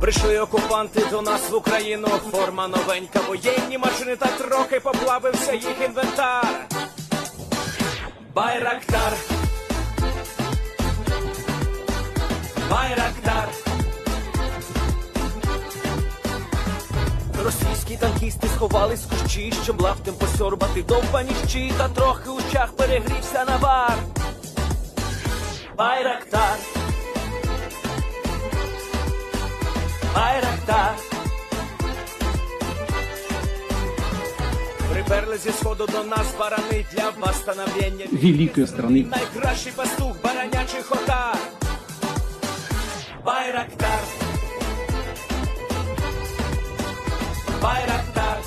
Прийшли окупанти до нас в Україну, форма новенька, воєнні машини та трохи поплавився їх інвентар. Байрактар, Байрактар. Російські танкісти сховались в кущі, щоб лаптем посьорбати довбані щі, та трохи у чах перегрівся навар. Байрактар, Байрактар. Приперли зі сходу до нас барани для восстановлення великої страни. Найкращий пастух баранячих отар. Байрактар, Байрактар.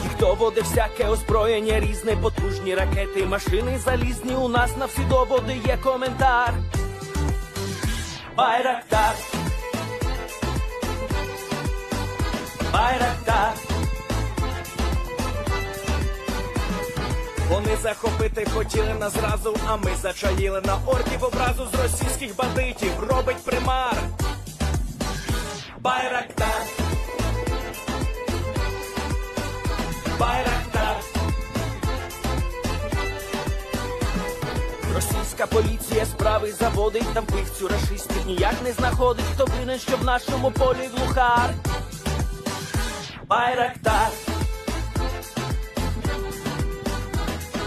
Їх доводи всяке озброєння різне, потужні ракети, машини залізні, у нас на всі доводи є коментар. Байрактар, Байрактар. Вони захопити хотіли нас зразу, а ми зачаїли на орків образу з російських бандитів, робить примар. Байрактар, Байрактар. Російська поліція справи заводить, та вбивцю рашистів ніяк не знаходить, хто винен, що в нашому полі глухар. Байрактар,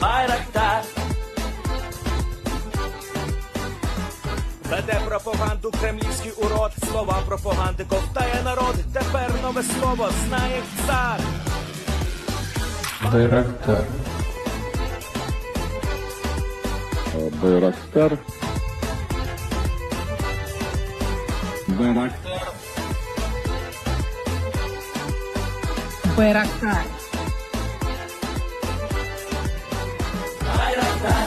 Байрактар. Веде пропаганду кремлівський урод, слова пропаганди ковтає народ, тепер нове слово знає цар. Байрактар. Байрактар. Байрактар. Байрактар. Байрактар.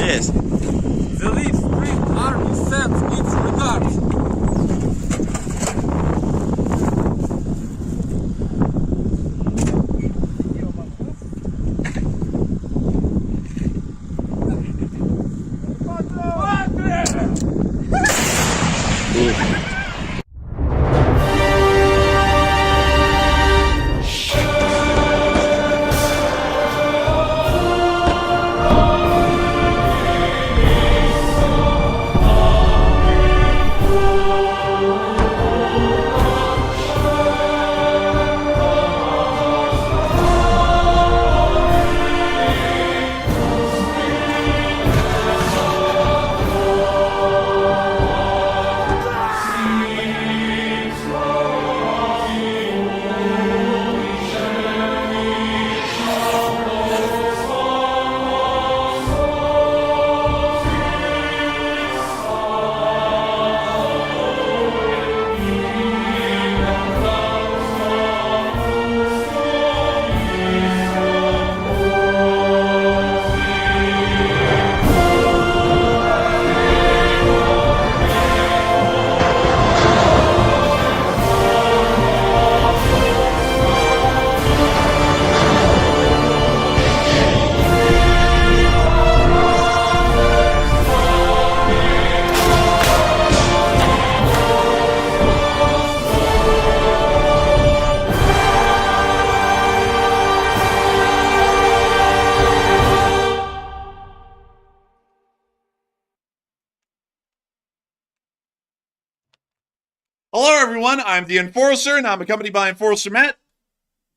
Yes. The Leaf Spring Army sends its regards. Hello, everyone. I'm the Enforcer, and I'm accompanied by Enforcer Matt.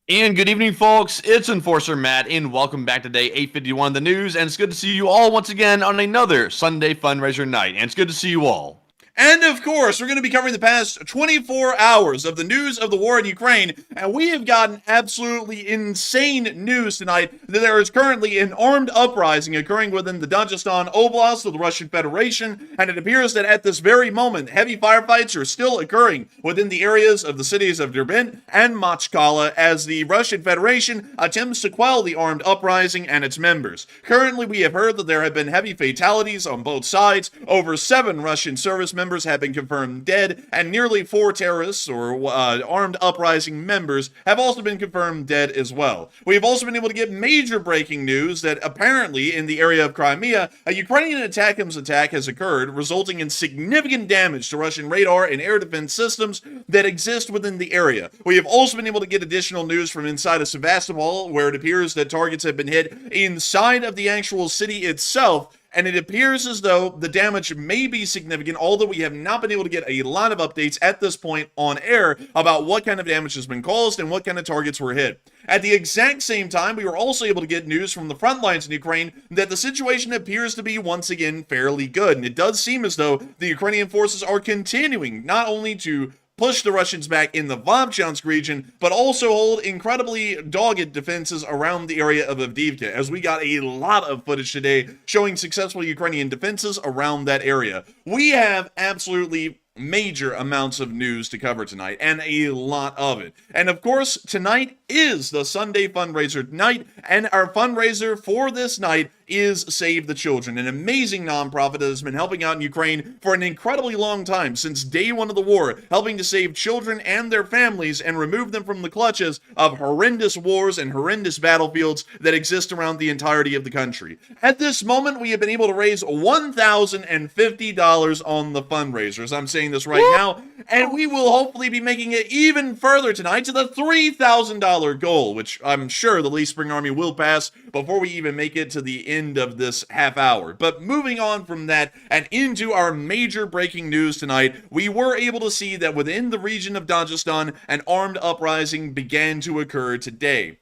And good evening, folks. It's Enforcer Matt, and welcome back to day 851 of the news. And it's good to see you all once again on another Sunday Fundraiser night. And it's good to see you all. And of course, we're going to be covering the past 24 hours of the news of the war in Ukraine, and we have gotten absolutely insane news tonight that there is currently an armed uprising occurring within the Dagestan oblast of the Russian Federation, and it appears that at this very moment, heavy firefights are still occurring within the areas of the cities of Derbent and Machkala as the Russian Federation attempts to quell the armed uprising and its members. Currently, we have heard that there have been heavy fatalities on both sides. Over 7 Russian service members have been confirmed dead, and nearly 4 terrorists or armed uprising members have also been confirmed dead as well. We have also been able to get major breaking news that apparently in the area of Crimea, a Ukrainian ATACMS attack has occurred, resulting in significant damage to Russian radar and air defense systems that exist within the area. We have also been able to get additional news from inside of Sevastopol, where it appears that targets have been hit inside of the actual city itself. And it appears as though the damage may be significant, although we have not been able to get a lot of updates at this point on air about what kind of damage has been caused and what kind of targets were hit. At the exact same time, we were also able to get news from the front lines in Ukraine that the situation appears to be once again fairly good. And it does seem as though the Ukrainian forces are continuing not only to push the Russians back in the Vovchansk region, but also hold incredibly dogged defenses around the area of Avdiivka, as we got a lot of footage today showing successful Ukrainian defenses around that area. We have absolutely major amounts of news to cover tonight, and a lot of it. And of course, tonight is the Sunday fundraiser night, and our fundraiser for this night is Save the Children, an amazing nonprofit that has been helping out in Ukraine for an incredibly long time, since day one of the war, helping to save children and their families and remove them from the clutches of horrendous wars and horrendous battlefields that exist around the entirety of the country. At this moment, we have been able to raise $1,050 on the fundraisers. I'm saying this right now, and we will hopefully be making it even further tonight to the $3,000 goal, which I'm sure the Lee Spring Army will pass before we even make it to the end of this half hour. But moving on from that and into our major breaking news tonight, we were able to see that within the region of Dagestan, an armed uprising began to occur today.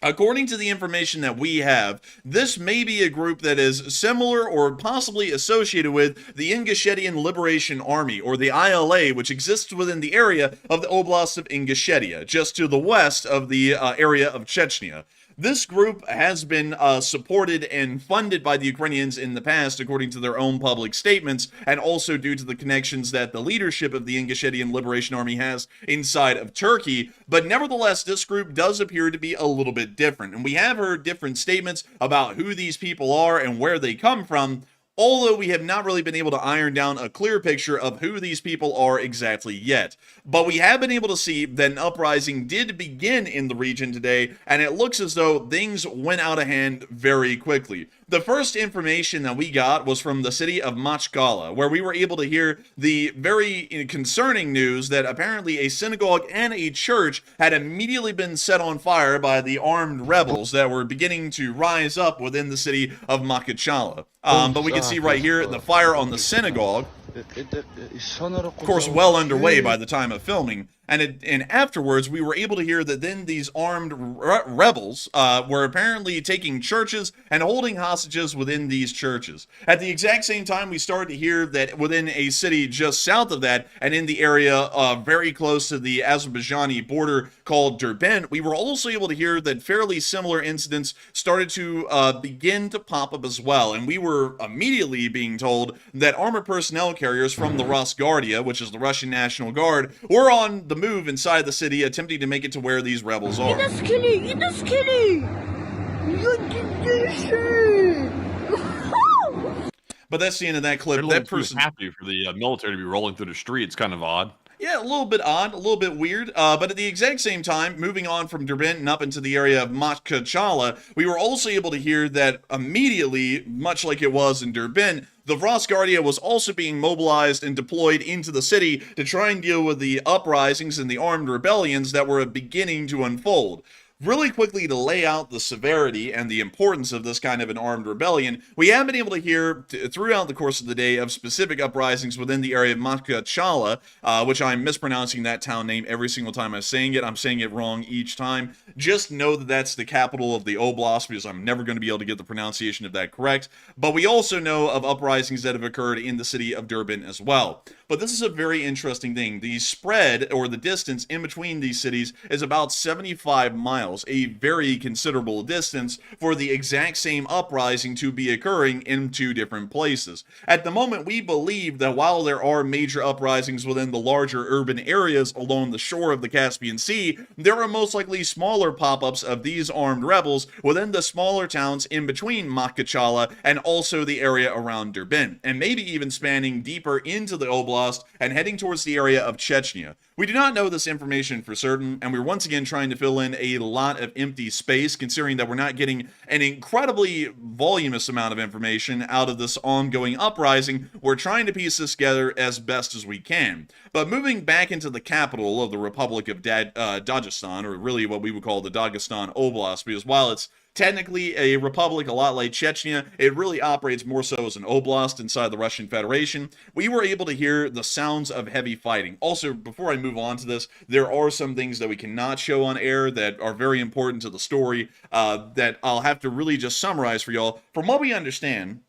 According to the information that we have, this may be a group that is similar or possibly associated with the Ingushettian Liberation Army, or the ILA, which exists within the area of the oblast of Ingushetia, just to the west of the area of Chechnya. This group has been supported and funded by the Ukrainians in the past, according to their own public statements, and also due to the connections that the leadership of the Ingushettian Liberation Army has inside of Turkey. But nevertheless, this group does appear to be a little bit different, and we have heard different statements about who these people are and where they come from, although we have not really been able to iron down a clear picture of who these people are exactly yet. But we have been able to see that an uprising did begin in the region today, and it looks as though things went out of hand very quickly. The first information that we got was from the city of Machkala, where we were able to hear the very concerning news that apparently a synagogue and a church had immediately been set on fire by the armed rebels that were beginning to rise up within the city of Makachala. But we can see right here the fire on the synagogue, of course, well underway by the time of filming. And afterwards, we were able to hear that then these armed rebels were apparently taking churches and holding hostages within these churches. At the exact same time, we started to hear that within a city just south of that, and in the area very close to the Azerbaijani border called Derbent, we were also able to hear that fairly similar incidents started to begin to pop up as well. And we were immediately being told that armored personnel carriers from the Rosguardia, which is the Russian National Guard, were on the move inside the city, attempting to make it to where these rebels are. But that's the end of that clip. That person happy for the military to be rolling through the streets, kind of odd. Yeah, a little bit odd, a little bit weird, but at the exact same time, moving on from Derbent and up into the area of Makachala, we were also able to hear that immediately, much like it was in Derbent, the Rosguardia was also being mobilized and deployed into the city to try and deal with the uprisings and the armed rebellions that were beginning to unfold. Really quickly, to lay out the severity and the importance of this kind of an armed rebellion, we have been able to hear throughout the course of the day of specific uprisings within the area of Makhatchala, which I'm mispronouncing that town name every single time I'm saying it. I'm saying it wrong each time. Just know that that's the capital of the oblast, because I'm never going to be able to get the pronunciation of that correct. But we also know of uprisings that have occurred in the city of Durban as well. But this is a very interesting thing. The spread, or the distance in between these cities, is about 75 miles. A very considerable distance for the exact same uprising to be occurring in two different places. At the moment, we believe that while there are major uprisings within the larger urban areas along the shore of the Caspian Sea, there are most likely smaller pop-ups of these armed rebels within the smaller towns in between Makhatchala and also the area around Durban, and maybe even spanning deeper into the oblast and heading towards the area of Chechnya. We do not know this information for certain, and we're once again trying to fill in a lot of empty space, considering that we're not getting an incredibly voluminous amount of information out of this ongoing uprising. We're trying to piece this together as best as we can. But moving back into the capital of the Republic of Dagestan, or really what we would call the Dagestan Oblast, because while it's technically a republic, a lot like Chechnya, it really operates more so as an oblast inside the Russian Federation. We were able to hear the sounds of heavy fighting. Also, before I move on to this, there are some things that we cannot show on air that are very important to the story that I'll have to really just summarize for y'all. From what we understand,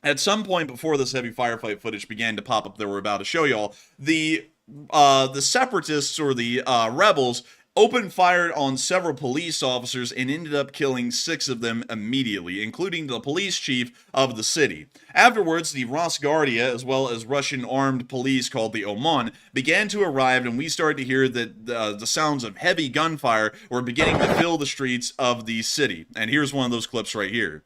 at some point before this heavy firefight footage began to pop up that we're about to show y'all, the separatists, or the rebels, opened fire on several police officers and ended up killing 6 of them immediately, including the police chief of the city. Afterwards, the Rosguardia, as well as Russian armed police called the OMON, began to arrive, and we started to hear that the sounds of heavy gunfire were beginning to fill the streets of the city. And here's one of those clips right here.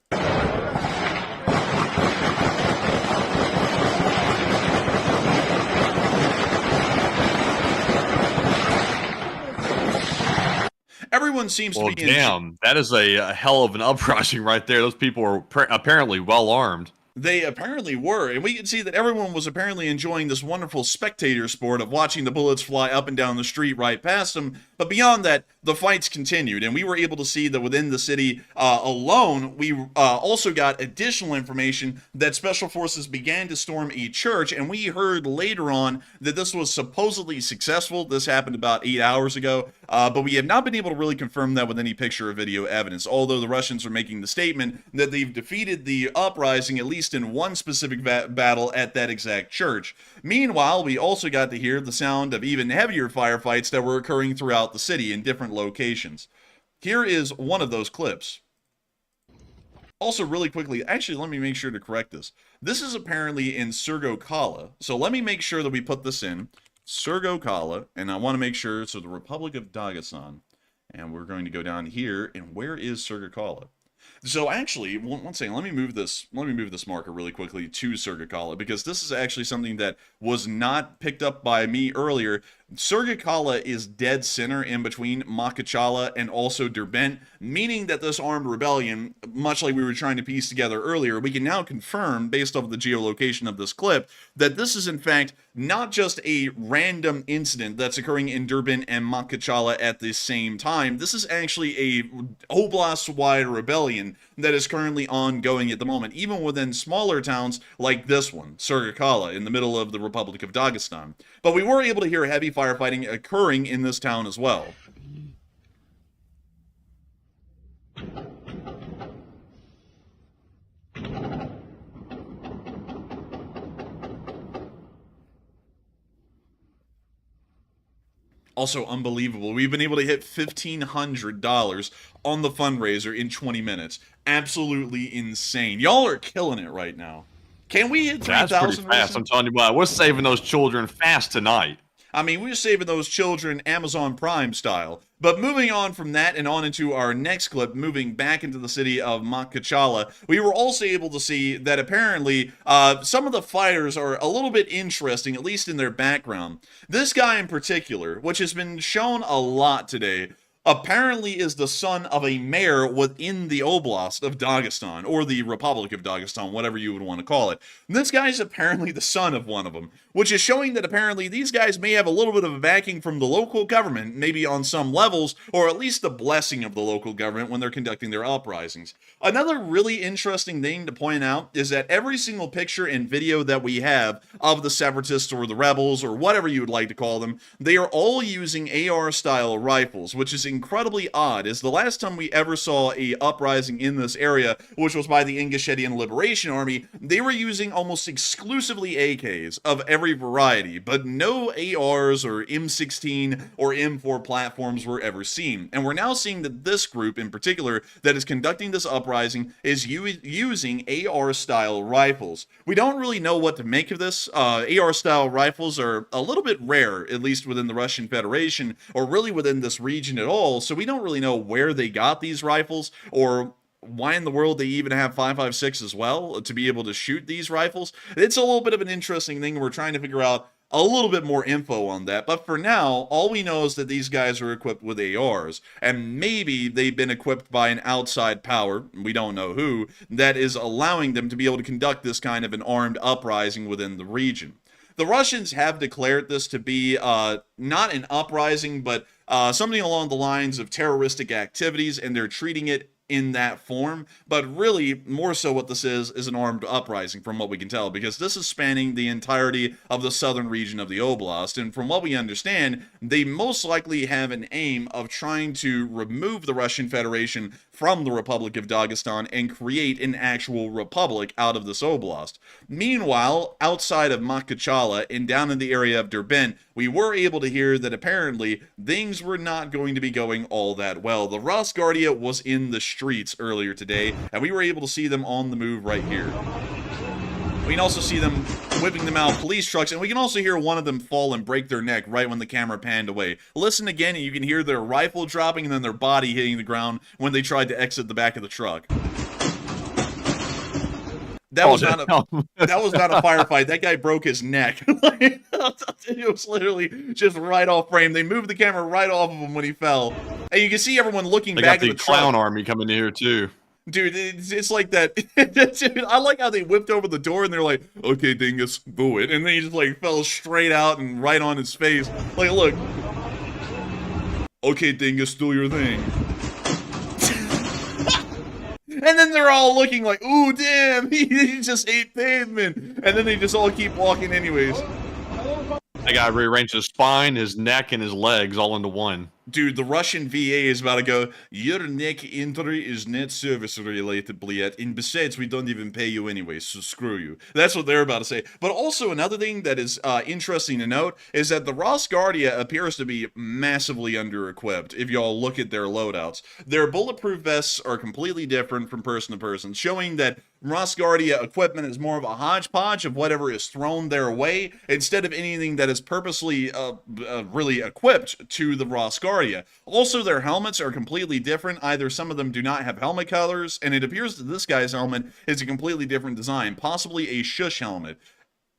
Everyone seems to be damn, that is a hell of an uprising right there. Those people are apparently well armed. They apparently were, and we can see that everyone was apparently enjoying this wonderful spectator sport of watching the bullets fly up and down the street right past them. But beyond that, the fights continued, and we were able to see that within the city alone, we also got additional information that special forces began to storm a church, and we heard later on that this was supposedly successful. This happened about 8 hours ago, but we have not been able to really confirm that with any picture or video evidence, although the Russians are making the statement that they've defeated the uprising, at least in one specific battle at that exact church. Meanwhile, we also got to hear the sound of even heavier firefights that were occurring throughout the city in different locations. Here is one of those clips. Also, really quickly, actually, let me make sure to correct this. This is apparently in Sergokala, so let me make sure that we put this in. Sergokala, and I want to make sure, so the Republic of Dagestan, and we're going to go down here, and where is Sergokala? So actually, one second, let me move this marker really quickly to Sergokala, because this is actually something that was not picked up by me earlier. Sergokala is dead center in between Makhatchala and also Durban, meaning that this armed rebellion, much like we were trying to piece together earlier, we can now confirm, based off the geolocation of this clip, that this is in fact not just a random incident that's occurring in Durban and Makhatchala at the same time. This is actually a oblast-wide rebellion that is currently ongoing at the moment, even within smaller towns like this one, Sergokala, in the middle of the Republic of Dagestan. But we were able to hear heavy firefighting occurring in this town as well. Also unbelievable. We've been able to hit $1,500 on the fundraiser in 20 minutes. Absolutely insane. Y'all are killing it right now. Can we hit 3,000? That's pretty fast. I'm telling you what, we're saving those children fast tonight. I mean, we're saving those children Amazon Prime style. But moving on from that and on into our next clip, moving back into the city of Makhatchala, we were also able to see that apparently some of the fighters are a little bit interesting, at least in their background. This guy in particular, which has been shown a lot today, apparently is the son of a mayor within the oblast of Dagestan, or the Republic of Dagestan, whatever you would want to call it. And this guy is apparently the son of one of them, which is showing that apparently these guys may have a little bit of a backing from the local government, maybe on some levels, or at least the blessing of the local government when they're conducting their uprisings. Another really interesting thing to point out is that every single picture and video that we have of the separatists or the rebels or whatever you would like to call them, they are all using AR-style rifles, which is incredibly odd, as the last time we ever saw a uprising in this area, which was by the Ingusetian Liberation Army, they were using almost exclusively AKs of every variety, but no ARs or M16 or M4 platforms were ever seen. And we're now seeing that this group in particular that is conducting this uprising is using AR-style rifles. We don't really know what to make of this. AR-style rifles are a little bit rare, at least within the Russian Federation, or really within this region at all, so we don't really know where they got these rifles, or why in the world they even have 5.56 as well to be able to shoot these rifles. It's a little bit of an interesting thing. We're trying to figure out a little bit more info on that, but for now, all we know is that these guys are equipped with ARs, and maybe they've been equipped by an outside power, we don't know who, that is allowing them to be able to conduct this kind of an armed uprising within the region. The Russians have declared this to be not an uprising, but something along the lines of terroristic activities, and they're treating it in that form, but really more so what this is an armed uprising from what we can tell, because this is spanning the entirety of the southern region of the oblast, and from what we understand, they most likely have an aim of trying to remove the Russian Federation from the Republic of Dagestan and create an actual republic out of this oblast. Meanwhile, outside of Makhachkala and down in the area of Derbent, we were able to hear that apparently things were not going to be going all that well. The Rosguardia was in the streets earlier today, and we were able to see them on the move right here. We can also see them whipping them out police trucks, and we can also hear one of them fall and break their neck right when the camera panned away. Listen again, and you can hear their rifle dropping and then their body hitting the ground when they tried to exit the back of the truck. That was not a firefight. That guy broke his neck. It was literally just right off frame. They moved the camera right off of him when he fell, and you can see everyone looking back at the clown army coming in here too. Dude, it's like that. Dude, I like how they whipped over the door and they're like, "Okay, dingus, boo it," and then he just like fell straight out and right on his face. Like, look. Okay, dingus, do your thing. And then they're all looking like, "Ooh, damn, he just ate pavement," and then they just all keep walking anyways. I gotta rearrange his spine, his neck, and his legs all into one. Dude, the Russian VA is about to go, "Your neck injury is not service related, Bliet, and besides, we don't even pay you anyway, so screw you." That's what they're about to say. But also, another thing that is interesting to note is that the Rosguardia appears to be massively under-equipped, if y'all look at their loadouts. Their bulletproof vests are completely different from person to person, showing that Rosguardia equipment is more of a hodgepodge of whatever is thrown their way, instead of anything that is purposely really equipped to the Rosguardia. Also, their helmets are completely different. Either some of them do not have helmet colors, and it appears that this guy's helmet is a completely different design, possibly a shush helmet.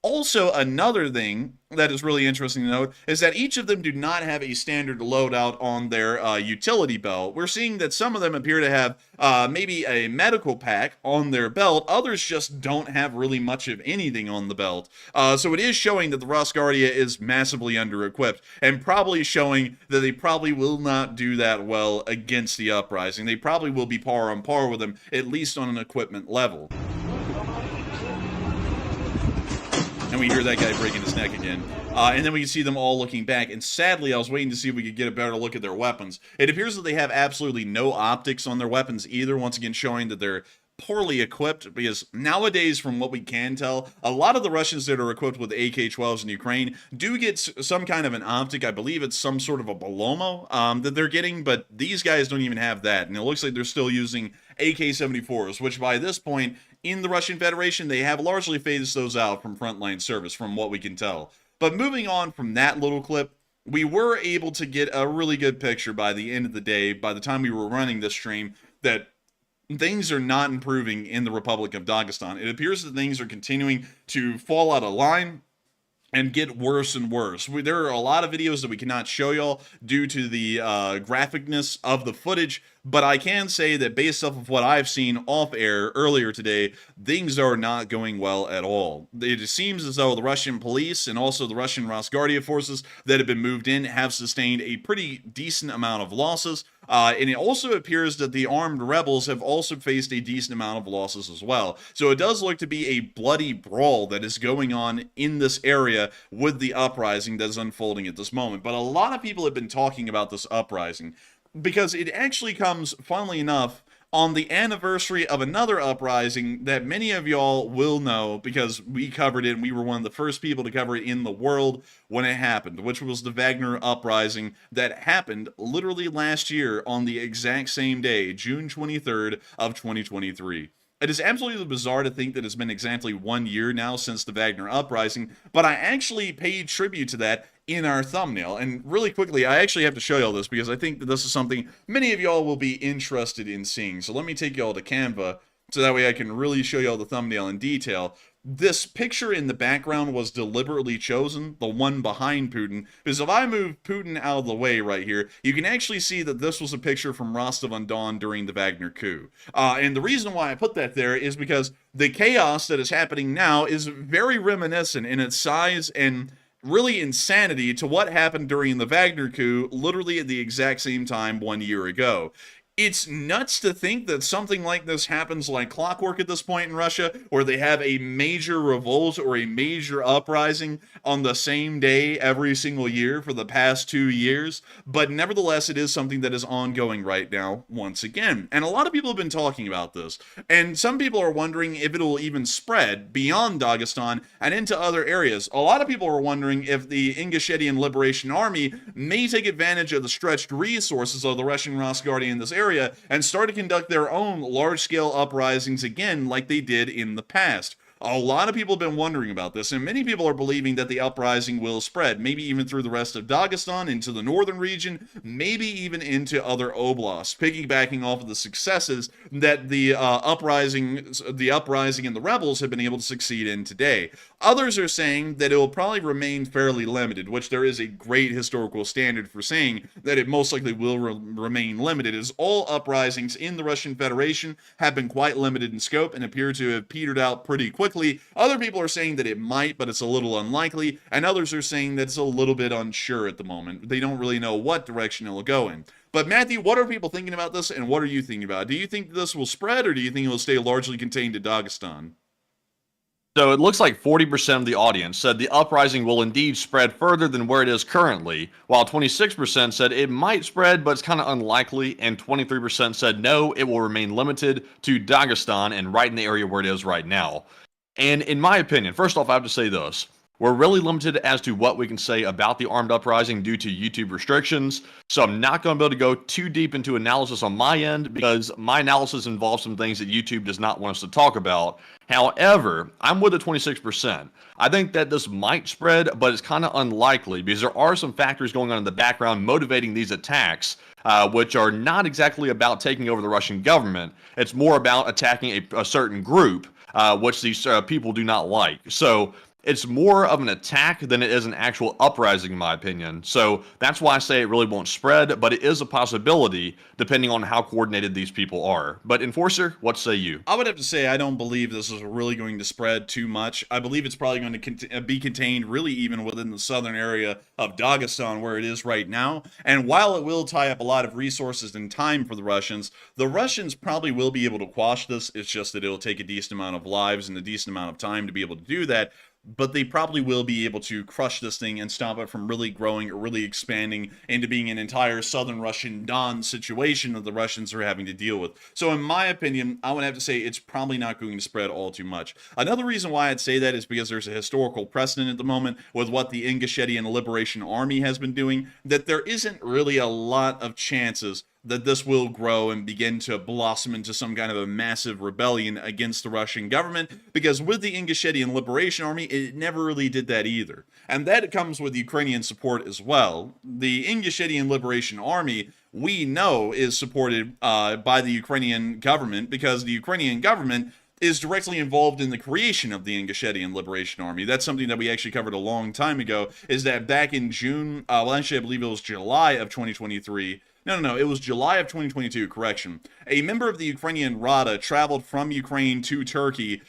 Also, another thing that is really interesting to note is that each of them do not have a standard loadout on their utility belt. We're seeing that some of them appear to have maybe a medical pack on their belt. Others just don't have really much of anything on the belt. So it is showing that the Rosguardia is massively under-equipped, and probably showing that they probably will not do that well against the Uprising. They probably will be par on par with them, at least on an equipment level. And we hear that guy breaking his neck again. And then we can see them all looking back. And sadly, I was waiting to see if we could get a better look at their weapons. It appears that they have absolutely no optics on their weapons either, once again showing that they're poorly equipped, because nowadays, from what we can tell, a lot of the Russians that are equipped with AK-12s in Ukraine do get some kind of an optic. I believe it's some sort of a Bolomo that they're getting, but these guys don't even have that, and it looks like they're still using AK-74s, which by this point in the Russian Federation, they have largely phased those out from frontline service, from what we can tell. But moving on from that little clip, we were able to get a really good picture by the end of the day, by the time we were running this stream, that things are not improving in the Republic of Dagestan. It appears that things are continuing to fall out of line. and get worse and worse. There are a lot of videos that we cannot show y'all due to the graphicness of the footage, but I can say that based off of what I've seen off air earlier today, things are not going well at all. It seems as though the Russian police and also the Russian Rosguardia forces that have been moved in have sustained a pretty decent amount of losses. And it also appears that the armed rebels have also faced a decent amount of losses as well. So it does look to be a bloody brawl that is going on in this area with the uprising that is unfolding at this moment. But a lot of people have been talking about this uprising because it actually comes, funnily enough, on the anniversary of another uprising that many of y'all will know because we covered it and we were one of the first people to cover it in the world when it happened, which was the Wagner uprising that happened literally last year on the exact same day, June 23rd of 2023. It is absolutely bizarre to think that it's been exactly 1 year now since the Wagner uprising, but I actually paid tribute to that in our thumbnail. And really quickly, I actually have to show y'all this because I think that this is something many of y'all will be interested in seeing. So let me take y'all to Canva so that way I can really show y'all the thumbnail in detail. This picture in the background was deliberately chosen, the one behind Putin, because if I move Putin out of the way right here, you can actually see that this was a picture from Rostov-on-Don during the Wagner coup. And the reason why I put that there is because the chaos that is happening now is very reminiscent in its size and really insanity to what happened during the Wagner coup, literally at the exact same time 1 year ago. It's nuts to think that something like this happens like clockwork at this point in Russia, where they have a major revolt or a major uprising on the same day every single year for the past 2 years. But nevertheless, it is something that is ongoing right now once again. And a lot of people have been talking about this. And some people are wondering if it'll even spread beyond Dagestan and into other areas. A lot of people are wondering if the Ingushetian Liberation Army may take advantage of the stretched resources of the Russian Rosguardia in this area and start to conduct their own large-scale uprisings again like they did in the past. A lot of people have been wondering about this, and many people are believing that the uprising will spread, maybe even through the rest of Dagestan, into the northern region, maybe even into other oblasts, piggybacking off of the successes that the uprising and the rebels have been able to succeed in today. Others are saying that it will probably remain fairly limited, which there is a great historical standard for saying that it most likely will remain limited, as all uprisings in the Russian Federation have been quite limited in scope and appear to have petered out pretty quickly. Other people are saying that it might, but it's a little unlikely, and others are saying that it's a little bit unsure at the moment. They don't really know what direction it will go in. But Matthew, what are people thinking about this, and what are you thinking about it? Do you think this will spread, or do you think it will stay largely contained to Dagestan? So it looks like 40% of the audience said the uprising will indeed spread further than where it is currently, while 26% said it might spread, but it's kind of unlikely, and 23% said no, it will remain limited to Dagestan and right in the area where it is right now. And in my opinion, first off, I have to say this. We're really limited as to what we can say about the armed uprising due to YouTube restrictions, so I'm not going to be able to go too deep into analysis on my end because my analysis involves some things that YouTube does not want us to talk about. However, I'm with the 26%. I think that this might spread, but it's kind of unlikely because there are some factors going on in the background motivating these attacks, which are not exactly about taking over the Russian government. It's more about attacking a certain group, which these people do not like. So it's more of an attack than it is an actual uprising, in my opinion. So that's why I say it really won't spread, but it is a possibility depending on how coordinated these people are. But Enforcer, what say you? I would have to say I don't believe this is really going to spread too much. I believe it's probably going to be contained really even within the southern area of Dagestan where it is right now. And while it will tie up a lot of resources and time for the Russians probably will be able to quash this. It's just that it'll take a decent amount of lives and a decent amount of time to be able to do that. But they probably will be able to crush this thing and stop it from really growing or really expanding into being an entire southern Russian Don situation that the Russians are having to deal with. So in my opinion, I would have to say it's probably not going to spread all too much. Another reason why I'd say that is because there's a historical precedent at the moment with what the Ingushetian Liberation Army has been doing, that there isn't really a lot of chances that this will grow and begin to blossom into some kind of a massive rebellion against the Russian government, because with the Ingushetian Liberation Army, it never really did that either. And that comes with Ukrainian support as well. The Ingushetian Liberation Army, we know, is supported by the Ukrainian government, because the Ukrainian government is directly involved in the creation of the Ingushetyan Liberation Army. That's something that we actually covered a long time ago, is that back in June, well, actually, I believe it was July of 2023. No, it was July of 2022, correction. A member of the Ukrainian Rada traveled from Ukraine to Turkey,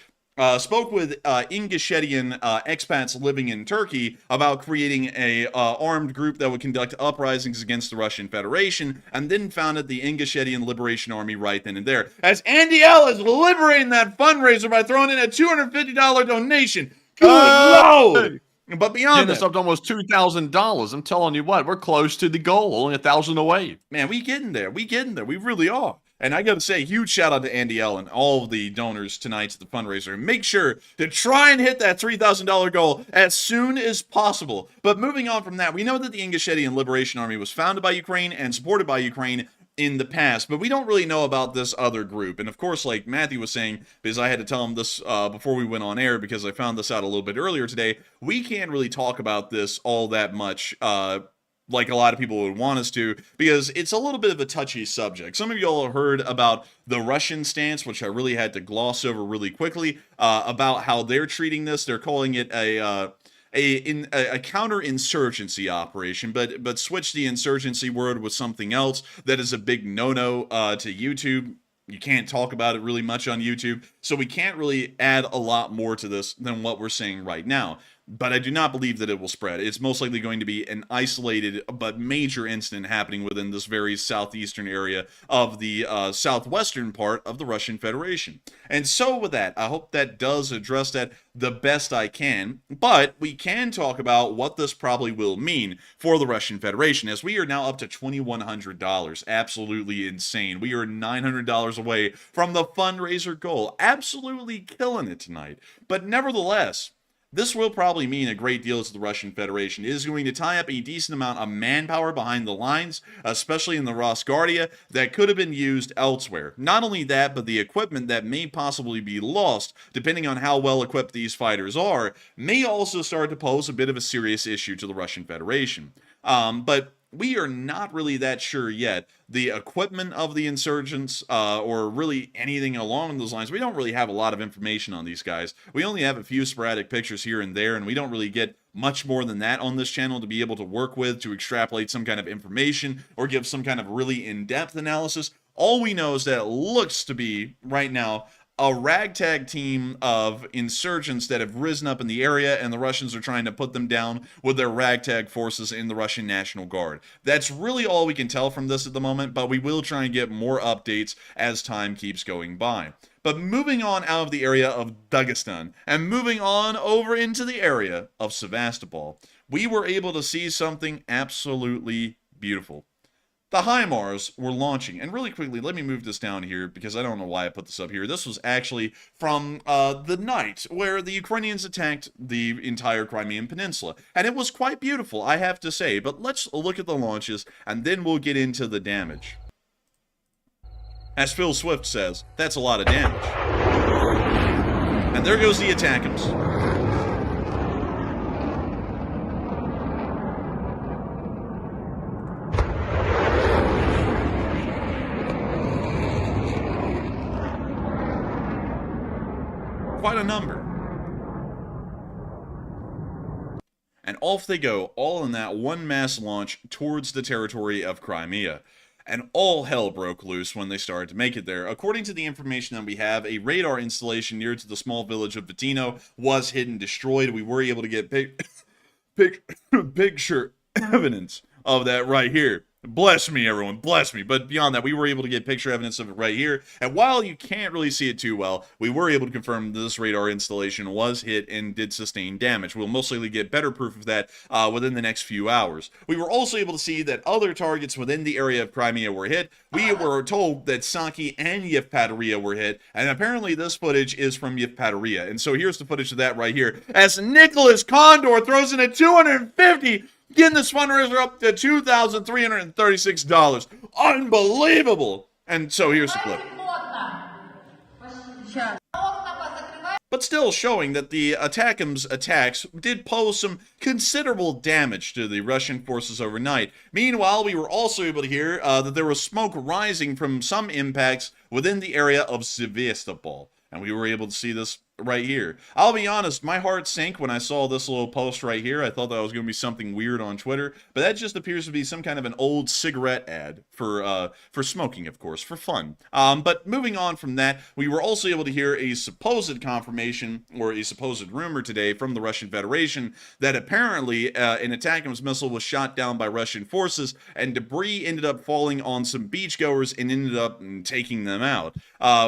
spoke with Ingushetyan expats living in Turkey about creating a armed group that would conduct uprisings against the Russian Federation, and then founded the Ingushetyan Liberation Army right then and there. As Andy L is liberating that fundraiser by throwing in a $250 donation. Good Lord! But beyond Getting this that, up to almost $2,000. I'm telling you what, we're close to the goal, only 1,000 away. man, we getting there. We really are. And I gotta say, huge shout out to Andy L and all of the donors tonight to the fundraiser. Make sure to try and hit that $3,000 goal as soon as possible. But moving on from that, we know that the Ingushetyan Liberation Army was founded by Ukraine and supported by Ukraine in the past, but we don't really know about this other group. And of course, like Matthew was saying, because I had to tell him this before we went on air, because I found this out a little bit earlier today, we can't really talk about this all that much, like a lot of people would want us to, because it's a little bit of a touchy subject. Some of y'all have heard about the Russian stance, which I really had to gloss over really quickly, about how they're treating this. They're calling it a counterinsurgency operation, but switch the insurgency word with something else that is a big no-no to YouTube. You can't talk about it really much on YouTube, so we can't really add a lot more to this than what we're saying right now. But I do not believe that it will spread. It's most likely going to be an isolated but major incident happening within this very southeastern area of the southwestern part of the Russian Federation. And so with that, I hope that does address that the best I can. But we can talk about what this probably will mean for the Russian Federation, as we are now up to $2,100. Absolutely insane. We are $900 away from the fundraiser goal. Absolutely killing it tonight. But nevertheless, this will probably mean a great deal to the Russian Federation. It is going to tie up a decent amount of manpower behind the lines, especially in the Rosguardia, that could have been used elsewhere. Not only that, but the equipment that may possibly be lost, depending on how well equipped these fighters are, may also start to pose a bit of a serious issue to the Russian Federation. But we are not really that sure yet. The equipment of the insurgents, or really anything along those lines, we don't really have a lot of information on these guys. We only have a few sporadic pictures here and there, and we don't really get much more than that on this channel to be able to work with, to extrapolate some kind of information, or give some kind of really in-depth analysis. All we know is that it looks to be, right now, a ragtag team of insurgents that have risen up in the area, and the Russians are trying to put them down with their ragtag forces in the Russian National Guard. That's really all we can tell from this at the moment, but we will try and get more updates as time keeps going by. But moving on out of the area of Dagestan, and moving on over into the area of Sevastopol, we were able to see something absolutely beautiful. The HIMARS were launching, and really quickly, let me move this down here, because I don't know why I put this up here. This was actually from the night where the Ukrainians attacked the entire Crimean Peninsula, and it was quite beautiful, I have to say. But let's look at the launches, and then we'll get into the damage. As Phil Swift says, that's a lot of damage. And there goes the ATACMS. Quite a number. And off they go, all in that one mass launch towards the territory of Crimea. And all hell broke loose when they started to make it there. According to the information that we have, a radar installation near to the small village of Vitino was hit and destroyed. We were able to get picture evidence of that right here. Bless me, everyone, bless me. But beyond that, we were able to get picture evidence of it right here. And while you can't really see it too well, we were able to confirm this radar installation was hit and did sustain damage. We'll most likely get better proof of that within the next few hours. We were also able to see that other targets within the area of Crimea were hit. We were told that Saki and Yevpatoria were hit, and apparently this footage is from Yevpatoria. And so here's the footage of that right here. As Nicholas Condor throws in a 250, getting this fundraiser up to $2,336. Unbelievable! And so here's the clip. But still showing that the ATACMS attacks did pose some considerable damage to the Russian forces overnight. Meanwhile, we were also able to hear that there was smoke rising from some impacts within the area of Sevastopol. And we were able to see this right here. I'll be honest, my heart sank when I saw this little post right here. I thought that was going to be something weird on Twitter, but that just appears to be some kind of an old cigarette ad for smoking, of course, for fun. But moving on from that, we were also able to hear a supposed confirmation or a supposed rumor today from the Russian Federation that apparently an ATACMS missile was shot down by Russian forces and debris ended up falling on some beachgoers and ended up taking them out.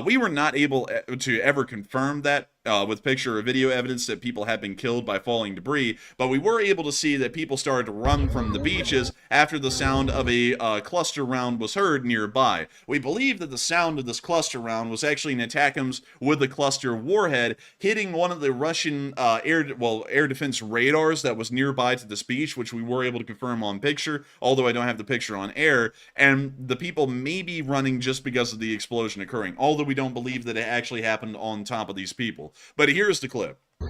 We were not able to ever confirm that with picture or video evidence that people had been killed by falling debris, but we were able to see that people started to run from the beaches after the sound of a cluster round was heard nearby. We believe that the sound of this cluster round was actually an ATACMS with a cluster warhead hitting one of the Russian air defense radars that was nearby to this beach, which we were able to confirm on picture, although I don't have the picture on air, and the people may be running just because of the explosion occurring, although we don't believe that it actually happened on top of these people. But here's the clip. You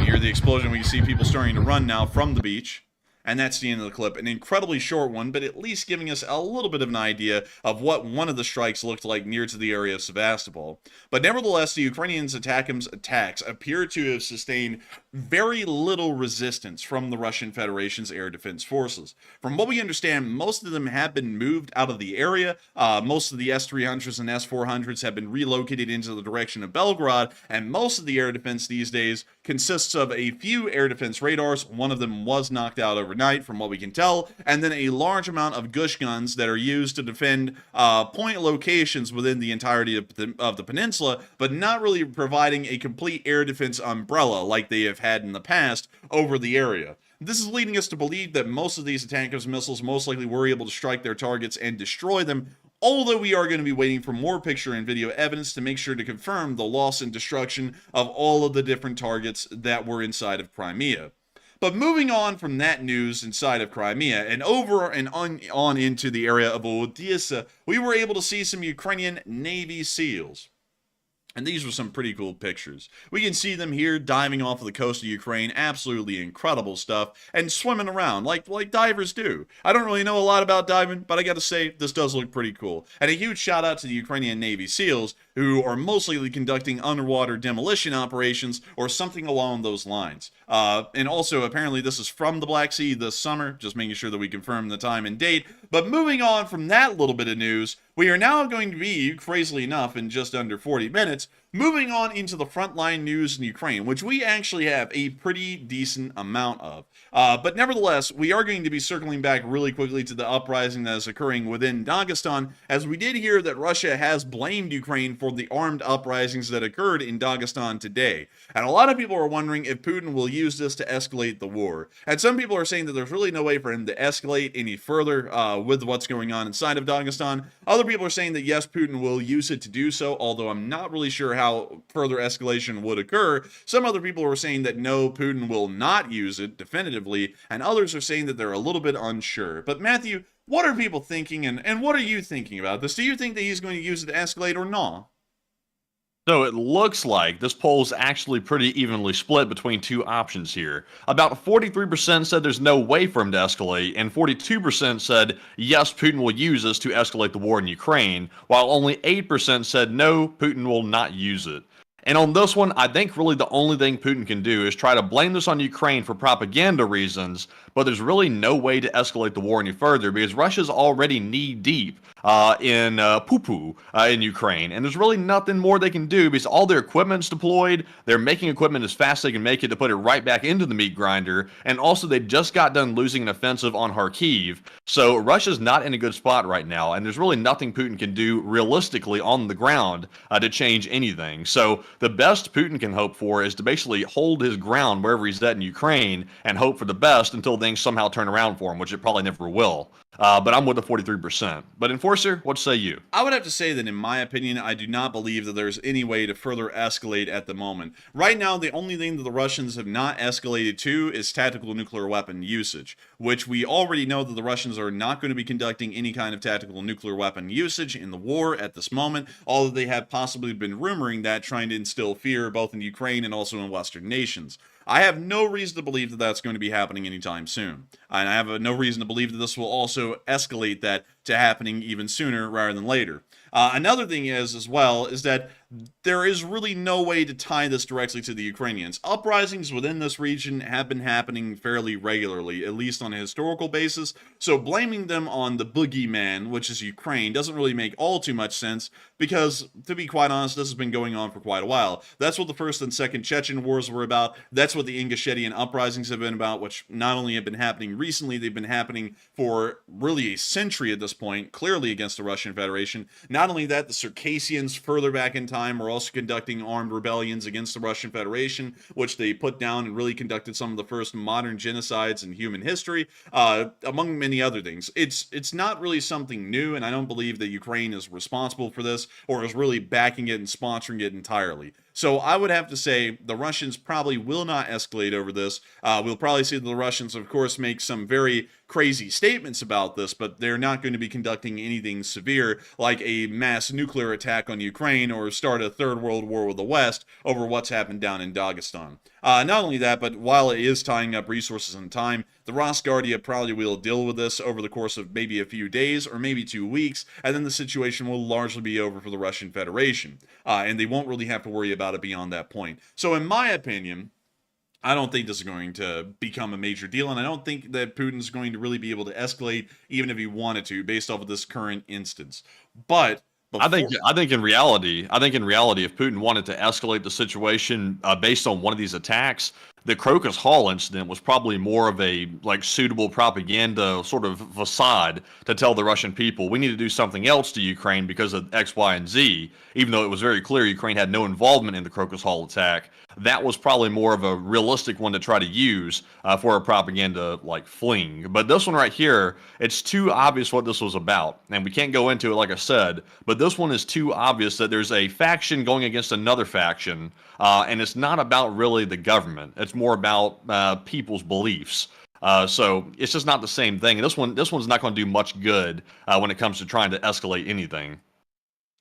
hear the explosion. We can see people starting to run now from the beach. And that's the end of the clip. An incredibly short one, but at least giving us a little bit of an idea of what one of the strikes looked like near to the area of Sevastopol. But nevertheless, the Ukrainians' ATACMS attacks appear to have sustained very little resistance from the Russian Federation's air defense forces. From what we understand, most of them have been moved out of the area. Most of the S-300s and S-400s have been relocated into the direction of Belgrade, and most of the air defense these days consists of a few air defense radars. One of them was knocked out overnight, from what we can tell, and then a large amount of gush guns that are used to defend point locations within the entirety of the peninsula, but not really providing a complete air defense umbrella like they have had in the past over the area. This is leading us to believe that most of these ATACMS missiles most likely were able to strike their targets and destroy them, although we are going to be waiting for more picture and video evidence to make sure to confirm the loss and destruction of all of the different targets that were inside of Crimea. But moving on from that news inside of Crimea and over and on into the area of Odessa, we were able to see some Ukrainian Navy SEALs. And these were some pretty cool pictures. We can see them here diving off of the coast of Ukraine, absolutely incredible stuff, and swimming around like divers do. I don't really know a lot about diving, but I gotta say, this does look pretty cool. And a huge shout out to the Ukrainian Navy SEALs, who are mostly conducting underwater demolition operations or something along those lines. And also, apparently, this is from the Black Sea this summer, just making sure that we confirm the time and date. But moving on from that little bit of news, we are now going to be, crazily enough, in just under 40 minutes, moving on into the frontline news in Ukraine, which we actually have a pretty decent amount of. But nevertheless, we are going to be circling back really quickly to the uprising that is occurring within Dagestan, as we did hear that Russia has blamed Ukraine for the armed uprisings that occurred in Dagestan today. And a lot of people are wondering if Putin will use this to escalate the war. And some people are saying that there's really no way for him to escalate any further with what's going on inside of Dagestan. Other people are saying that yes, Putin will use it to do so, although I'm not really sure how further escalation would occur. Some other people are saying that no, Putin will not use it definitively, and others are saying that they're a little bit unsure. But Matthew, what are people thinking, and what are you thinking about this? Do you think that he's going to use it to escalate or not? So it looks like this poll is actually pretty evenly split between two options here. About 43% said there's no way for him to escalate, and 42% said yes, Putin will use this to escalate the war in Ukraine, while only 8% said no, Putin will not use it. And on this one, I think really the only thing Putin can do is try to blame this on Ukraine for propaganda reasons, but there's really no way to escalate the war any further because Russia's already knee-deep in poo-poo in Ukraine, and there's really nothing more they can do because all their equipment's deployed, they're making equipment as fast as they can make it to put it right back into the meat grinder, and also they just got done losing an offensive on Kharkiv, so Russia's not in a good spot right now, and there's really nothing Putin can do realistically on the ground to change anything. So the best Putin can hope for is to basically hold his ground wherever he's at in Ukraine and hope for the best until things somehow turn around for him, which it probably never will. But I'm with the 43%. But Enforcer, what say you? I would have to say that in my opinion, I do not believe that there's any way to further escalate at the moment. Right now, the only thing that the Russians have not escalated to is tactical nuclear weapon usage, which we already know that the Russians are not going to be conducting any kind of tactical nuclear weapon usage in the war at this moment, although they have possibly been rumoring that, trying to instill fear both in Ukraine and also in Western nations. I have no reason to believe that that's going to be happening anytime soon. And I have no reason to believe that this will also escalate that to happening even sooner rather than later. Another thing as well, is that there is really no way to tie this directly to the Ukrainians. Uprisings within this region have been happening fairly regularly, at least on a historical basis, so blaming them on the boogeyman, which is Ukraine, doesn't really make all too much sense, because, to be quite honest, this has been going on for quite a while. That's what the First and Second Chechen Wars were about. That's what the Ingushetian uprisings have been about, which not only have been happening recently, they've been happening for really a century at this point, clearly against the Russian Federation. Not only that, the Circassians further back in time were also conducting armed rebellions against the Russian Federation, which they put down and really conducted some of the first modern genocides in human history, among many other things. It's not really something new, and I don't believe that Ukraine is responsible for this, or is really backing it and sponsoring it entirely. So I would have to say the Russians probably will not escalate over this. We'll probably see the Russians, of course, make some very crazy statements about this, but they're not going to be conducting anything severe like a mass nuclear attack on Ukraine or start a third world war with the West over what's happened down in Dagestan. Not only that, but while it is tying up resources and time, the Rosguardia probably will deal with this over the course of maybe a few days or maybe 2 weeks, and then the situation will largely be over for the Russian Federation, and they won't really have to worry about it beyond that point. So in my opinion, I don't think this is going to become a major deal, and I don't think that Putin's going to really be able to escalate, even if he wanted to, based off of this current instance. But I think in reality, if Putin wanted to escalate the situation based on one of these attacks, the Crocus Hall incident was probably more of a suitable propaganda sort of facade to tell the Russian people we need to do something else to Ukraine because of X, Y, and Z. Even though it was very clear Ukraine had no involvement in the Crocus Hall attack, that was probably more of a realistic one to try to use for a propaganda fling. But this one right here, it's too obvious what this was about, and we can't go into it like I said. But this one is too obvious that there's a faction going against another faction, and it's not about really the government. It's more about people's beliefs. So it's just not the same thing. And this one's not going to do much good when it comes to trying to escalate anything.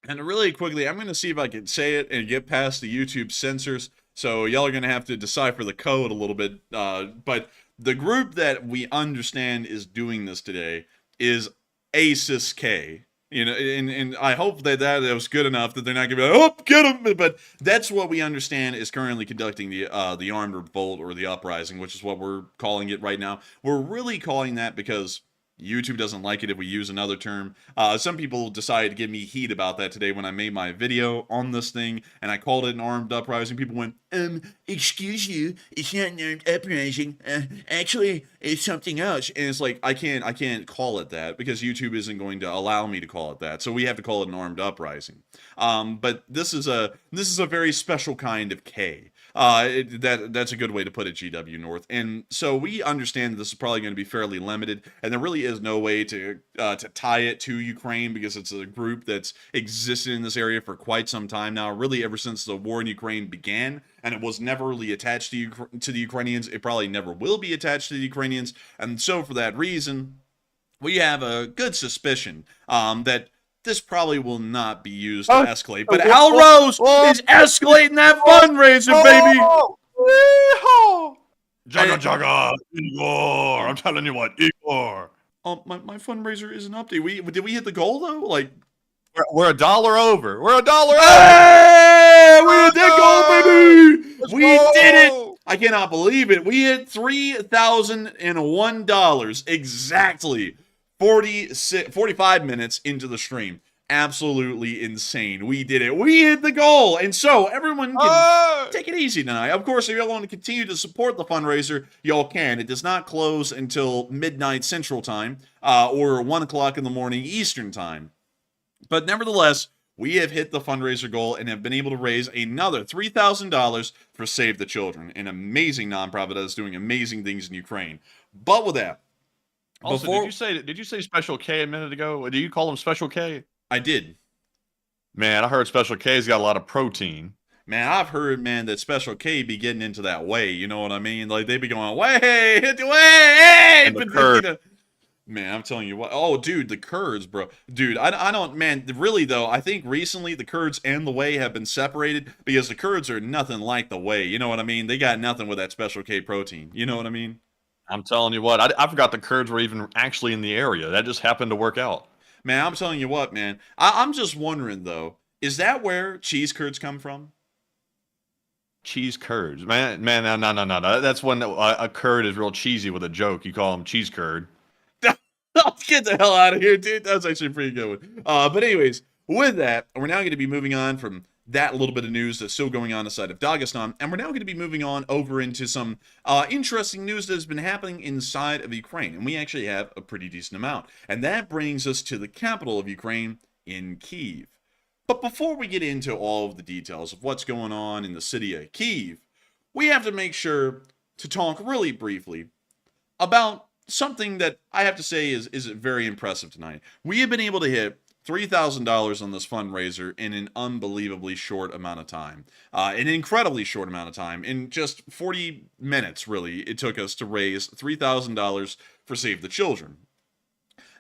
And really quickly, I'm going to see if I can say it and get past the YouTube censors. So y'all are going to have to decipher the code a little bit. But the group that we understand is doing this today is ACIS-K. You know, and I hope that was good enough that they're not going to be like, oh, get him. But that's what we understand is currently conducting the armed revolt or the uprising, which is what we're calling it right now. We're really calling that because YouTube doesn't like it if we use another term. Some people decided to give me heat about that today when I made my video on this thing, and I called it an armed uprising. People went, excuse you, it's not an armed uprising. Actually, it's something else. And it's like, I can't call it that because YouTube isn't going to allow me to call it that. So we have to call it an armed uprising. But this is a very special kind of K. That's a good way to put it, GW North. And so we understand that this is probably going to be fairly limited, and there really is no way to tie it to Ukraine because it's a group that's existed in this area for quite some time now, really ever since the war in Ukraine began, and it was never really attached to the Ukrainians. It probably never will be attached to the Ukrainians, and so for that reason, we have a good suspicion that this probably will not be used to escalate. But Al Rose is escalating that fundraiser, baby! Jaga Jaga, Igor! I'm telling you what, Igor! My fundraiser is an update. Did we hit the goal, though? We're $1 over. We're $1 over! Hey! We hit that goal, baby! We did it! I cannot believe it. We hit $3,001 exactly. 45 minutes into the stream. Absolutely insane. We did it. We hit the goal. And so everyone can take it easy tonight. Of course, if y'all want to continue to support the fundraiser, y'all can. It does not close until midnight Central Time or 1 o'clock in the morning Eastern Time. But nevertheless, we have hit the fundraiser goal and have been able to raise another $3,000 for Save the Children, an amazing nonprofit that is doing amazing things in Ukraine. But with that, also, did you say Special K a minute ago? Do you call him Special K? I did. Man, I heard Special K's got a lot of protein. Man, I've heard, man, that Special K be getting into that way. You know what I mean? Like, they be going, way, hit the way, and the curd. Man, I'm telling you what. Oh, dude, the Kurds, bro. Dude, I don't, man, really, though, I think recently the Kurds and the Way have been separated because the Kurds are nothing like the Way. You know what I mean? They got nothing with that Special K protein. You know what I mean? I'm telling you what, I forgot the Kurds were even actually in the area. That just happened to work out. Man, I'm telling you what, man. I'm just wondering, though, is that where cheese curds come from? Cheese curds, man, no. That's when a curd is real cheesy with a joke. You call them cheese curd. Let's get the hell out of here, dude. That's actually a pretty good one. But anyways, with that, we're now going to be moving on from that little bit of news that's still going on inside of Dagestan, and we're now going to be moving on over into some interesting news that has been happening inside of Ukraine, and we actually have a pretty decent amount. And that brings us to the capital of Ukraine, in Kyiv. But before we get into all of the details of what's going on in the city of Kyiv, we have to make sure to talk really briefly about something that I have to say is very impressive tonight. We have been able to hit $3,000 on this fundraiser in an unbelievably short amount of time. An incredibly short amount of time. In just 40 minutes, really, it took us to raise $3,000 for Save the Children.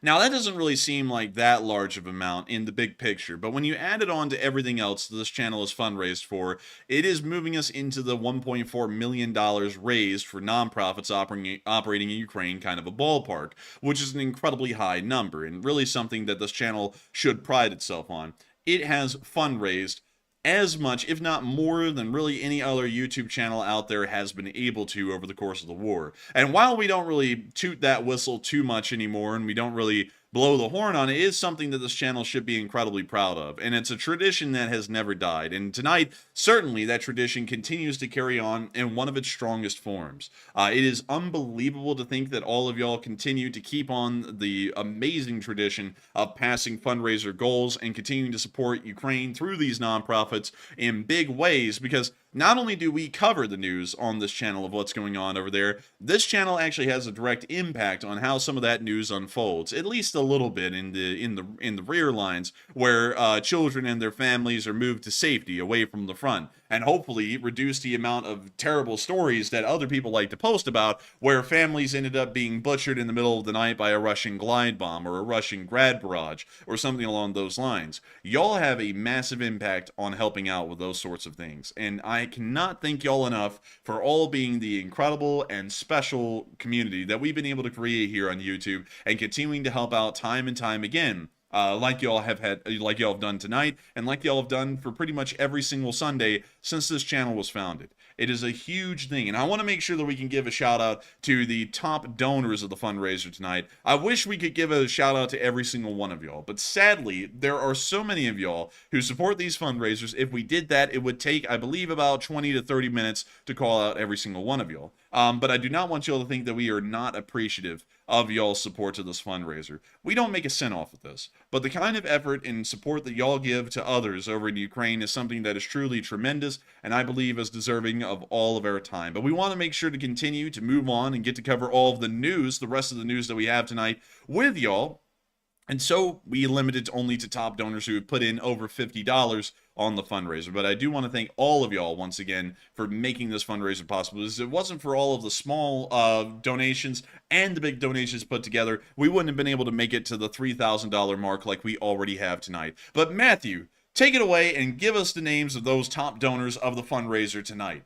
Now, that doesn't really seem like that large of an amount in the big picture, but when you add it on to everything else that this channel is fundraised for, it is moving us into the $1.4 million raised for nonprofits operating in Ukraine kind of a ballpark, which is an incredibly high number, and really something that this channel should pride itself on. It has fundraised as much, if not more, than really any other YouTube channel out there has been able to over the course of the war. And while we don't really toot that whistle too much anymore, and we don't really blow the horn on it, is something that this channel should be incredibly proud of. And it's a tradition that has never died. And tonight, certainly that tradition continues to carry on in one of its strongest forms. It is unbelievable to think that all of y'all continue to keep on the amazing tradition of passing fundraiser goals and continuing to support Ukraine through these nonprofits in big ways, because not only do we cover the news on this channel of what's going on over there, this channel actually has a direct impact on how some of that news unfolds, at least a little bit in the rear lines, where children and their families are moved to safety away from the front, and hopefully reduce the amount of terrible stories that other people like to post about, where families ended up being butchered in the middle of the night by a Russian glide bomb or a Russian grad barrage or something along those lines. Y'all have a massive impact on helping out with those sorts of things, and I cannot thank y'all enough for all being the incredible and special community that we've been able to create here on YouTube, and continuing to help out time and time again. Like y'all have done tonight, and like y'all have done for pretty much every single Sunday since this channel was founded. It is a huge thing, and I want to make sure that we can give a shout out to the top donors of the fundraiser tonight. I wish we could give a shout out to every single one of y'all, but sadly, there are so many of y'all who support these fundraisers. If we did that, it would take, I believe, about 20 to 30 minutes to call out every single one of y'all. But I do not want y'all to think that we are not appreciative of y'all's support to this fundraiser. We don't make a cent off of this, but the kind of effort and support that y'all give to others over in Ukraine is something that is truly tremendous, and I believe is deserving of all of our time. But we want to make sure to continue to move on and get to cover all of the news, the rest of the news that we have tonight with y'all. And so we limited only to top donors who have put in over $50 on the fundraiser. But I do want to thank all of y'all once again for making this fundraiser possible. Because if it wasn't for all of the small donations and the big donations put together, we wouldn't have been able to make it to the $3,000 mark like we already have tonight. But Matthew, take it away and give us the names of those top donors of the fundraiser tonight.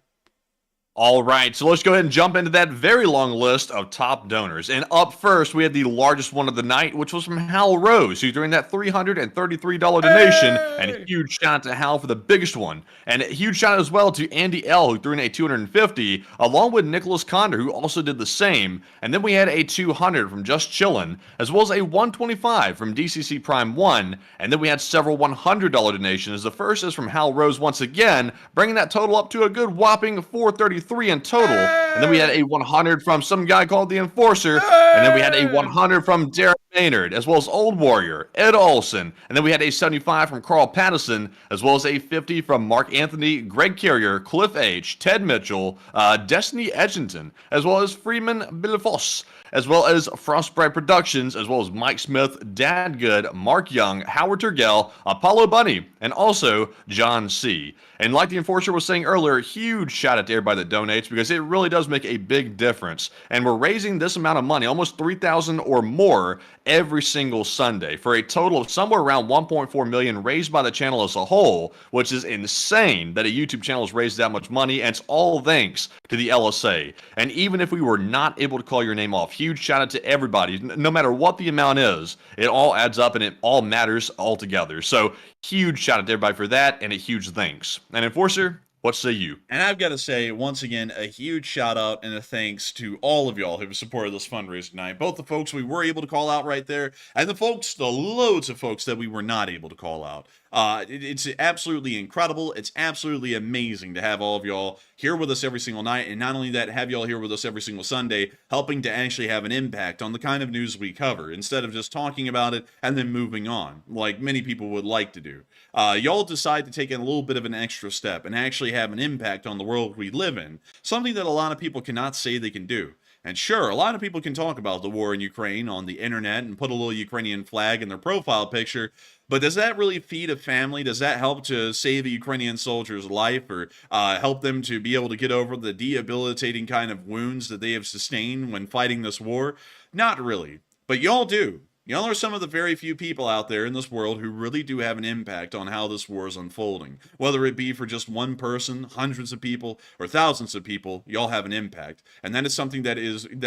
All right, so let's go ahead and jump into that very long list of top donors. And up first, we had the largest one of the night, which was from Hal Rose, who threw in that $333 donation. And a huge shout out to Hal for the biggest one. And a huge shout out as well to Andy L, who threw in a $250, along with Nicholas Conder, who also did the same. And then we had a $200 from Just Chillin', as well as a $125 from DCC Prime 1. And then we had several $100 donations. The first is from Hal Rose once again, bringing that total up to a good whopping $433 in total. And then we had a 100 from some guy called the Enforcer, and then we had a 100 from Derek Maynard, as well as Old Warrior, Ed Olson, and then we had a 75 from Carl Pattison, as well as a 50 from Mark Anthony, Greg Carrier, Cliff H, Ted Mitchell, Destiny Edgington, as well as Freeman Billefos, as well as Frostbright Productions, as well as Mike Smith, Dad Good, Mark Young, Howard Turgell, Apollo Bunny, and also John C. And like the Enforcer was saying earlier, huge shout out to everybody that donates, because it really does make a big difference. And we're raising this amount of money, almost $3,000 or more, every single Sunday, for a total of somewhere around $1.4 million raised by the channel as a whole, which is insane that a YouTube channel has raised that much money, and it's all thanks to the LSA. And even if we were not able to call your name off huge shout out to everybody. No matter what the amount is, it all adds up and it all matters all together. So huge shout out to everybody for that, and a huge thanks. And Enforcer, what say you? And I've got to say, once again, a huge shout out and a thanks to all of y'all who supported this fundraiser tonight. Both the folks we were able to call out right there, and the loads of folks that we were not able to call out. It's absolutely incredible. It's absolutely amazing to have all of y'all here with us every single night, and not only that, have y'all here with us every single Sunday, helping to actually have an impact on the kind of news we cover, instead of just talking about it and then moving on, like many people would like to do. Y'all decide to take in a little bit of an extra step and actually have an impact on the world we live in, something that a lot of people cannot say they can do. And sure, a lot of people can talk about the war in Ukraine on the internet and put a little Ukrainian flag in their profile picture, but does that really feed a family? Does that help to save a Ukrainian soldier's life, or help them to be able to get over the debilitating kind of wounds that they have sustained when fighting this war? Not really. But y'all do. Y'all are some of the very few people out there in this world who really do have an impact on how this war is unfolding. Whether it be for just one person, hundreds of people, or thousands of people, y'all have an impact. And that is something that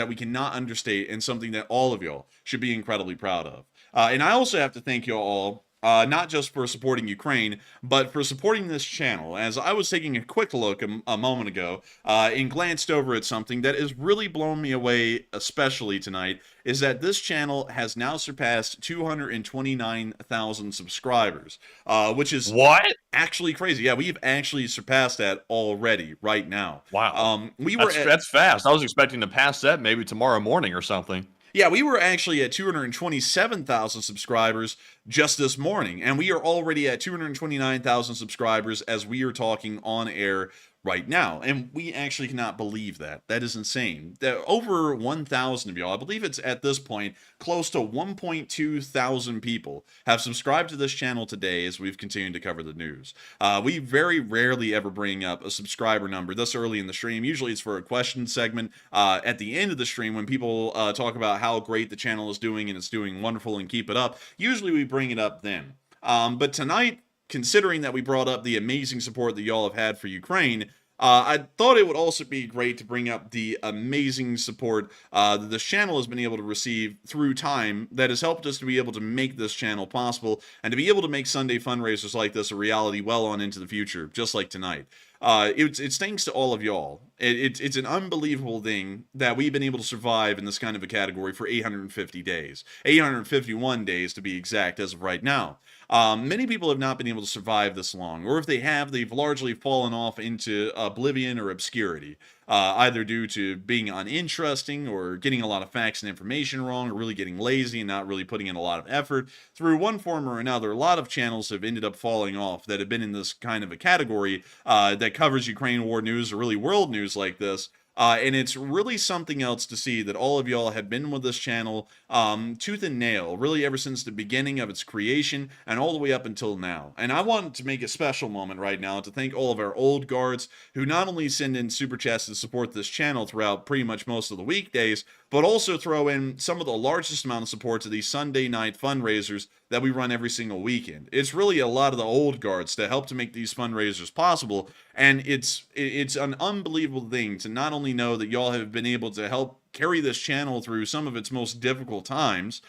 we cannot understate, and something that all of y'all should be incredibly proud of. And I also have to thank y'all all, not just for supporting Ukraine, but for supporting this channel. As I was taking a quick look a moment ago, and glanced over at something that has really blown me away, especially tonight, is that this channel has now surpassed 229,000 subscribers, which is What? actually crazy. Yeah, we've actually surpassed that already right now. Wow. That's fast. I was expecting to pass that maybe tomorrow morning or something. Yeah, we were actually at 227,000 subscribers just this morning, and we are already at 229,000 subscribers as we are talking on air right now. And we actually cannot believe that. That is insane. Over 1,000 of y'all, I believe it's at this point close to 1.2 thousand people have subscribed to this channel today as we've continued to cover the news. We very rarely ever bring up a subscriber number this early in the stream. Usually it's for a question segment at the end of the stream when people talk about how great the channel is doing and it's doing wonderful and keep it up. Usually we bring it up then. But tonight, considering that we brought up the amazing support that y'all have had for Ukraine, I thought it would also be great to bring up the amazing support that this channel has been able to receive through time that has helped us to be able to make this channel possible and to be able to make Sunday fundraisers like this a reality well on into the future, just like tonight. It's thanks to all of y'all. It's an unbelievable thing that we've been able to survive in this kind of a category for 850 days. 851 days to be exact as of right now. Many people have not been able to survive this long, or if they have, they've largely fallen off into oblivion or obscurity, either due to being uninteresting or getting a lot of facts and information wrong, or really getting lazy and not really putting in a lot of effort. Through one form or another, a lot of channels have ended up falling off that have been in this kind of a category that covers Ukraine war news or really world news like this. And it's really something else to see that all of y'all have been with this channel tooth and nail, really ever since the beginning of its creation and all the way up until now. And I want to make a special moment right now to thank all of our old guards who not only send in super chats to support this channel throughout pretty much most of the weekdays, but also throw in some of the largest amount of support to these Sunday night fundraisers that we run every single weekend. It's really a lot of the old guards that help to make these fundraisers possible, and it's an unbelievable thing to not only know that y'all have been able to help carry this channel through some of its most difficult times,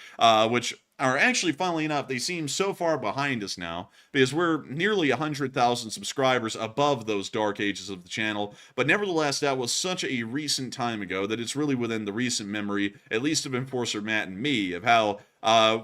which are actually, funnily enough, they seem so far behind us now, because we're nearly 100,000 subscribers above those dark ages of the channel, but nevertheless, that was such a recent time ago that it's really within the recent memory, at least of Enforcer Matt and me, of how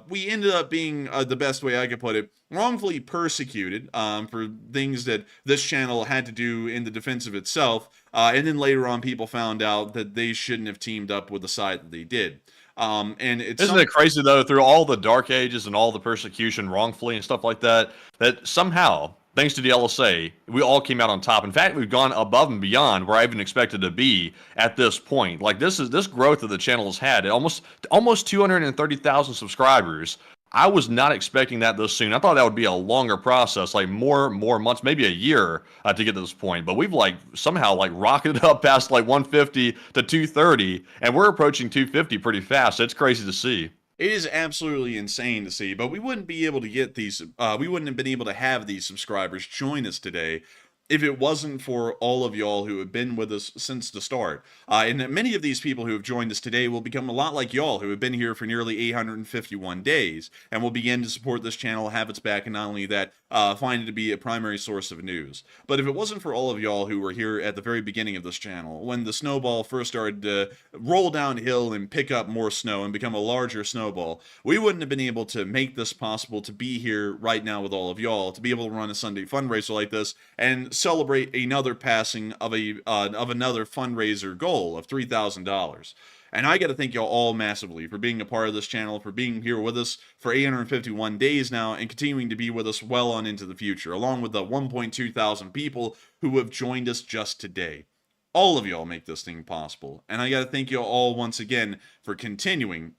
we ended up being, the best way I could put it, wrongfully persecuted for things that this channel had to do in the defense of itself, and then later on people found out that they shouldn't have teamed up with the side that they did. And isn't it crazy though, through all the dark ages and all the persecution wrongfully and stuff like that, that somehow, thanks to the LSA, we all came out on top. In fact, we've gone above and beyond where I even expected to be at this point. Like this growth that the channel has had, almost 230,000 subscribers. I was not expecting that this soon. I thought that would be a longer process, like more months, maybe a year to get to this point. But we've somehow rocketed up past 150 to 230, and we're approaching 250 pretty fast. It's crazy to see. It is absolutely insane to see, but we wouldn't be able to get these, we wouldn't have been able to have these subscribers join us today if it wasn't for all of y'all who have been with us since the start. And many of these people who have joined us today will become a lot like y'all who have been here for nearly 851 days and will begin to support this channel, have its back, and not only that, find it to be a primary source of news. But if it wasn't for all of y'all who were here at the very beginning of this channel, when the snowball first started to roll downhill and pick up more snow and become a larger snowball, we wouldn't have been able to make this possible, to be here right now with all of y'all, to be able to run a Sunday fundraiser like this and celebrate another passing of another fundraiser goal of $3,000. And I got to thank y'all all massively for being a part of this channel, for being here with us for 851 days now, and continuing to be with us well on into the future, along with the 1.2 thousand people who have joined us just today. All of y'all make this thing possible. And I got to thank y'all all once again for continuing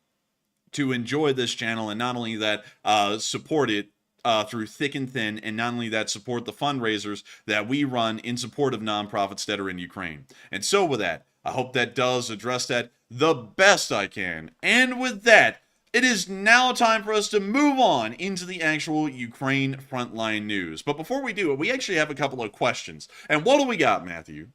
to enjoy this channel, and not only that, support it through thick and thin, and not only that, support the fundraisers that we run in support of nonprofits that are in Ukraine. And so with that, I hope that does address that the best I can. And with that, it is now time for us to move on into the actual Ukraine frontline news. But before we do it, we actually have a couple of questions. And what do we got, Matthew?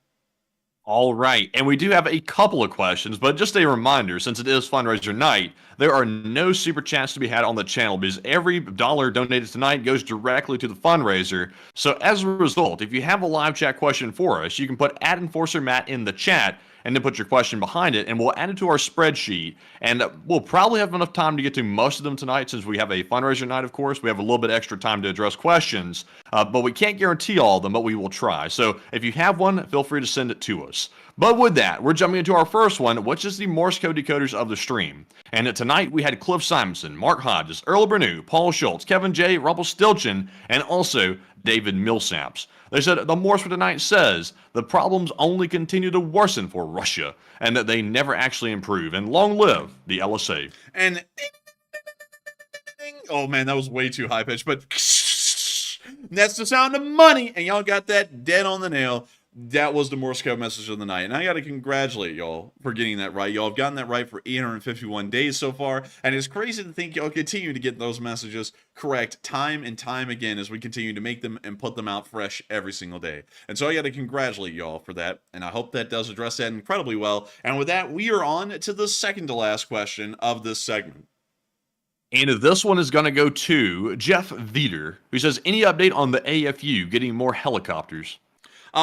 All right, and we do have a couple of questions, but just a reminder, since it is fundraiser night, there are no super chats to be had on the channel because every dollar donated tonight goes directly to the fundraiser. So as a result, if you have a live chat question for us, you can put @EnforcerMatt in the chat and then put your question behind it, and we'll add it to our spreadsheet. And we'll probably have enough time to get to most of them tonight, since we have a fundraiser night, of course. We have a little bit extra time to address questions, but we can't guarantee all of them, but we will try. So if you have one, feel free to send it to us. But with that, we're jumping into our first one, which is the Morse code decoders of the stream. And tonight we had Cliff Simonson, Mark Hodges, Earl Bernew, Paul Schultz, Kevin J, Rumpelstiltskin, and also David Millsaps. They said the Morse for tonight says the problems only continue to worsen for Russia, and that they never actually improve. And long live the LSA. And oh man, that was way too high pitched, but that's the sound of money, and y'all got that dead on the nail. That was the Morse code message of the night, and I got to congratulate y'all for getting that right. Y'all have gotten that right for 851 days so far, and it's crazy to think y'all continue to get those messages correct time and time again as we continue to make them and put them out fresh every single day. And so I got to congratulate y'all for that, and I hope that does address that incredibly well. And with that, we are on to the second to last question of this segment. And this one is going to go to Jeff Veeder, who says, any update on the AFU getting more helicopters?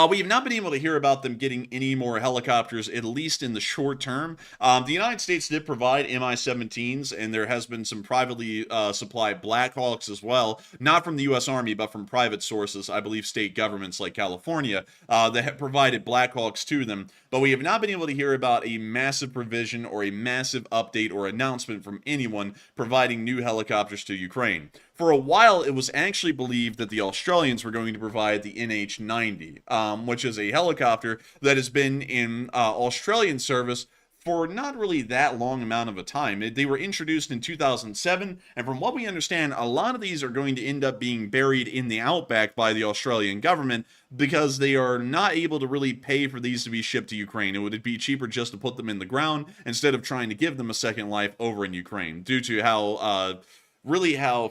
We have not been able to hear about them getting any more helicopters, at least in the short term. The United States did provide Mi-17s, and there has been some privately supplied Blackhawks as well, not from the U.S. Army, but from private sources, I believe state governments like California, that have provided Blackhawks to them. But we have not been able to hear about a massive provision or a massive update or announcement from anyone providing new helicopters to Ukraine. For a while, it was actually believed that the Australians were going to provide the NH-90, which is a helicopter that has been in Australian service for not really that long amount of a time. They were introduced in 2007, and from what we understand, a lot of these are going to end up being buried in the outback by the Australian government because they are not able to really pay for these to be shipped to Ukraine. It would be cheaper just to put them in the ground instead of trying to give them a second life over in Ukraine, due to how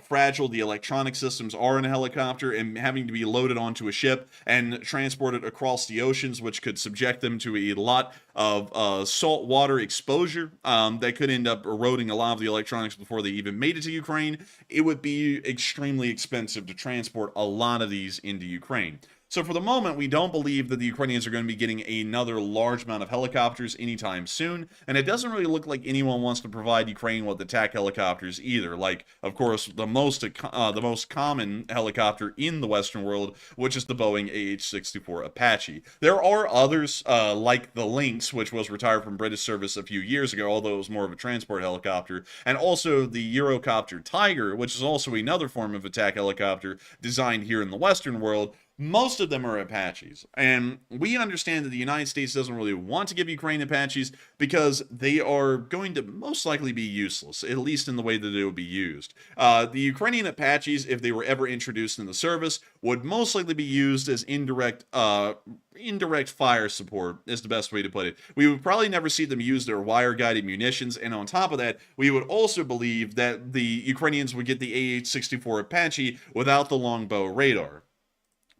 fragile the electronic systems are in a helicopter, and having to be loaded onto a ship and transported across the oceans, which could subject them to a lot of salt water exposure that could end up eroding a lot of the electronics before they even made it to Ukraine. It would be extremely expensive to transport a lot of these into Ukraine. So for the moment, we don't believe that the Ukrainians are going to be getting another large amount of helicopters anytime soon, and it doesn't really look like anyone wants to provide Ukraine with attack helicopters either. Like, of course, the most common helicopter in the Western world, which is the Boeing AH-64 Apache. There are others, like the Lynx, which was retired from British service a few years ago, although it was more of a transport helicopter, and also the Eurocopter Tiger, which is also another form of attack helicopter designed here in the Western world. Most of them are Apaches, and we understand that the United States doesn't really want to give Ukraine Apaches because they are going to most likely be useless, at least in the way that they will be used. The Ukrainian Apaches, if they were ever introduced in the service, would most likely be used as indirect fire support, is the best way to put it. We would probably never see them use their wire-guided munitions, and on top of that, we would also believe that the Ukrainians would get the AH-64 Apache without the longbow radar.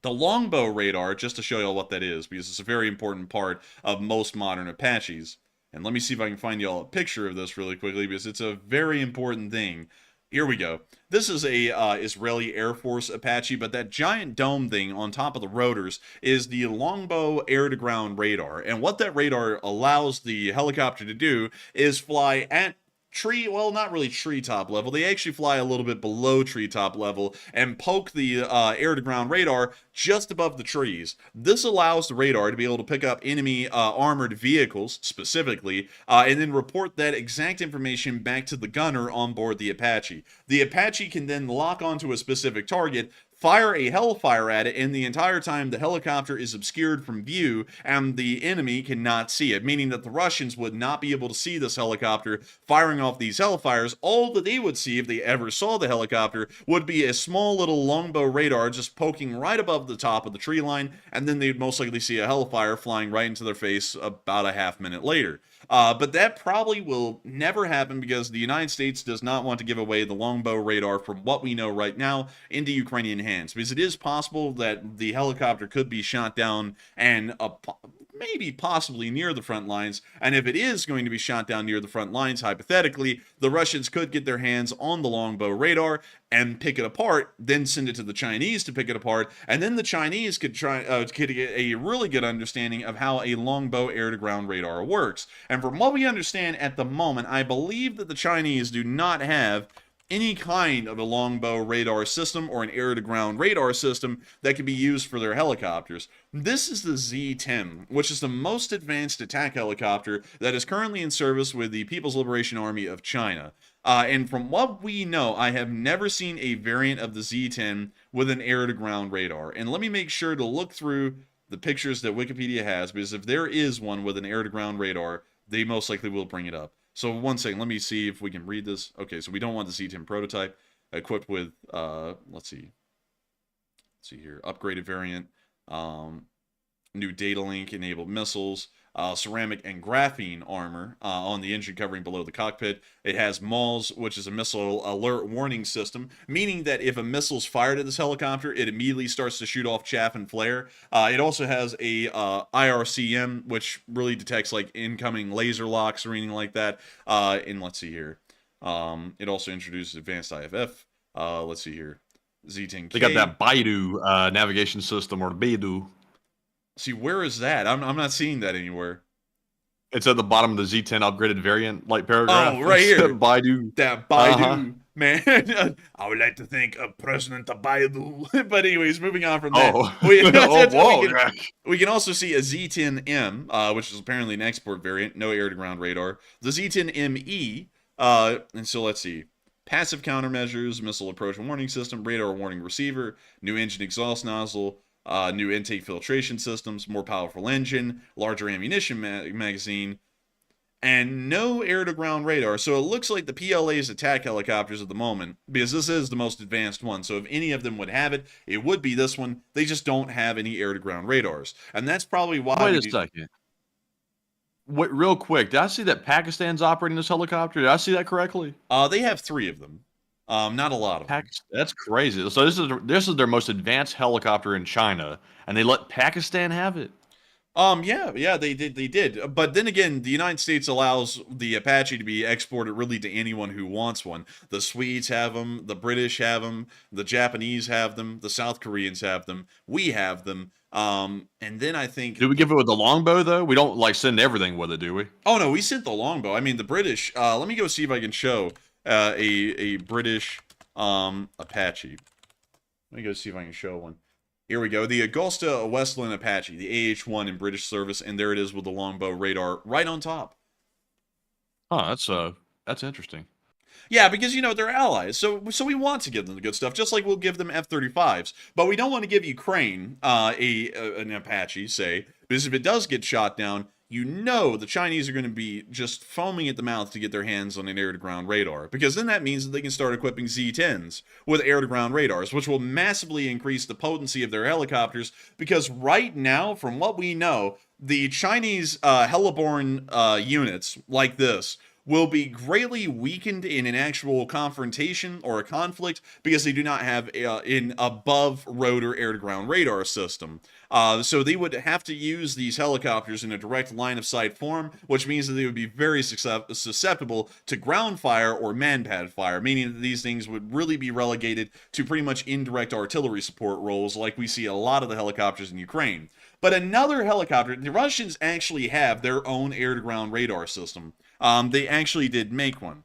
The longbow radar, just to show y'all what that is, because it's a very important part of most modern Apaches. And let me see if I can find y'all a picture of this really quickly, because it's a very important thing. Here we go. This is a Israeli Air Force Apache, but that giant dome thing on top of the rotors is the longbow air-to-ground radar. And what that radar allows the helicopter to do is fly at well, not really treetop level. They actually fly a little bit below treetop level and poke the air-to-ground radar just above the trees. This allows the radar to be able to pick up enemy armored vehicles, specifically, and then report that exact information back to the gunner on board the Apache. The Apache can then lock onto a specific target, fire a hellfire at it, and the entire time the helicopter is obscured from view and the enemy cannot see it, meaning that the Russians would not be able to see this helicopter firing off these hellfires. All that they would see if they ever saw the helicopter would be a small little longbow radar just poking right above the top of the tree line, and then they'd most likely see a hellfire flying right into their face about a half minute later. But that probably will never happen because the United States does not want to give away the longbow radar, from what we know right now, into Ukrainian hands. Because it is possible that the helicopter could be shot down and maybe possibly near the front lines. And if it is going to be shot down near the front lines, hypothetically, the Russians could get their hands on the longbow radar and pick it apart, then send it to the Chinese to pick it apart, and then the Chinese could get a really good understanding of how a longbow air-to-ground radar works. And from what we understand at the moment, I believe that the Chinese do not have any kind of a longbow radar system or an air-to-ground radar system that can be used for their helicopters. This is the Z-10, which is the most advanced attack helicopter that is currently in service with the People's Liberation Army of China. And from what we know, I have never seen a variant of the Z-10 with an air-to-ground radar. And let me make sure to look through the pictures that Wikipedia has, because if there is one with an air-to-ground radar, they most likely will bring it up. So one second, let me see if we can read this. Okay, so we don't want the Z-10 prototype. Equipped with, let's see here, upgraded variant, new data link enabled missiles, ceramic and graphene armor on the engine covering below the cockpit. It has MALS, which is a missile alert warning system, meaning that if a missile's fired at this helicopter, it immediately starts to shoot off chaff and flare. It also has a IRCM, which really detects like incoming laser locks or anything like that. And let's see here. It also introduces advanced IFF. Let's see here. Z-10K. They got that Baidu navigation system, or Baidu. See, where is that? I'm not seeing that anywhere. It's at the bottom of the Z-10 upgraded variant, like paragraph. Oh, right here. Baidu. That Baidu, man. I would like to thank President Baidu. But anyways, moving on from that. We can also see a Z-10M, which is apparently an export variant, no air-to-ground radar. The Z-10ME, and so let's see. Passive countermeasures, missile approach and warning system, radar warning receiver, new engine exhaust nozzle, new intake filtration systems, more powerful engine, larger ammunition magazine, and no air-to-ground radar. So it looks like the PLA's attack helicopters at the moment, because this is the most advanced one, so if any of them would have it, it would be this one. They just don't have any air-to-ground radars. And that's probably why... Wait a second. Wait, real quick, did I see that Pakistan's operating this helicopter? Did I see that correctly? They have 3 of them. Not a lot of them. That's crazy. So this is their most advanced helicopter in China, and they let Pakistan have it. Yeah, they did. But then again, the United States allows the Apache to be exported really to anyone who wants one. The Swedes have them, the British have them, the Japanese have them, the South Koreans have them, we have them. And then I think... Do we give it with the longbow, though? We don't, like, send everything with it, do we? Oh, no, we sent the longbow. I mean, the British... let me go see if I can show a British Apache. Let me go see if I can show one. Here we go. The Augusta Westland Apache, the AH-1 in British service, and there it is with the longbow radar right on top. Oh, that's interesting. Yeah, because, you know, they're allies, so we want to give them the good stuff, just like we'll give them F-35s. But we don't want to give Ukraine an Apache, say, because if it does get shot down, you know the Chinese are going to be just foaming at the mouth to get their hands on an air-to-ground radar, because then that means that they can start equipping Z-10s with air-to-ground radars, which will massively increase the potency of their helicopters, because right now, from what we know, the Chinese heliborne units like this will be greatly weakened in an actual confrontation or a conflict because they do not have an above rotor air-to-ground radar system. So they would have to use these helicopters in a direct line of sight form, which means that they would be very susceptible to ground fire or man-pad fire, meaning that these things would really be relegated to pretty much indirect artillery support roles like we see a lot of the helicopters in Ukraine. But another helicopter, the Russians actually have their own air-to-ground radar system. They actually did make one.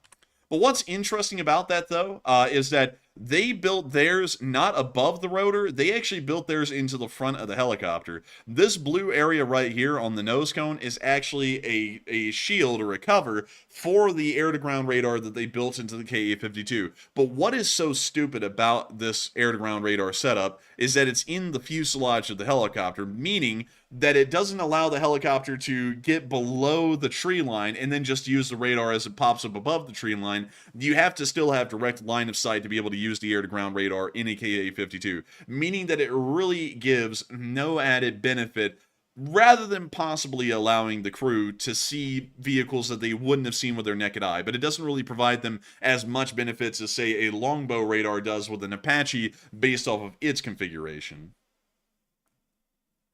But what's interesting about that, though, is that they built theirs not above the rotor. They actually built theirs into the front of the helicopter. This blue area right here on the nose cone is actually a shield or a cover for the air-to-ground radar that they built into the Ka-52. But what is so stupid about this air-to-ground radar setup is that it's in the fuselage of the helicopter, meaning that it doesn't allow the helicopter to get below the tree line and then just use the radar as it pops up above the tree line. You have to still have direct line of sight to be able to use the air-to-ground radar in a Ka-52, meaning that it really gives no added benefit rather than possibly allowing the crew to see vehicles that they wouldn't have seen with their naked eye. But it doesn't really provide them as much benefits as, say, a longbow radar does with an Apache based off of its configuration.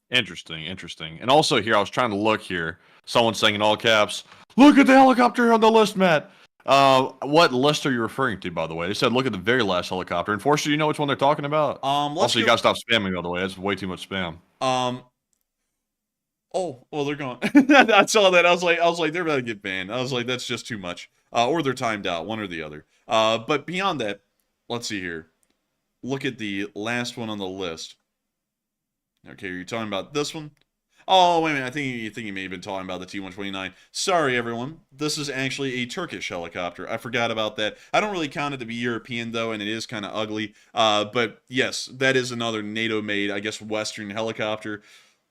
Interesting. And also here, I was trying to look here. Someone's saying in all caps, "Look at the helicopter on the list, Matt." What list are you referring to, by the way? They said look at the very last helicopter. Enforcer, do you know which one they're talking about? Also, you gotta stop spamming, by the way. That's way too much spam. Oh, well, they're gone. I saw that. I was like, they're about to get banned. I was like, that's just too much. Or they're timed out, one or the other. But beyond that, let's see here. Look at the last one on the list. Okay, are you talking about this one? Oh, wait a minute. I think you may have been talking about the T-129. Sorry, everyone. This is actually a Turkish helicopter. I forgot about that. I don't really count it to be European, though, and it is kind of ugly. But yes, that is another NATO-made, I guess, Western helicopter.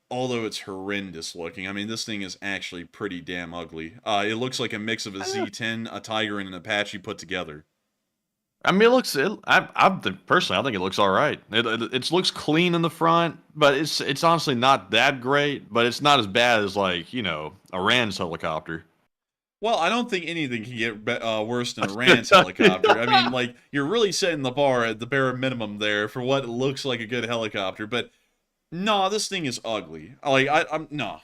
Although it's horrendous looking. I mean, this thing is actually pretty damn ugly. It looks like a mix of a Z-10, a Tiger, and an Apache put together. I mean, personally, I think it looks all right. It looks clean in the front, but it's honestly not that great. But it's not as bad as, like, you know, Iran's helicopter. Well, I don't think anything can get worse than Iran's helicopter. I mean, like, you're really setting the bar at the bare minimum there for what looks like a good helicopter. But no, this thing is ugly. Like, I'm no.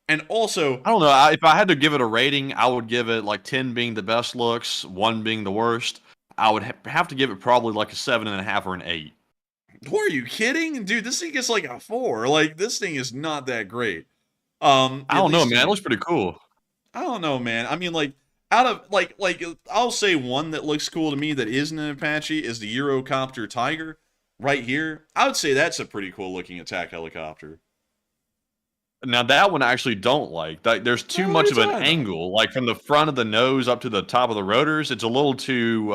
And also, I don't know. If I had to give it a rating, I would give it like 10 being the best looks, 1 being the worst. I would have to give it probably like a 7.5 or an 8. Are you kidding? Dude, this thing is like a 4. Like, this thing is not that great. I don't know, man. It looks pretty cool. I don't know, man. I mean, like, out of, like, I'll say one that looks cool to me that isn't an Apache is the Eurocopter Tiger right here. I would say that's a pretty cool looking attack helicopter. Now that one I actually don't like. There's too much of an angle, like from the front of the nose up to the top of the rotors. It's a little too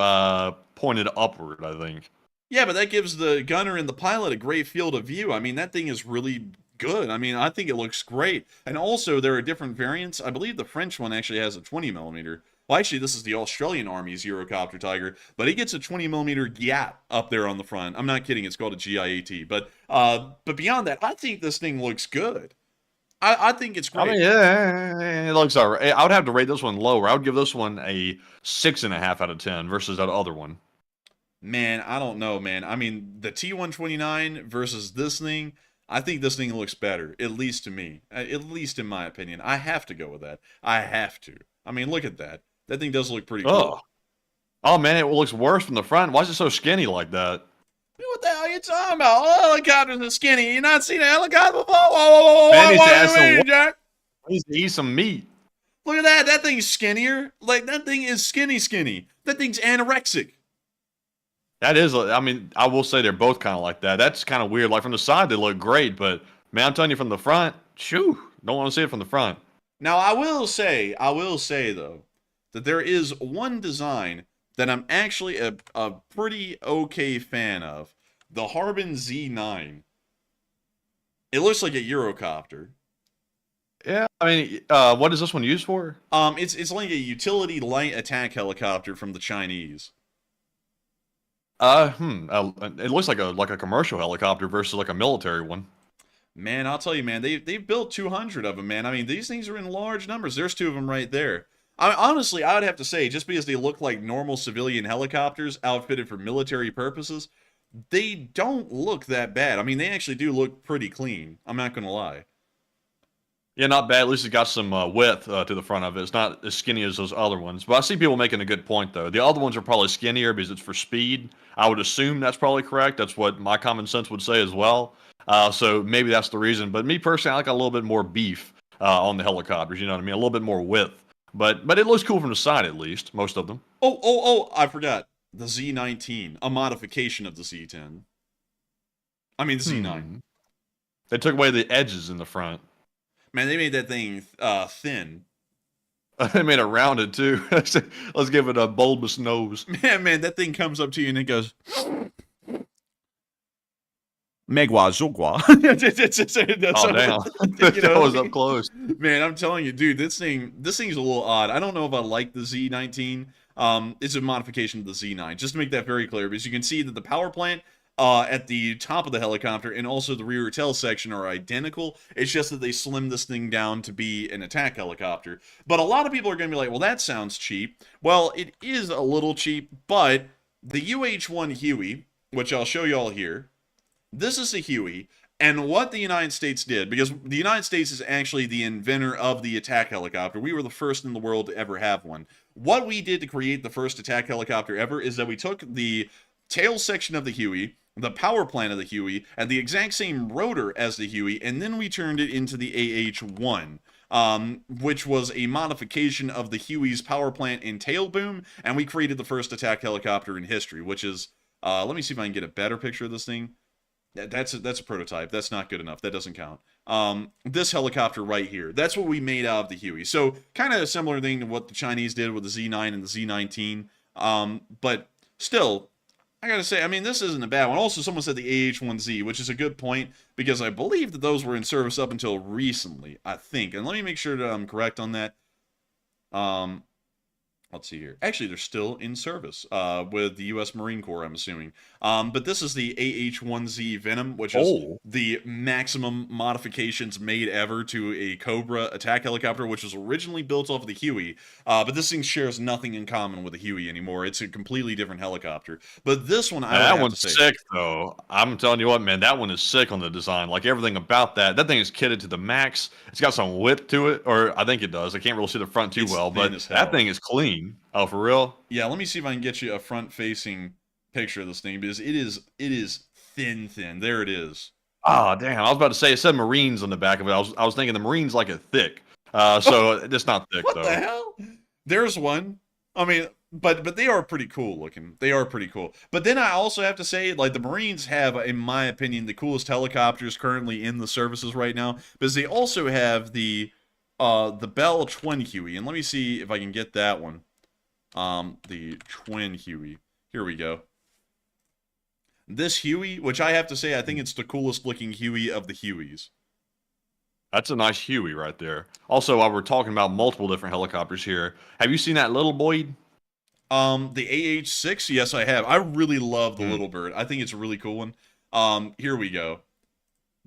pointed upward, I think. Yeah, but that gives the gunner and the pilot a great field of view. I mean, that thing is really good. I mean, I think it looks great. And also, there are different variants. I believe the French one actually has a 20mm. Well, actually, this is the Australian Army's Eurocopter Tiger, but it gets a 20mm gap up there on the front. I'm not kidding. It's called a GIAT. But beyond that, I think this thing looks good. I think it's great. I mean, yeah, it looks all right. I would have to rate this one lower. I would give this one a 6.5 out of 10 versus that other one. Man, I don't know, man. I mean, the T-129 versus this thing, I think this thing looks better, at least to me. At least in my opinion. I have to go with that. I have to. I mean, look at that. That thing does look pretty cool. Oh, man, it looks worse from the front. Why is it so skinny like that? What the hell are you talking about? Oh, helicopters are skinny. You not seen a helicopter before? Whoa, Man, what do you mean, Jack? He needs to eat some meat. Look at that. That thing's skinnier. Like, that thing is skinny. That thing's anorexic. That is, I mean, I will say they're both kind of like that. That's kind of weird. Like, from the side, they look great, but, man, I'm telling you, from the front, shoo, don't want to see it from the front. Now, I will say, though, that there is one design that I'm actually a pretty okay fan of. The Harbin Z9. It looks like a Eurocopter. Yeah, I mean, what is this one used for? It's like a utility light attack helicopter from the Chinese. It looks like a commercial helicopter versus like a military one. Man, I'll tell you, man, they've built 200 of them, man. I mean, these things are in large numbers. There's 2 of them right there. Honestly, I would have to say, just because they look like normal civilian helicopters outfitted for military purposes, they don't look that bad. I mean, they actually do look pretty clean. I'm not going to lie. Yeah, not bad. At least it's got some width to the front of it. It's not as skinny as those other ones. But I see people making a good point, though. The other ones are probably skinnier because it's for speed. I would assume that's probably correct. That's what my common sense would say as well. So maybe that's the reason. But me personally, I like a little bit more beef on the helicopters. You know what I mean? A little bit more width. But it looks cool from the side, at least. Most of them. Oh, I forgot. The Z-19, a modification of the Z-10. I mean, the Z-9. They took away the edges in the front. Man, they made that thing thin. They made it rounded, too. Let's give it a bulbous nose. Man, that thing comes up to you and it goes... Megwa Zogwa. Oh, damn. That was up close. Man, I'm telling you, dude, this thing's a little odd. I don't know if I like the Z-19. It's a modification of the Z-9. Just to make that very clear, because you can see that the power plant at the top of the helicopter and also the rear tail section are identical. It's just that they slimmed this thing down to be an attack helicopter. But a lot of people are going to be like, well, that sounds cheap. Well, it is a little cheap, but the UH-1 Huey, which I'll show you all here, this is a Huey, and what the United States did, because the United States is actually the inventor of the attack helicopter. We were the first in the world to ever have one. What we did to create the first attack helicopter ever is that we took the tail section of the Huey, the power plant of the Huey, and the exact same rotor as the Huey, and then we turned it into the AH-1. Which was a modification of the Huey's power plant and tail boom, and we created the first attack helicopter in history, which is, let me see if I can get a better picture of this thing. That's a prototype. That's not good enough. That doesn't count. This helicopter right here, that's what we made out of the Huey. So kind of a similar thing to what the Chinese did with the Z9 and the Z19. But still, I gotta say, I mean, this isn't a bad one. Also, someone said the AH-1Z, which is a good point, because I believe that those were in service up until recently, I think. And let me make sure that I'm correct on that. Let's see here. Actually, they're still in service with the U.S. Marine Corps, I'm assuming. But this is the AH-1Z Venom, which is the maximum modifications made ever to a Cobra attack helicopter, which was originally built off of the Huey. But this thing shares nothing in common with the Huey anymore. It's a completely different helicopter. But this one, that one's sick, though. I'm telling you what, man, that one is sick on the design. Like, everything about that. That thing is kitted to the max. It's got some width to it, or I think it does. I can't really see the front too well, but that thing is clean. Oh, for real? Yeah, let me see if I can get you a front-facing picture of this thing, because it is thin. There it is. Oh, damn. I was about to say, it said Marines on the back of it. I was thinking the Marines like it thick. So it's not thick, though. What the hell? There's one. I mean, but they are pretty cool looking. They are pretty cool. But then I also have to say, like, the Marines have, in my opinion, the coolest helicopters currently in the services right now, because they also have the Bell Twin Huey. And let me see if I can get that one. The Twin Huey. Here we go. This Huey, which I have to say, I think it's the coolest looking Huey of the Hueys. That's a nice Huey right there. Also, while we're talking about multiple different helicopters here, have you seen that Little Boyd? The AH-6? Yes, I have. I really love the Little Bird. I think it's a really cool one. Here we go.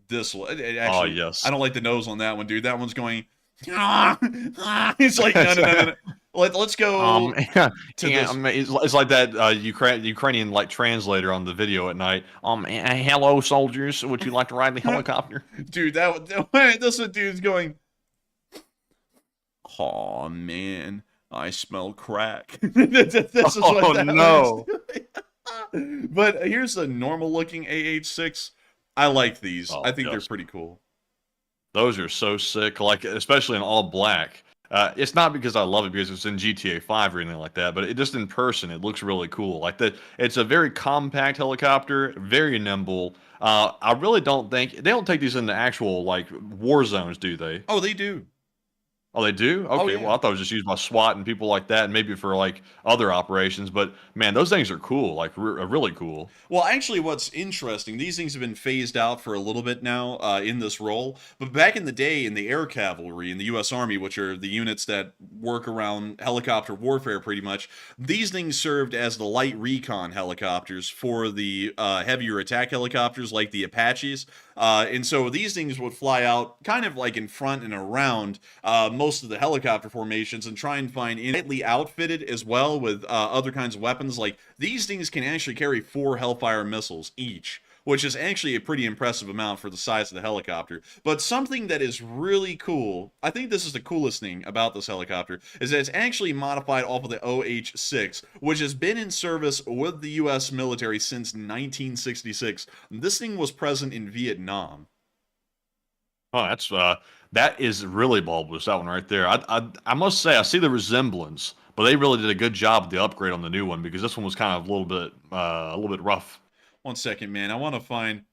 This one. Actually, oh, yes. I don't like the nose on that one, dude. That one's going... It's like, no. Let's go it's like that Ukrainian like translator on the video at night. Hello, soldiers. Would you like to ride the helicopter? Dude, this dude's going, oh, man, I smell crack. This is what no. But here's the normal-looking AH-6. I like these. I think they're pretty cool. Those are so sick, like especially in all black. It's not because I love it because it's in GTA 5 or anything like that, but it just in person, it looks really cool. Like that, it's a very compact helicopter, very nimble. I really don't think they don't take these into actual like war zones, do they? Oh, they do. Oh, they do? Okay, Oh, yeah. Well, I thought it was just used by SWAT and people like that, and maybe for like other operations. But man, those things are cool, like really cool. Well, actually, what's interesting, these things have been phased out for a little bit now in this role. But back in the day, in the air cavalry, in the U.S. Army, which are the units that work around helicopter warfare pretty much, these things served as the light recon helicopters for the heavier attack helicopters like the Apaches. And so these things would fly out kind of like in front and around most of the helicopter formations and try and find lightly outfitted as well with other kinds of weapons. Like, these things can actually carry 4 Hellfire missiles each, which is actually a pretty impressive amount for the size of the helicopter. But something that is really cool, I think this is the coolest thing about this helicopter, is that it's actually modified off of the OH-6, which has been in service with the U.S. military since 1966. This thing was present in Vietnam. Oh, that is really bulbous, that one right there. I must say, I see the resemblance, but they really did a good job with the upgrade on the new one, because this one was kind of a little bit rough. 1 second, man. I want to find...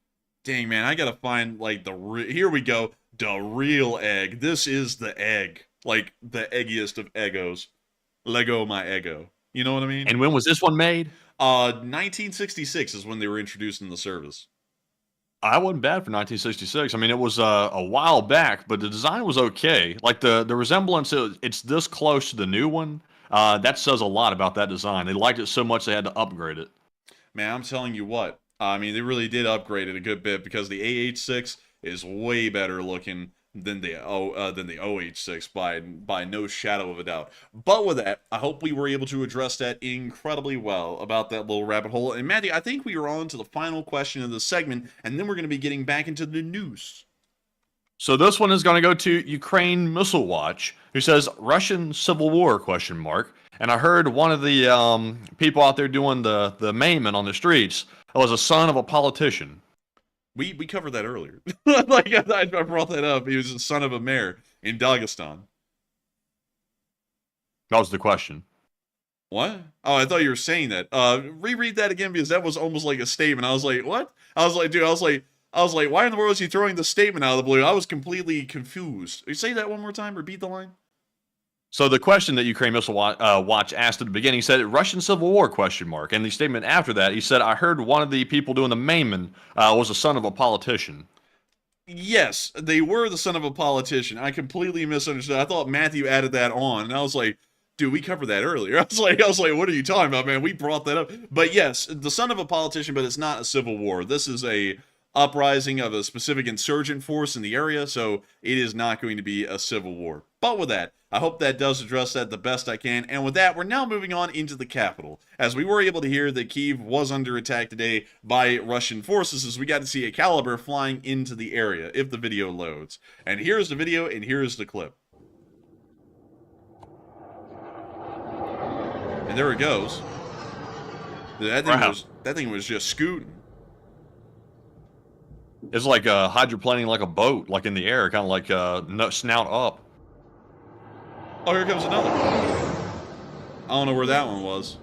Dang, man. I got to find, like, here we go. The real egg. This is the egg. Like, the eggiest of Eggos. Lego my Eggo. You know what I mean? And when was this one made? 1966 is when they were introduced in the service. I wasn't bad for 1966. I mean, it was a while back, but the design was okay. Like, the resemblance, it's this close to the new one. That says a lot about that design. They liked it so much they had to upgrade it. Man, I'm telling you what. I mean, they really did upgrade it a good bit, because the AH-6 is way better looking than the OH-6 by no shadow of a doubt. But with that, I hope we were able to address that incredibly well about that little rabbit hole. And Matthew, I think we are on to the final question of the segment, and then we're going to be getting back into the news. So this one is going to go to Ukraine Missile Watch, who says Russian Civil War ? And I heard one of the people out there doing the maiming on the streets was a son of a politician. We covered that earlier. Like, I brought that up. He was the son of a mayor in Dagestan. That was the question. What? Oh, I thought you were saying that. Reread that again, because that was almost like a statement. I was like, what? I was like, dude, I was like, why in the world is he throwing the statement out of the blue? I was completely confused. You say that one more time? Repeat the line. So the question that Ukraine Missile Watch asked at the beginning, he said, Russian Civil War ? And the statement after that, he said, I heard one of the people doing the maiming was a son of a politician. Yes, they were the son of a politician. I completely misunderstood. I thought Matthew added that on, and I was like, dude, we covered that earlier. I was like, what are you talking about, man? We brought that up. But yes, the son of a politician, but it's not a civil war. This is a uprising of a specific insurgent force in the area, so it is not going to be a civil war. But with that, I hope that does address that the best I can. And with that, we're now moving on into the capital, as we were able to hear that Kyiv was under attack today by Russian forces, as we got to see a caliber flying into the area, if the video loads. And here's the video, and here's the clip. And there it goes. That thing was just scooting. It's like hydroplaning like a boat, like in the air, kind of like snout up. Oh, here comes another. I don't know where that one was.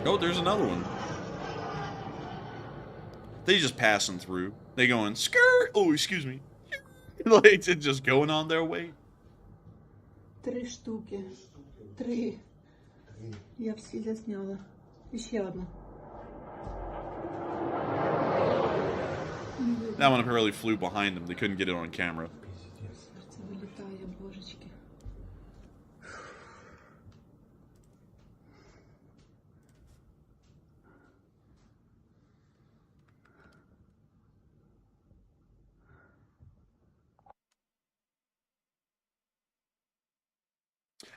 Oh, there's another one. They just passing through. They going, skirt! Oh, excuse me. Like, they're just going on their way. 3 штуки. 3. Я всі засняла. Ще одна. That one apparently flew behind them. They couldn't get it on camera. Серце вилітає, божечки.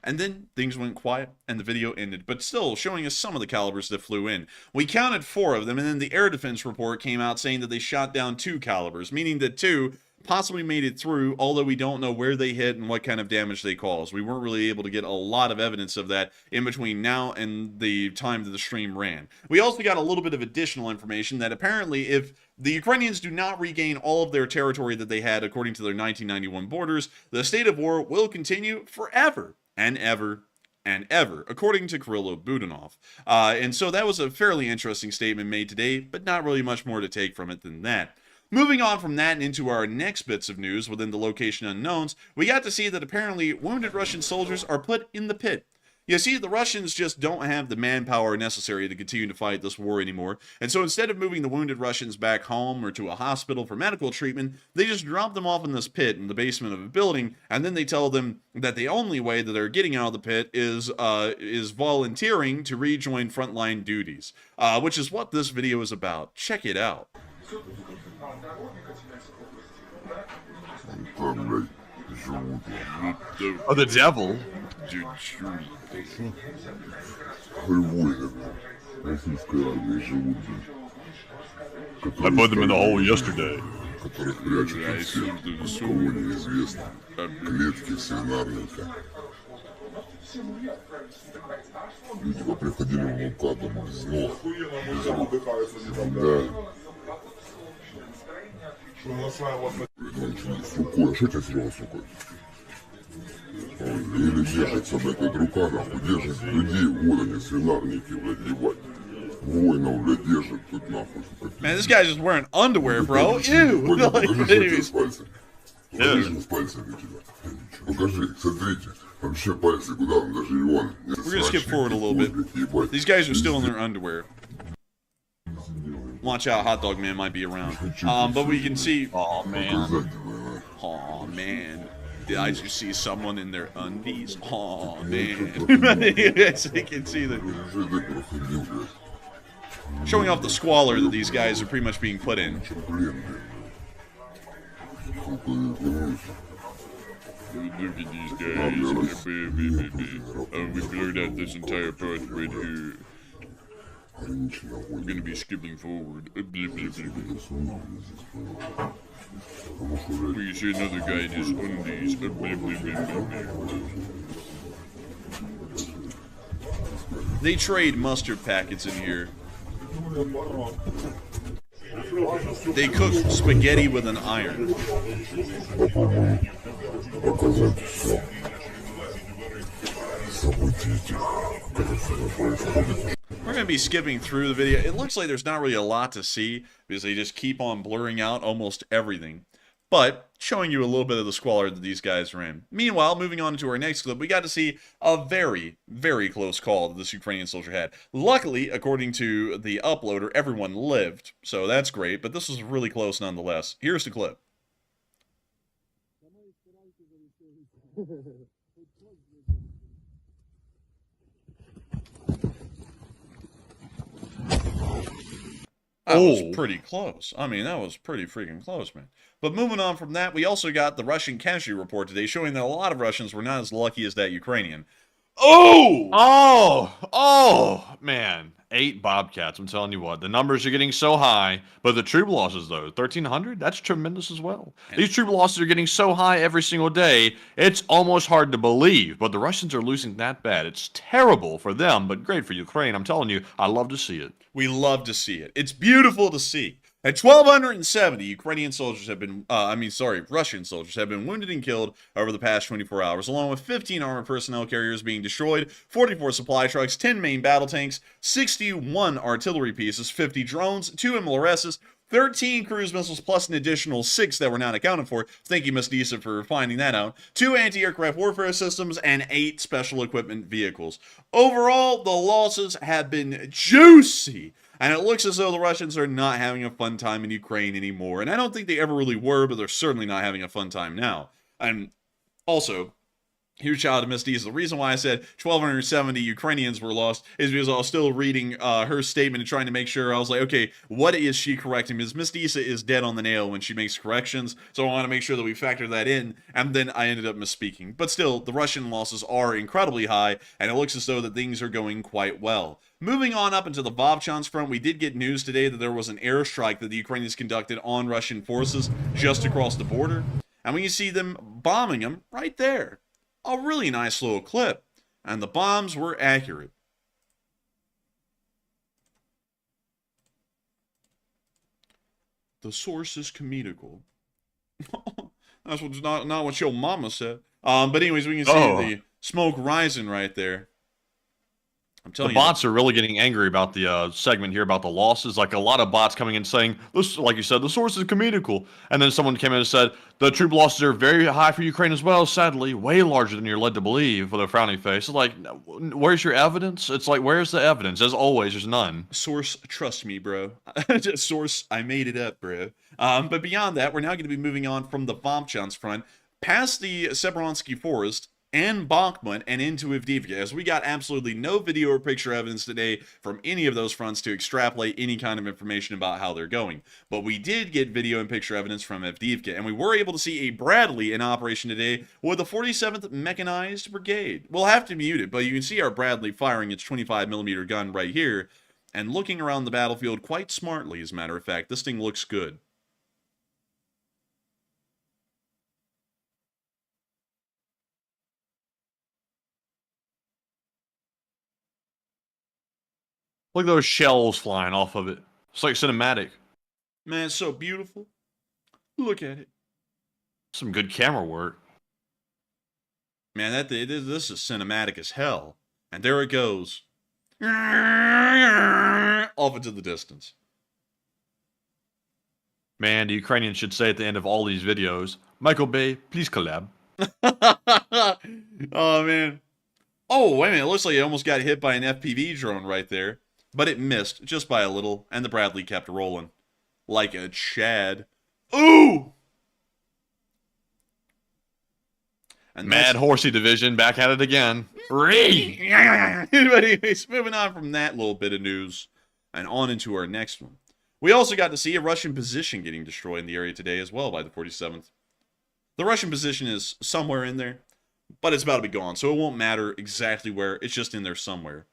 And then things went quiet and the video ended, but still showing us some of the calibers that flew in. We counted 4 of them, and then the air defense report came out saying that they shot down 2 calibers, meaning that 2 possibly made it through, although we don't know where they hit and what kind of damage they caused. We weren't really able to get a lot of evidence of that in between now and the time that the stream ran. We also got a little bit of additional information that apparently if the Ukrainians do not regain all of their territory that they had according to their 1991 borders, the state of war will continue forever and ever and ever, according to Kirill Budanov. And so that was a fairly interesting statement made today, but not really much more to take from it than that. Moving on from that and into our next bits of news within the location unknowns, we got to see that apparently wounded Russian soldiers are put in the pit. You see, the Russians just don't have the manpower necessary to continue to fight this war anymore, and so instead of moving the wounded Russians back home or to a hospital for medical treatment, they just drop them off in this pit in the basement of a building, and then they tell them that the only way that they're getting out of the pit is volunteering to rejoin frontline duties, which is what this video is about. Check it out. Oh, the devil. I put them in the hole yesterday. Которых прячут все, кого неизвестно, клетки, свинарника. Люди поприходили в блокаду без ног, без рук. Да. С рукой, что тебе сразу с рукой? Или держится, блядь, вот рука, нахуй, держит людей, вот они, свинарники, блядь, ебать. Воинов, блядь, держит тут, нахуй. Man, this guy's just wearing underwear, bro. Ew. Покажи, что у тебя с пальцами. Покажи, с пальцами тебя. Покажи, смотрите. Вообще пальцы куда он, даже его. We're gonna skip forward a little bit. These guys are still in their underwear. Watch out, Hot Dog Man might be around. But we can see. Oh man. Oh man. Did I just see someone in their undies? Oh man. Yes, you can see that. Showing off the squalor that these guys are pretty much being put in. Look at these guys. We blurred out this entire part right here. We're gonna be skipping forward. We see another guy in his undies. They trade mustard packets in here. They cook spaghetti with an iron. We're going to be skipping through the video. It looks like there's not really a lot to see because they just keep on blurring out almost everything. But showing you a little bit of the squalor that these guys are in. Meanwhile, moving on to our next clip, we got to see a very, very close call that this Ukrainian soldier had. Luckily, according to the uploader, everyone lived, so that's great, but this was really close nonetheless. Here's the clip. That was pretty close. I mean, that was pretty freaking close, man. But moving on from that, we also got the Russian casualty report today showing that a lot of Russians were not as lucky as that Ukrainian. Oh, man. 8 Bobcats, I'm telling you what. The numbers are getting so high, but the troop losses, though, 1,300, that's tremendous as well. These troop losses are getting so high every single day, it's almost hard to believe, but the Russians are losing that bad. It's terrible for them, but great for Ukraine. I'm telling you, I love to see it. We love to see it. It's beautiful to see. At 1,270 Ukrainian soldiers have been, Russian soldiers have been wounded and killed over the past 24 hours, along with 15 armored personnel carriers being destroyed, 44 supply trucks, 10 main battle tanks, 61 artillery pieces, 50 drones, 2 MLRSs, 13 cruise missiles, plus an additional 6 that were not accounted for. Thank you, Ms. Disa, for finding that out. 2 anti-aircraft warfare systems, and 8 special equipment vehicles. Overall, the losses have been juicy. And it looks as though the Russians are not having a fun time in Ukraine anymore. And I don't think they ever really were, but they're certainly not having a fun time now. And also, huge shout out to Miss Disa. The reason why I said 1,270 Ukrainians were lost is because I was still reading her statement and trying to make sure. I was like, okay, what is she correcting? Because Miss Disa is dead on the nail when she makes corrections, so I want to make sure that we factor that in, and then I ended up misspeaking. But still, the Russian losses are incredibly high, and it looks as though that things are going quite well. Moving on up into the Vovchansk front, we did get news today that there was an airstrike that the Ukrainians conducted on Russian forces just across the border, and we can see them bombing them right there. A really nice little clip, and the bombs were accurate. The source is comedical. That's what's not what your mama said. But anyways, we can see the smoke rising right there. I'm The telling you. bots are really getting angry about the segment here about the losses. Like a lot of bots coming in saying, "This, like you said, the source is comedical." And then someone came in and said, "The troop losses are very high for Ukraine as well. Sadly, way larger than you're led to believe." With a frowning face, it's like, where's your evidence? It's like, where's the evidence? As always, there's none. Source, trust me, bro. Source, I made it up, bro. But beyond that, we're now going to be moving on from the Vovchansk front, past the Severonsky Forest, and Bakhmut, and into Avdiivka, as we got absolutely no video or picture evidence today from any of those fronts to extrapolate any kind of information about how they're going. But we did get video and picture evidence from Avdiivka, and we were able to see a Bradley in operation today with the 47th Mechanized Brigade. We'll have to mute it, but you can see our Bradley firing its 25mm gun right here, and looking around the battlefield quite smartly, as a matter of fact. This thing looks good. Look at those shells flying off of it. It's like cinematic. Man, it's so beautiful. Look at it. Some good camera work. Man, this is cinematic as hell. And there it goes. Off into the distance. Man, the Ukrainians should say at the end of all these videos, "Michael Bay, please collab." Oh, man. Oh, wait a minute. It looks like it almost got hit by an FPV drone right there. But it missed, just by a little, and the Bradley kept rolling. Like a Chad. Ooh! And Mad Horsey Division back at it again. But anyways, moving on from that little bit of news, and on into our next one. We also got to see a Russian position getting destroyed in the area today as well by the 47th. The Russian position is somewhere in there, but it's about to be gone, so it won't matter exactly where. It's just in there somewhere.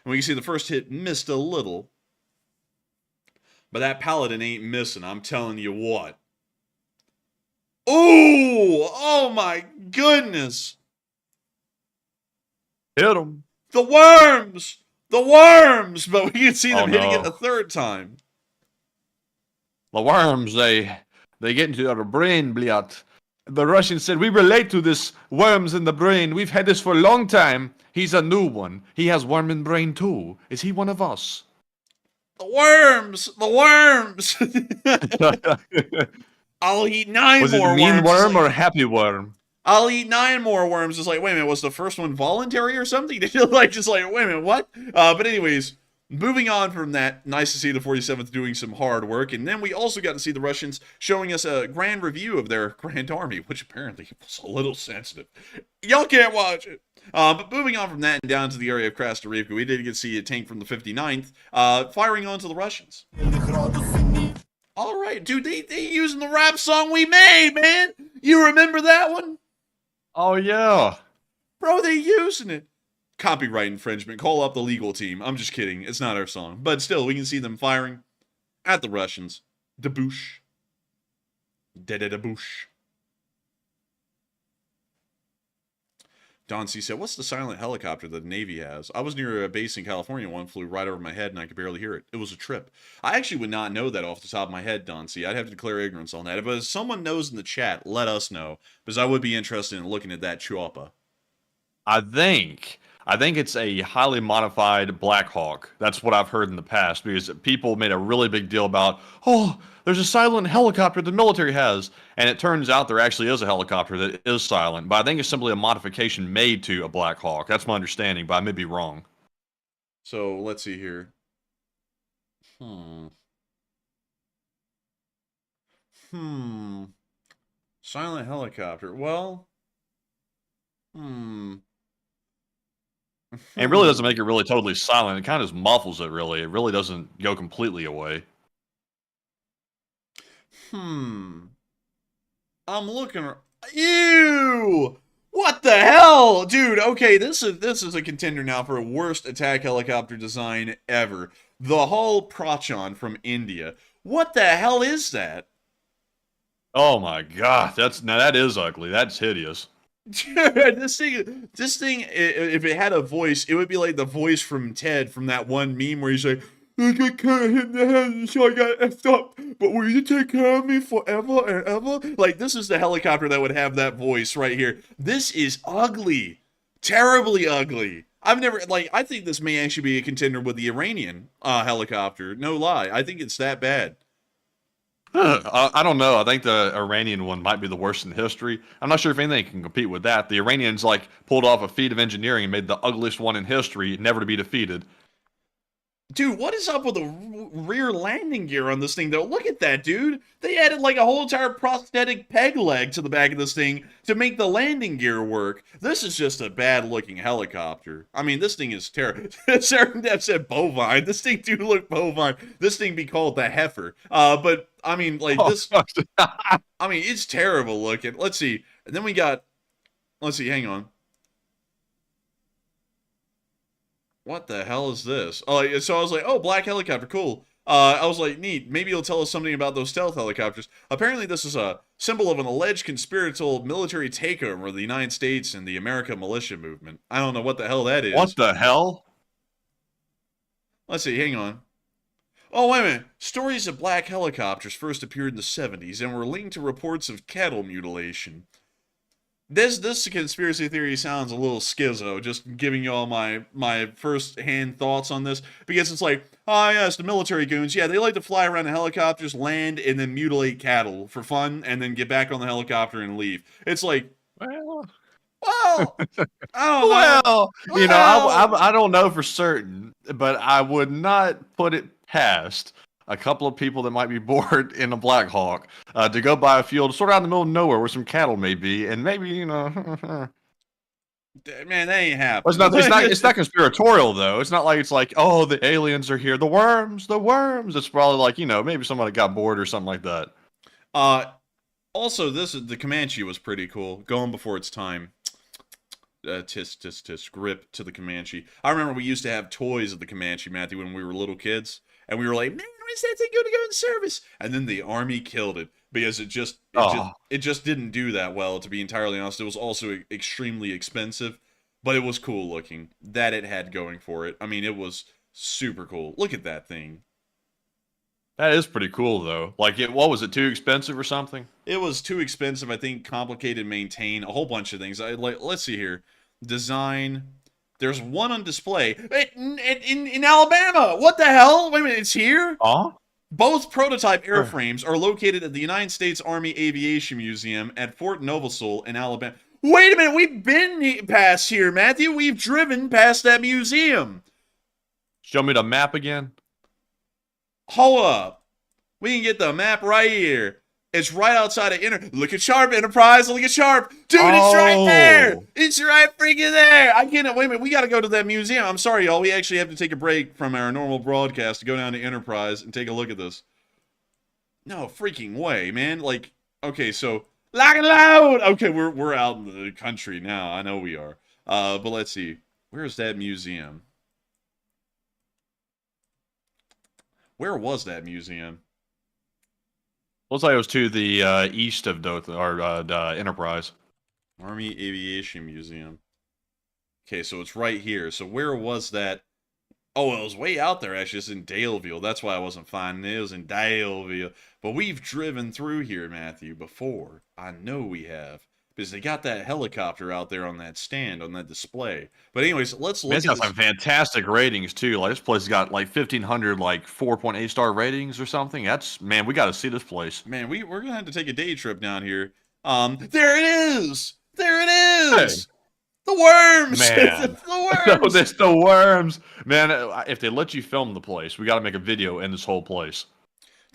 And we can see the first hit missed a little. But that Paladin ain't missing, I'm telling you what. Ooh! Oh my goodness! Hit them. The worms! The worms! But we can see them hitting no. it a third time. The worms, they get into our brain, bliat. The Russians said, "We relate to this worms in the brain. We've had this for a long time. He's a new one. He has worm in brain too. Is he one of us?" The worms! The worms! I'll eat 9 Was it more mean worms. worm It's or like, happy worm? I'll eat 9 more worms. It's like, wait a minute, was the first one voluntary or something? Just like, wait a minute, what? But anyways, moving on from that, nice to see the 47th doing some hard work. And then we also got to see the Russians showing us a grand review of their Grand Army, which apparently was a little sensitive. Y'all can't watch it. But moving on from that and down to the area of Krasnoyarsk, we did get to see a tank from the 59th firing onto the Russians. All right, dude, they using the rap song we made, man. You remember that one? Oh, yeah. Bro, they using it. Copyright infringement. Call up the legal team. I'm just kidding. It's not our song. But still, we can see them firing at the Russians. Debouche. Debouche. Don C said, "What's the silent helicopter that the Navy has? I was near a base in California. One flew right over my head and I could barely hear it. It was a trip." I actually would not know that off the top of my head, Don C. I'd have to declare ignorance on that. But if someone knows in the chat, let us know. Because I would be interested in looking at that chopper. I think it's a highly modified Black Hawk. That's what I've heard in the past, because people made a really big deal about, "Oh, there's a silent helicopter the military has." And it turns out there actually is a helicopter that is silent. But I think it's simply a modification made to a Black Hawk. That's my understanding, but I may be wrong. So, let's see here. Silent helicopter. Well. And it really doesn't make it really totally silent. It kind of just muffles it, really. It really doesn't go completely away. I'm looking. Ew! What the hell? Dude, okay, this is a contender now for worst attack helicopter design ever. The Hull Prachon from India. What the hell is that? Oh my god, that is ugly. That's hideous. Dude, this thing, if it had a voice, it would be like the voice from Ted from that one meme where he's like, "I got kind of hit in the head, so I got effed up, but will you take care of me forever and ever?" Like, this is the helicopter that would have that voice right here. This is ugly. Terribly ugly. I've never, like, I think this may actually be a contender with the Iranian helicopter. No lie. I think it's that bad. I don't know. I think the Iranian one might be the worst in history. I'm not sure if anything can compete with that. The Iranians like pulled off a feat of engineering and made the ugliest one in history, never to be defeated. Dude, what is up with the rear landing gear on this thing, though? Look at that, dude. They added like a whole entire prosthetic peg leg to the back of this thing to make the landing gear work. This is just a bad-looking helicopter. I mean, this thing is terrible. Certain Dev said bovine. This thing do look bovine. This thing be called the heifer. But, I mean, like, this... I mean, it's terrible looking. Let's see. And then we got... Let's see, hang on. What the hell is this? Oh, so I was like, oh, black helicopter, cool. I was like, neat. Maybe it'll tell us something about those stealth helicopters. Apparently, this is a symbol of an alleged conspiratorial military takeover of the United States and the America militia movement. I don't know what the hell that is. What the hell? Let's see, hang on. Oh, wait a minute. Stories of black helicopters first appeared in the 70s and were linked to reports of cattle mutilation. This conspiracy theory sounds a little schizo, just giving y'all my first-hand thoughts on this, because it's like, oh yes, the military goons, yeah, they like to fly around in helicopters, land, and then mutilate cattle for fun, and then get back on the helicopter and leave. It's like, well, I don't know. Well, you know, I don't know for certain, but I would not put it past a couple of people that might be bored in a Black Hawk to go by a field sort of out in the middle of nowhere where some cattle may be, and maybe, you know... Man, that ain't happening. It's not conspiratorial, though. It's not like it's like, oh, the aliens are here. The worms. It's probably like, you know, maybe somebody got bored or something like that. Also, the Comanche was pretty cool. Going before its time. Tisk, grip to the Comanche. I remember we used to have toys of the Comanche, Matthew, when we were little kids. And we were like, man, when's that thing going to go in service? And then the Army killed it because it just didn't do that well, to be entirely honest. It was also extremely expensive, but it was cool looking. That it had going for it. I mean, it was super cool. Look at that thing. That is pretty cool, though. Like, what was it, too expensive or something? It was too expensive, I think, complicated, maintain, a whole bunch of things. Let's see here. Design... There's one on display in Alabama. What the hell? Wait a minute, it's here? Both prototype airframes are located at the United States Army Aviation Museum at Fort Novosel in Alabama. Wait a minute, we've been past here, Matthew. We've driven past that museum. Show me the map again. Hold up. We can get the map right here. It's right outside of Look at Sharp, Enterprise. Look at Sharp. Dude, it's right there. It's right freaking there. I can't. Wait a minute. We got to go to that museum. I'm sorry, y'all. We actually have to take a break from our normal broadcast to go down to Enterprise and take a look at this. No freaking way, man. Like, okay, so lock and loud. Okay, we're out in the country now. I know we are. But let's see. Where's that museum? Where was that museum? Looks like it was to the east of the Enterprise. Army Aviation Museum. Okay, so it's right here. So where was that? Oh, it was way out there, actually. It's in Daleville. That's why I wasn't finding it. It was in Daleville. But we've driven through here, Matthew, before. I know we have. Because they got that helicopter out there on that stand, on that display. But anyways, let's look at this. It's got some fantastic ratings, too. Like, this place has got, like, 1,500, like, 4.8 star ratings or something. That's, man, we got to see this place. Man, we're going to have to take a day trip down here. There it is! There it is! Hey. The worms! Man. The worms! No, it's the worms! Man, if they let you film the place, we got to make a video in this whole place.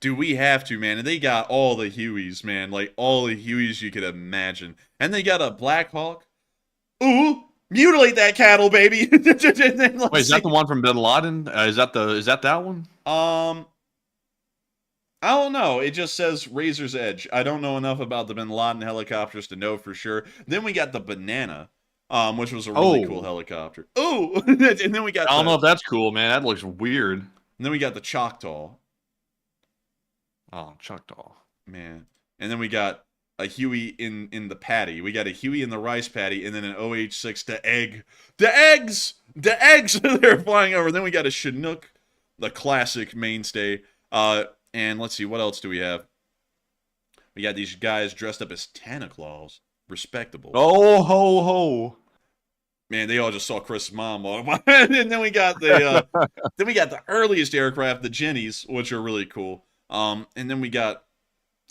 Dude, we have to, man. And they got all the Hueys, man. Like, all the Hueys you could imagine. And they got a Black Hawk. Ooh! Mutilate that cattle, baby! Wait, is that the one from Bin Laden? Is that that one? I don't know. It just says Razor's Edge. I don't know enough about the Bin Laden helicopters to know for sure. Then we got the Banana, which was a really cool helicopter. Ooh! And then we got I don't know if that's cool, man. That looks weird. And then we got the Choctaw. Oh, Choctaw. Man. And then we got a Huey in the patty. We got a Huey in the rice patty, and then an OH-6 the egg. The eggs! The eggs! They're flying over. Then we got a Chinook, the classic mainstay. And let's see, what else do we have? We got these guys dressed up as Santa Claus. Respectable. Oh, ho, ho. Man, they all just saw Chris' mom walk by. And then we got the earliest aircraft, the Jennies, which are really cool. And then we got,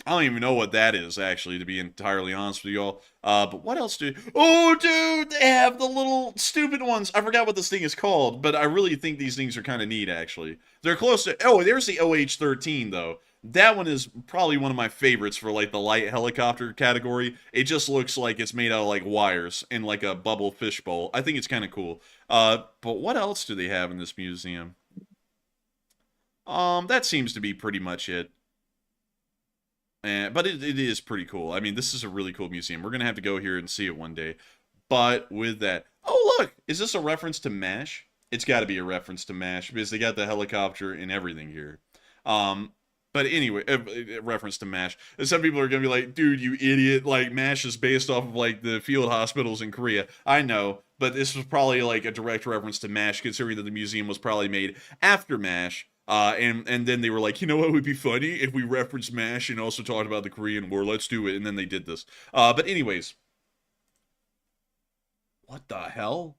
I don't even know what that is, actually, to be entirely honest with y'all. But what else oh, dude, they have the little stupid ones. I forgot what this thing is called, but I really think these things are kind of neat, actually. They're close to, oh, there's the OH-13, though. That one is probably one of my favorites for, like, the light helicopter category. It just looks like it's made out of, like, wires in, like, a bubble fishbowl. I think it's kind of cool. But what else do they have in this museum? That seems to be pretty much it. But it is pretty cool. I mean, this is a really cool museum. We're going to have to go here and see it one day. But with that... Oh, look! Is this a reference to MASH? It's got to be a reference to MASH, because they got the helicopter and everything here. But anyway, reference to MASH. And some people are going to be like, dude, you idiot. Like, MASH is based off of, like, the field hospitals in Korea. I know, but this was probably, like, a direct reference to MASH, considering that the museum was probably made after MASH. And then they were like, you know what would be funny if we referenced MASH and also talked about the Korean War? Let's do it. And then they did this. But anyways. What the hell?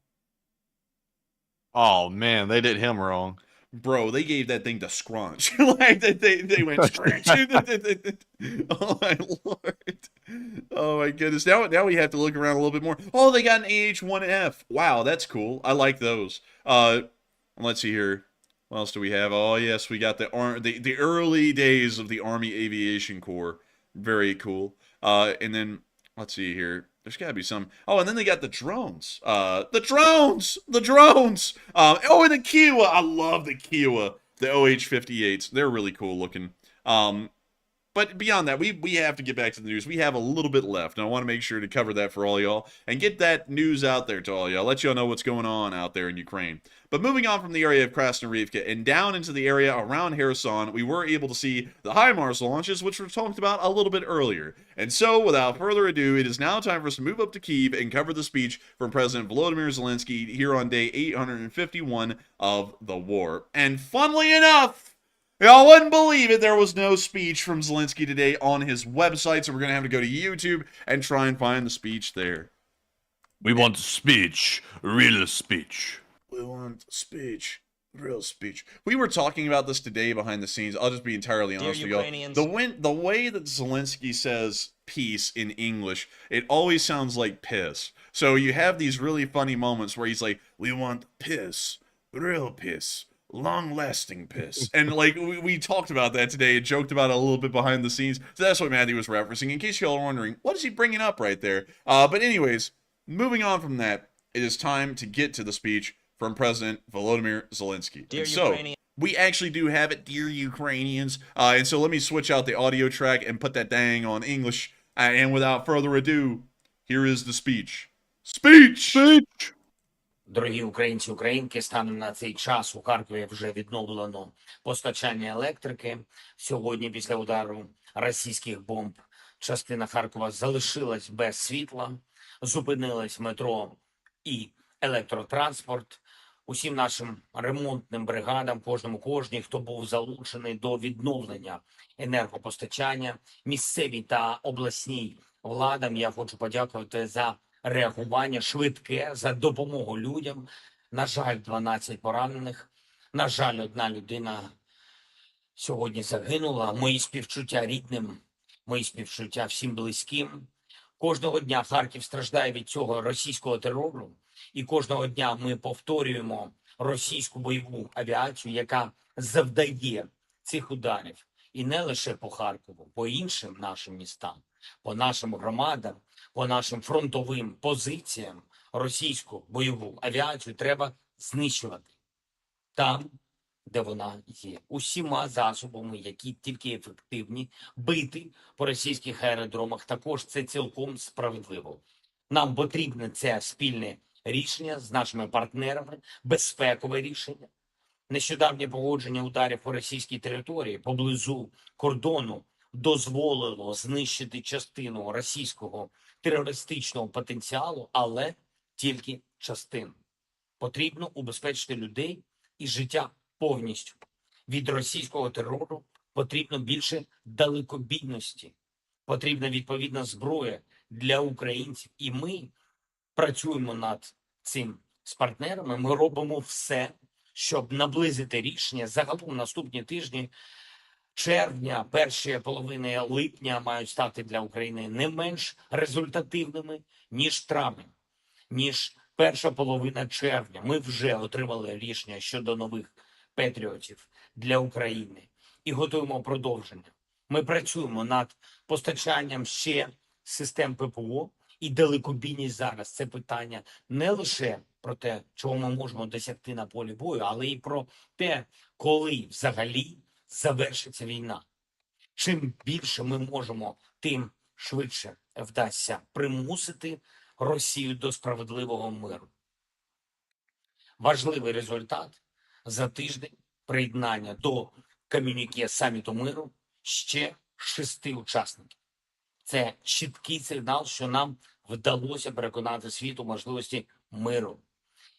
Oh, man, they did him wrong. Bro, they gave that thing to scrunch. Like, they went scrunch. Oh, my Lord. Oh, my goodness. Now we have to look around a little bit more. Oh, they got an AH-1F. Wow, that's cool. I like those. Let's see here. What else do we have? Oh, yes, we got the early days of the Army Aviation Corps. Very cool. And then, let's see here. There's got to be some... Oh, and then they got the drones. The drones! The drones! Oh, and the Kiowa. I love the Kiowa. The OH-58s. They're really cool looking. But beyond that, we have to get back to the news. We have a little bit left, and I want to make sure to cover that for all y'all and get that news out there to all y'all. Let y'all know what's going on out there in Ukraine. But moving on from the area of Krasnoyarivka and down into the area around Kherson, we were able to see the HIMARS launches, which were talked about a little bit earlier. And so, without further ado, it is now time for us to move up to Kyiv and cover the speech from President Volodymyr Zelenskyy here on day 851 of the war. And funnily enough, y'all wouldn't believe it, there was no speech from Zelenskyy today on his website, so we're going to have to go to YouTube and try and find the speech there. We want speech, real speech. We want speech, real speech. We were talking about this today behind the scenes. I'll just be entirely honest with y'all. The way that Zelenskyy says peace in English, it always sounds like piss. So you have these really funny moments where he's like, we want piss, real piss. Long-lasting piss. And, like, we talked about that today and joked about it a little bit behind the scenes. So that's what Matthew was referencing. In case y'all are wondering, what is he bringing up right there? But anyways, moving on from that, it is time to get to the speech from President Volodymyr Zelenskyy. Dear so, Ukrainians. we actually do have it, dear Ukrainians. And so let me switch out the audio track and put that dang on English. And without further ado, here is the speech. Speech! Дорогі українці, українки, станом на цей час у Харкові вже відновлено постачання електрики. Сьогодні після удару російських бомб частина Харкова залишилась без світла, зупинилось метро і електротранспорт. Усім нашим ремонтним бригадам, кожній, хто був залучений до відновлення енергопостачання, місцевій та обласній владам, я хочу подякувати за реагування швидке, за допомогу людям. На жаль, 12 поранених. На жаль, одна людина сьогодні загинула. Мої співчуття рідним, мої співчуття всім близьким. Кожного дня Харків страждає від цього російського терору. І кожного дня ми повторюємо російську бойову авіацію, яка завдає цих ударів. І не лише по Харкову, по іншим нашим містам, по нашим громадам, по нашим фронтовим позиціям. Російську бойову авіацію треба знищувати там, де вона є. Усіма засобами, які тільки ефективні, бити по російських аеродромах. Також це цілком справедливо. Нам потрібне це спільне рішення з нашими партнерами, безпекове рішення. Нещодавнє погодження ударів по російській території поблизу кордону дозволило знищити частину російського терористичного потенціалу, але тільки частину. Потрібно убезпечити людей і життя повністю. Від російського терору потрібно більше далекобійності. Потрібна відповідна зброя для українців. І ми працюємо над цим з партнерами. Ми робимо все, щоб наблизити рішення. Загалом наступні тижні червня, перші половини липня мають стати для України не менш результативними, ніж травень, ніж перша половина червня. Ми вже отримали рішення щодо нових патріотів для України і готуємо продовження. Ми працюємо над постачанням ще систем ППО, і далекобійність зараз це питання не лише про те, чого ми можемо досягти на полі бою, але і про те, коли взагалі завершиться війна. Чим більше ми можемо, тим швидше вдасться примусити Росію до справедливого миру. Важливий результат за тиждень приєднання до комюніке саміту миру ще 6 учасників. Це чіткий сигнал, що нам вдалося переконати світ у можливості миру,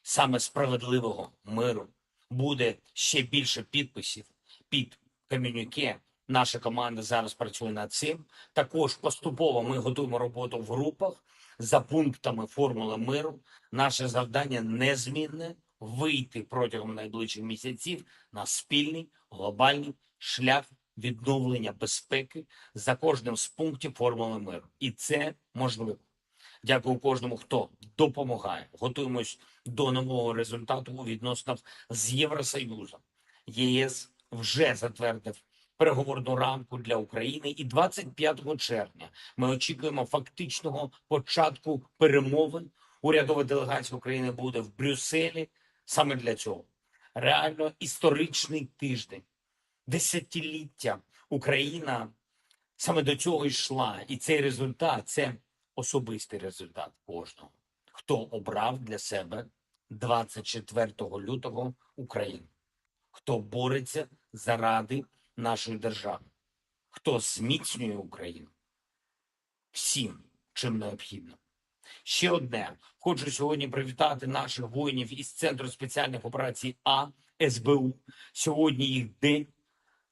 саме справедливого миру. Буде ще більше підписів під комюніке. Наша команда зараз працює над цим. Також поступово ми готуємо роботу в групах за пунктами формули миру. Наше завдання незмінне – вийти протягом найближчих місяців на спільний глобальний шлях відновлення безпеки за кожним з пунктів формули миру. І це можливо. Дякую кожному, хто допомагає. Готуємось до нового результату у відносинах з Євросоюзом. ЄС вже затвердив переговорну рамку для України, і 25 червня ми очікуємо фактичного початку перемовин. Урядова делегація України буде в Брюсселі саме для цього. Реально історичний тиждень. Десятиліття Україна саме до цього йшла. І цей результат – це особистий результат кожного, хто обрав для себе 24 лютого Україну, хто бореться заради нашої держави, хто зміцнює Україну всім, чим необхідно. Ще одне. Хочу сьогодні привітати наших воїнів із Центру спеціальних операцій А, СБУ. Сьогодні їх день.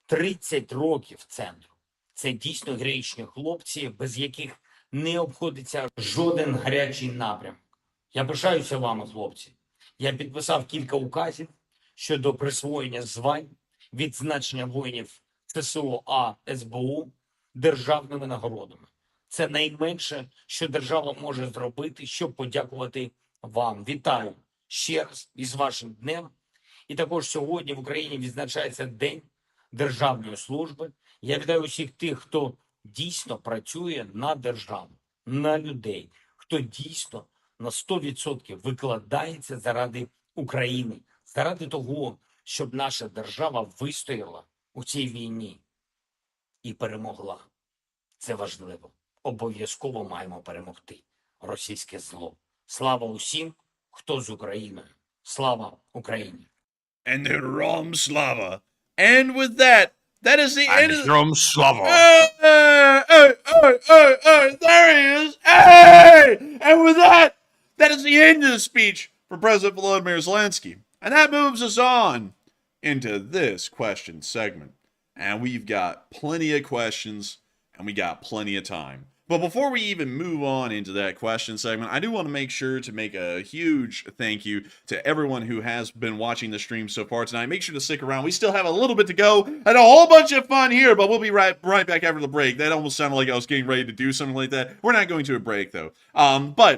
30 років центру. Це дійсно героїчні хлопці, без яких не обходиться жоден гарячий напрямок. Я пишаюся вами, хлопці. Я підписав кілька указів щодо присвоєння звань, відзначення воїнів ЦСО А, СБУ державними нагородами. Це найменше, що держава може зробити, щоб подякувати вам. Вітаю ще раз із вашим днем. І також сьогодні в Україні відзначається День державної служби. Я вітаю усіх тих, хто дійсно працює на державу, на людей, хто дійсно на 100% викладається заради України, заради того, щоб наша держава вистояла у цій війні і перемогла. Це важливо. Обов'язково маємо перемогти російське зло. Слава усім, хто з Україною. Слава Україні! And Rom Slava. And with that, that is the end of the... From Slava. There he is. Hey! And with that, that is the end of the speech for President Volodymyr Zelenskyy. And that moves us on into this question segment. And we've got plenty of questions, and we got plenty of time. But before we even move on into that question segment, I do want to make sure to make a huge thank you to everyone who has been watching the stream so far tonight. Make sure to stick around. We still have a little bit to go and a whole bunch of fun here, but we'll be right back after the break. That almost sounded like I was getting ready to do something like that. We're not going to a break, though. But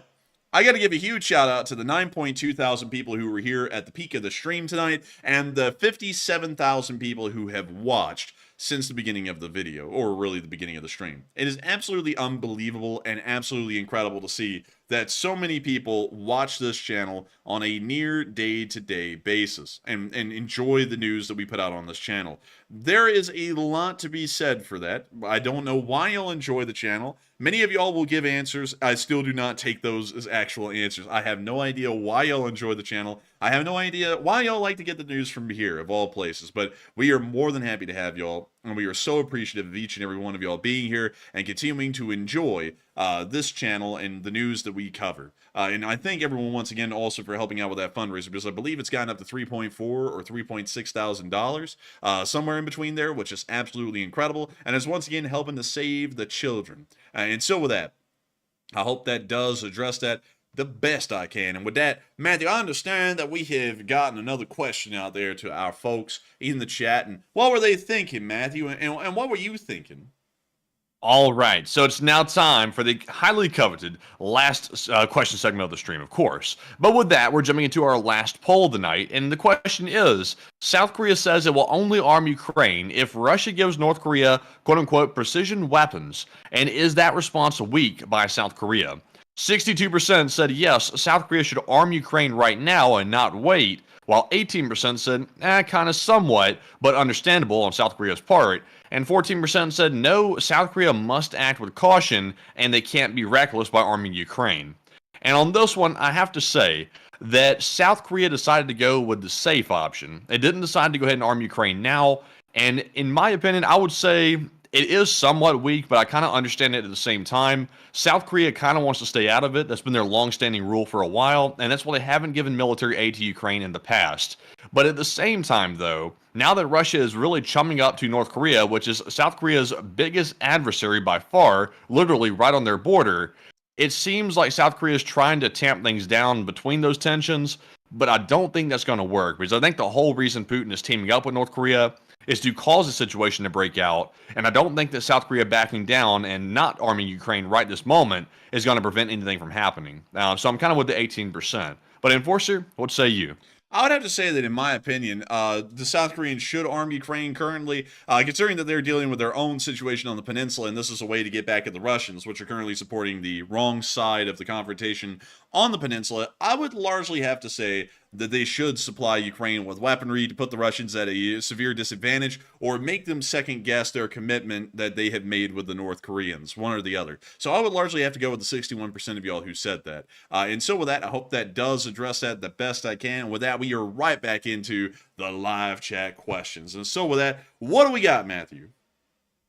I got to give a huge shout out to the 9.2 thousand people who were here at the peak of the stream tonight and the 57,000 people who have watched since the beginning of the video, or really the beginning of the stream. It is absolutely unbelievable and absolutely incredible to see that so many people watch this channel on a near day-to-day basis and enjoy the news that we put out on this channel. There is a lot to be said for that. I don't know why y'all enjoy the channel. Many of y'all will give answers. I still do not take those as actual answers. I have no idea why y'all enjoy the channel. I have no idea why y'all like to get the news from here, of all places. But we are more than happy to have y'all, and we are so appreciative of each and every one of y'all being here and continuing to enjoy this channel and the news that we cover. And I thank everyone once again also for helping out with that fundraiser, because I believe it's gotten up to $3.4 or $3.6 thousand, somewhere in between there, which is absolutely incredible. And it's once again helping to save the children. And so with that, I hope that does address that. the best I can. And with that, Matthew, I understand that we have gotten another question out there to our folks in the chat. And what were they thinking, Matthew? And what were you thinking? All right, so it's now time for the highly coveted last question segment of the stream, of course. But with that, we're jumping into our last poll tonight, and the question is, South Korea says it will only arm Ukraine if Russia gives North Korea, quote-unquote, precision weapons, and is that response weak by South Korea? 62% said yes, South Korea should arm Ukraine right now and not wait, while 18% said, kind of somewhat, but understandable on South Korea's part, and 14% said no, South Korea must act with caution and they can't be reckless by arming Ukraine. And on this one, I have to say that South Korea decided to go with the safe option. They didn't decide to go ahead and arm Ukraine now, and in my opinion, I would say it is somewhat weak, but I kind of understand it at the same time. South Korea kind of wants to stay out of it. That's been their long-standing rule for a while, and that's why they haven't given military aid to Ukraine in the past. But at the same time, though, now that Russia is really chumming up to North Korea, which is South Korea's biggest adversary by far, literally right on their border, it seems like South Korea is trying to tamp things down between those tensions, but I don't think that's going to work, because I think the whole reason Putin is teaming up with North Korea is to cause the situation to break out, and I don't think that South Korea backing down and not arming Ukraine right this moment is going to prevent anything from happening. So I'm kind of with the 18%. But Enforcer, what say you? I would have to say that, in my opinion, the South Koreans should arm Ukraine currently, considering that they're dealing with their own situation on the peninsula, and this is a way to get back at the Russians, which are currently supporting the wrong side of the confrontation on the peninsula. I would largely have to say that they should supply Ukraine with weaponry to put the Russians at a severe disadvantage, or make them second-guess their commitment that they have made with the North Koreans, one or the other. So I would largely have to go with the 61% of y'all who said that. And so with that, I hope that does address that the best I can. With that, we are right back into the live chat questions. And so with that, what do we got, Matthew?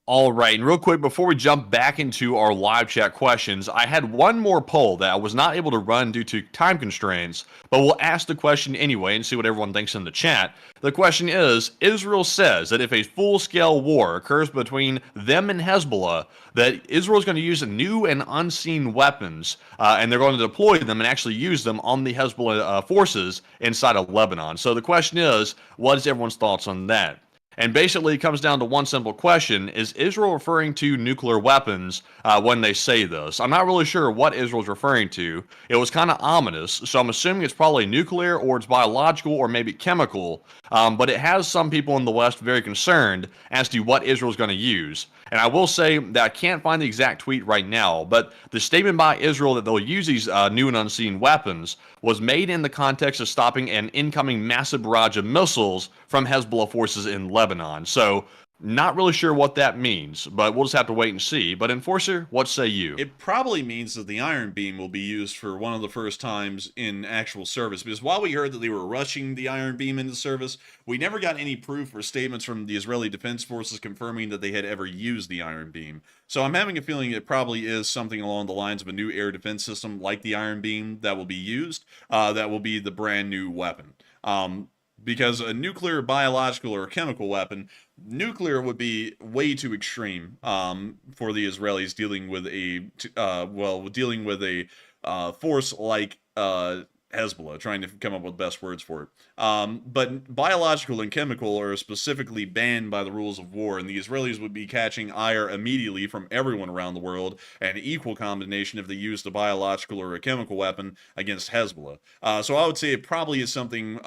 All right, and real quick, before we jump back into our live chat questions, I had one more poll that I was not able to run due to time constraints, but we'll ask the question anyway and see what everyone thinks in the chat. The question is, Israel says that if a full-scale war occurs between them and Hezbollah, that Israel is going to use new and unseen weapons, and they're going to deploy them and actually use them on the Hezbollah forces inside of Lebanon. So the question is, what is everyone's thoughts on that? And basically, it comes down to one simple question. Is Israel referring to nuclear weapons when they say this? I'm not really sure what Israel's referring to. It was kind of ominous, so I'm assuming it's probably nuclear, or it's biological, or maybe chemical. But it has some people in the West very concerned as to what Israel's going to use. And I will say that I can't find the exact tweet right now, but the statement by Israel that they'll use these new and unseen weapons was made in the context of stopping an incoming massive barrage of missiles from Hezbollah forces in Lebanon. So, not really sure what that means, but we'll just have to wait and see. But Enforcer, what say you? It probably means that the Iron Beam will be used for one of the first times in actual service, because while we heard that they were rushing the Iron Beam into service, we never got any proof or statements from the Israeli Defense Forces confirming that they had ever used the Iron Beam. So I'm having a feeling it probably is something along the lines of a new air defense system like the Iron Beam that will be used, that will be the brand new weapon. Because a nuclear, biological, or chemical weapon, nuclear would be way too extreme for the Israelis dealing with a force like Hezbollah, trying to come up with the best words for it. But biological and chemical are specifically banned by the rules of war, and the Israelis would be catching ire immediately from everyone around the world, an equal combination if they used a biological or a chemical weapon against Hezbollah. So I would say it probably is something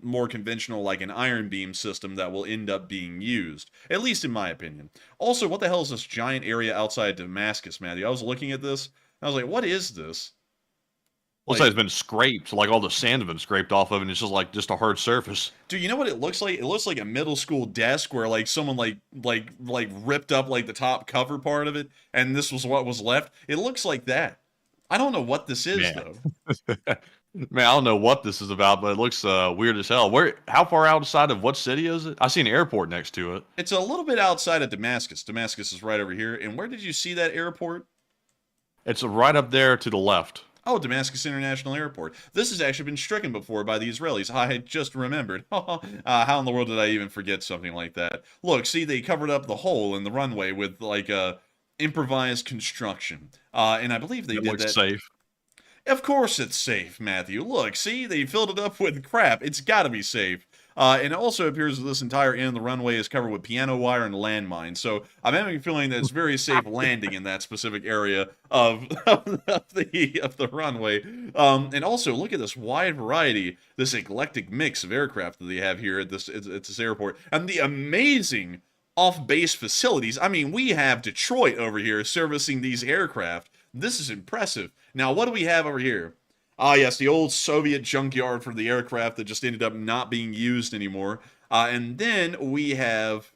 more conventional, like an Iron Beam system, that will end up being used, at least in my opinion. Also, what the hell is this giant area outside Damascus, Matthew? I was looking at this, and I was like, what is this? Looks like it's been scraped, like all the sand has been scraped off of it, and it's just a hard surface. Dude, you know what it looks like? It looks like a middle school desk where like someone like ripped up like the top cover part of it, and this was what was left. It looks like that. I don't know what this is though. Man, I don't know what this is about, but it looks weird as hell. How far outside of what city is it? I see an airport next to it. It's a little bit outside of Damascus. Damascus is right over here. And where did you see that airport? It's right up there to the left. Oh, Damascus International Airport. This has actually been stricken before by the Israelis. I had just remembered. How in the world did I even forget something like that? Look, see, they covered up the hole in the runway with like improvised construction. And I believe they did that. Safe. Of course it's safe, Matthew. Look, see? They filled it up with crap. It's gotta be safe. And it also appears that this entire end of the runway is covered with piano wire and landmines. So I'm having a feeling that it's very safe landing in that specific area of the runway. And also, look at this wide variety, this eclectic mix of aircraft that they have here at this airport, and the amazing off-base facilities. I mean, we have Detroit over here servicing these aircraft. This is impressive. Now, what do we have over here? Ah, yes, the old Soviet junkyard for the aircraft that just ended up not being used anymore. And then we have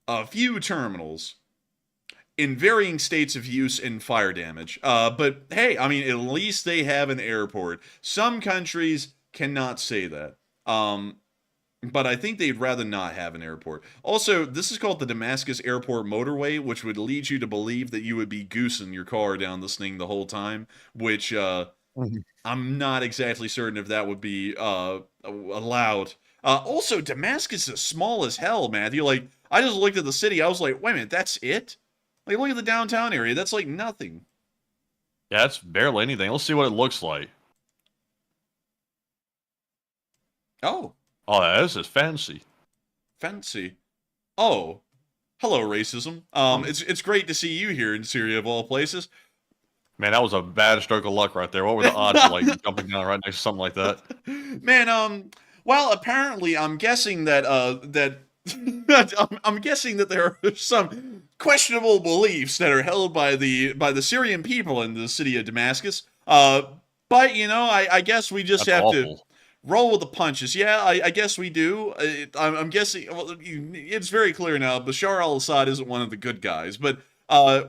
a few terminals in varying states of use and fire damage. But hey, I mean, at least they have an airport. Some countries cannot say that. But I think they'd rather not have an airport. Also, this is called the Damascus Airport Motorway, which would lead you to believe that you would be goosing your car down this thing the whole time, which I'm not exactly certain if that would be allowed. Also, Damascus is small as hell, Matthew. Like, I just looked at the city, I was like, wait a minute, that's it? Like, look at the downtown area, that's like nothing. Yeah, it's barely anything. Let's see what it looks like. Oh. Oh, this is fancy. Fancy. Oh. Hello, racism. It's great to see you here in Syria, of all places. Man, that was a bad stroke of luck right there. What were the odds of, like, jumping down right next to something like that? Man, well, apparently, I'm guessing that, I'm guessing that there are some questionable beliefs that are held by the Syrian people in the city of Damascus. But, you know, I guess we just have to roll with the punches. Yeah, I guess we do. I'm guessing, well, it's very clear now, Bashar al-Assad isn't one of the good guys, but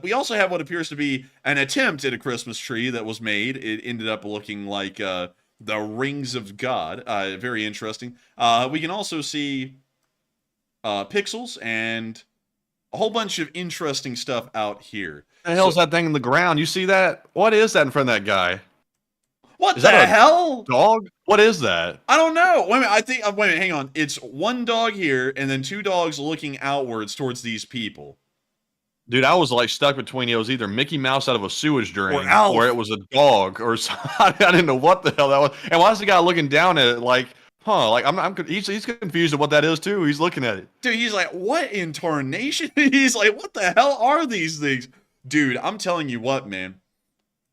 we also have what appears to be an attempt at a Christmas tree that was made. It ended up looking like the rings of God. Very interesting. We can also see pixels and a whole bunch of interesting stuff out here. The hell's that thing in the ground? You see that? What is that in front of that guy? What the hell? Dog? What is that? I don't know. Wait a minute. I think. Wait a minute. Hang on. It's one dog here, and then two dogs looking outwards towards these people. Dude, I was like stuck between it was either Mickey Mouse out of a sewage drain, Alf. or it was a dog, or I didn't know what the hell that was. And why is the guy looking down at it like, huh? Like he's confused at what that is too. He's looking at it. Dude, he's like, what in tarnation? He's like, what the hell are these things? Dude, I'm telling you what, man.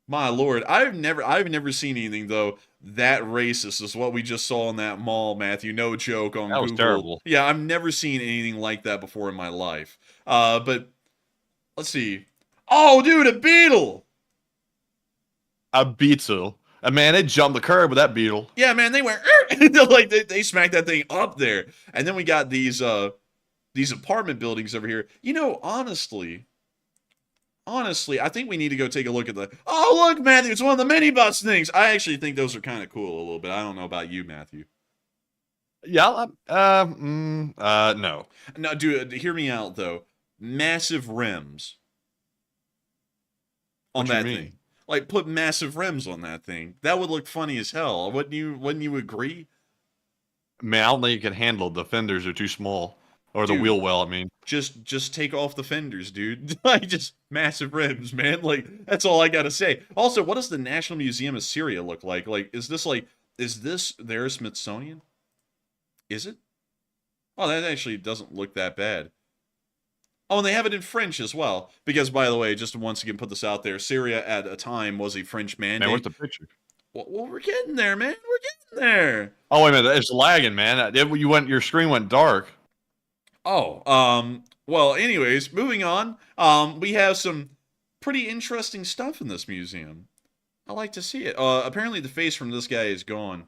My lord, I've never seen anything though that racist as what we just saw in that mall, Matthew. No joke on Google. That was terrible. Yeah, I've never seen anything like that before in my life. But let's see. Oh, dude, a beetle. A beetle. Man, they jumped the curb with that beetle. Yeah, man, they went like they smacked that thing up there. And then we got these apartment buildings over here. You know, honestly, I think we need to go take a look at the... Oh, look, Matthew, it's one of the minibus things. I actually think those are kind of cool a little bit. I don't know about you, Matthew. Yeah, no. No, dude, hear me out, though. Massive rims on that thing. Like, put massive rims on that thing. That would look funny as hell. Wouldn't you agree? Man, I don't think you can handle the fenders are too small. Or the wheel well, I mean. Just take off the fenders, dude. Like, just massive rims, man. Like, that's all I gotta say. Also, what does the National Museum of Syria look like? Like, is this their Smithsonian? Is it? Oh, that actually doesn't look that bad. Oh, and they have it in French as well. Because, by the way, just to once again put this out there, Syria at a time was a French mandate. Man, where's the picture? Well, we're getting there, man. We're getting there. Oh, wait a minute. It's lagging, man. Your screen went dark. Oh, well, anyways, moving on. We have some pretty interesting stuff in this museum. I like to see it. Apparently the face from this guy is gone.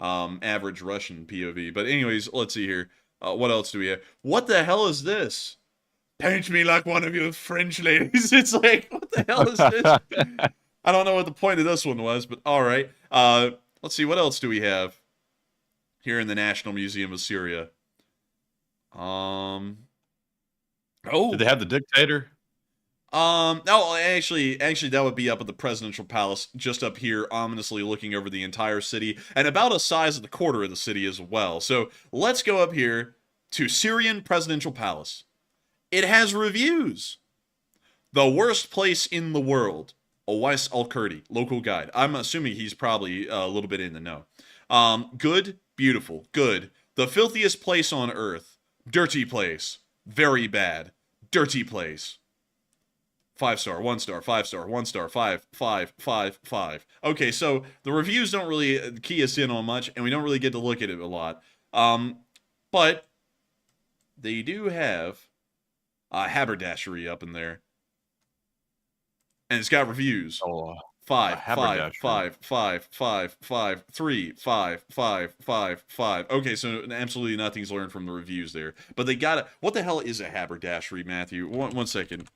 Average Russian POV. But anyways, let's see here. What else do we have? What the hell is this? Paint me like one of you French ladies. It's like, what the hell is this? I don't know what the point of this one was, but all right. Let's see, what else do we have here in the National Museum of Syria? Oh, did they have the dictator? No, actually, that would be up at the presidential palace, just up here, ominously looking over the entire city, and about a size of the quarter of the city as well. So let's go up here to Syrian presidential palace. It has reviews. The worst place in the world. Owais Al-Kurdi, local guide. I'm assuming he's probably a little bit in the know. Good, beautiful, good. The filthiest place on earth. Dirty place. Very bad. Dirty place. 5-star, 1-star, 5-star, 1-star, 5, 5, 5, 5. Okay, so the reviews don't really key us in on much, and we don't really get to look at it a lot. But they do have haberdashery up in there. And it's got reviews. Oh, 5, 5, haberdashery. 5, 5, 5, 5, 3, 5, 5, 5, 5. Okay, so absolutely nothing's learned from the reviews there. But they got it. What the hell is a haberdashery, Matthew? One second.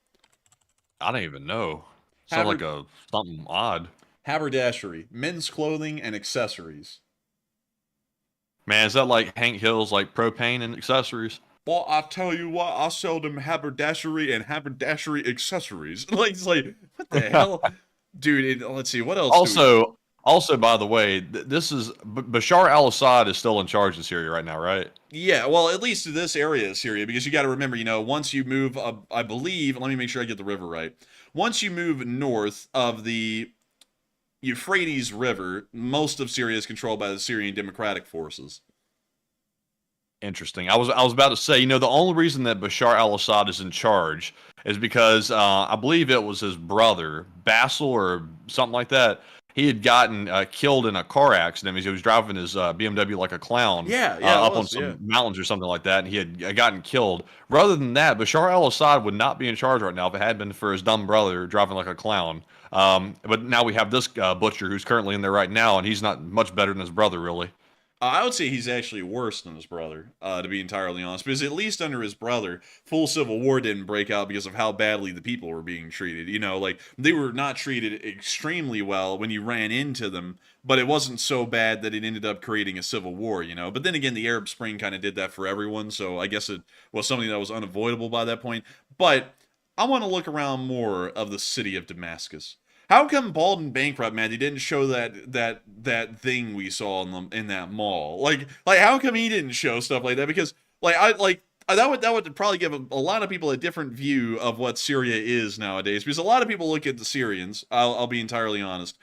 I don't even know. Sounds like something odd. Haberdashery, men's clothing and accessories. Man, is that like Hank Hill's like propane and accessories? Well, I tell you what, I sell them haberdashery and haberdashery accessories. Like, it's like, what the hell? Dude, let's see, what else? Also, by the way, this is Bashar al-Assad is still in charge of Syria right now, right? Yeah, well, at least this area of Syria, because you got to remember, once you move, I believe, let me make sure I get the river right. Once you move north of the Euphrates River, most of Syria is controlled by the Syrian Democratic Forces. Interesting. I was about to say, the only reason that Bashar al-Assad is in charge is because I believe it was his brother, Basil or something like that. He had gotten killed in a car accident. He was driving his BMW like a clown up on some mountains or something like that, and he had gotten killed. Rather than that, Bashar al-Assad would not be in charge right now if it had been for his dumb brother driving like a clown. But now we have this butcher who's currently in there right now, and he's not much better than his brother, really. I would say he's actually worse than his brother, to be entirely honest, because at least under his brother, full civil war didn't break out because of how badly the people were being treated. Like, they were not treated extremely well when you ran into them, but it wasn't so bad that it ended up creating a civil war, But then again, the Arab Spring kind of did that for everyone, so I guess it was something that was unavoidable by that point. But I want to look around more of the city of Damascus. How come Bald and Bankrupt, man, they didn't show that thing we saw in that mall? Like how come he didn't show stuff like that? Because that would probably give a lot of people a different view of what Syria is nowadays. Because a lot of people look at the Syrians, I'll be entirely honest,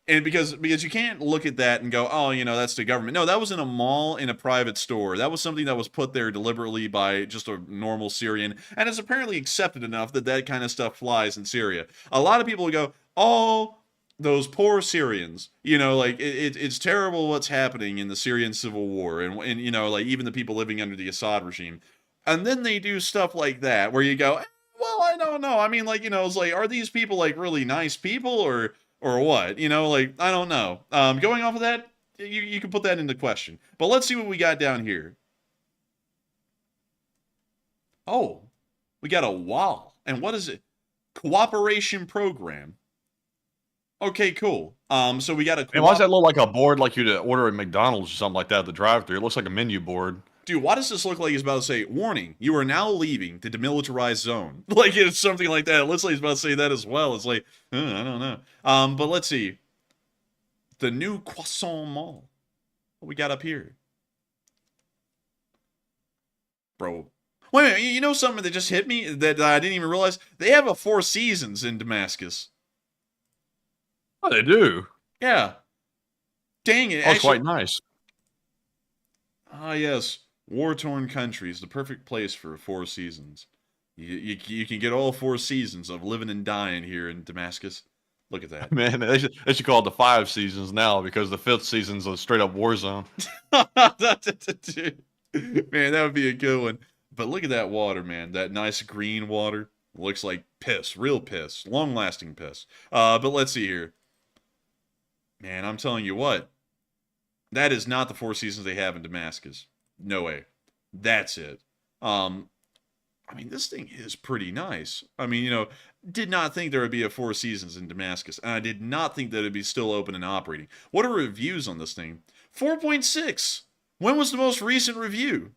and because you can't look at that and go, oh, that's the government. No, that was in a mall in a private store. That was something that was put there deliberately by just a normal Syrian, and it's apparently accepted enough that kind of stuff flies in Syria. A lot of people would go, oh, those poor Syrians, it's terrible what's happening in the Syrian civil war, and even the people living under the Assad regime. And then they do stuff like that where you go, well, I don't know. I mean, it's like, are these people like really nice people or what? I don't know. Going off of that, you can put that into question. But let's see what we got down here. Oh, we got a wall. And what is it? Cooperation program. Okay, cool. So we got a... And why does that look like a board like you'd order at McDonald's or something like that at the drive-thru? It looks like a menu board. Dude, why does this look like it's about to say, warning, you are now leaving the demilitarized zone? Like, it's something like that. It looks like it's about to say that as well. It's like, I don't know. But let's see. The new Croissant Mall. What we got up here? Bro. Wait a minute, you know something that just hit me that I didn't even realize? They have a Four Seasons in Damascus. Oh, they do? Yeah. Dang it. Oh, it's quite nice. Ah, yes. War-torn countries, the perfect place for Four Seasons. You can get all 4 seasons of living and dying here in Damascus. Look at that. Man, they should call it the 5 seasons now because the 5th season's a straight-up war zone. Man, that would be a good one. But look at that water, man. That nice green water. Looks like piss. Real piss. Long-lasting piss. But let's see here. Man, I'm telling you what. That is not the 4 seasons they have in Damascus. No way. That's it. I mean, this thing is pretty nice. I mean, did not think there would be a 4 seasons in Damascus. And I did not think that it'd be still open and operating. What are reviews on this thing? 4.6. When was the most recent review?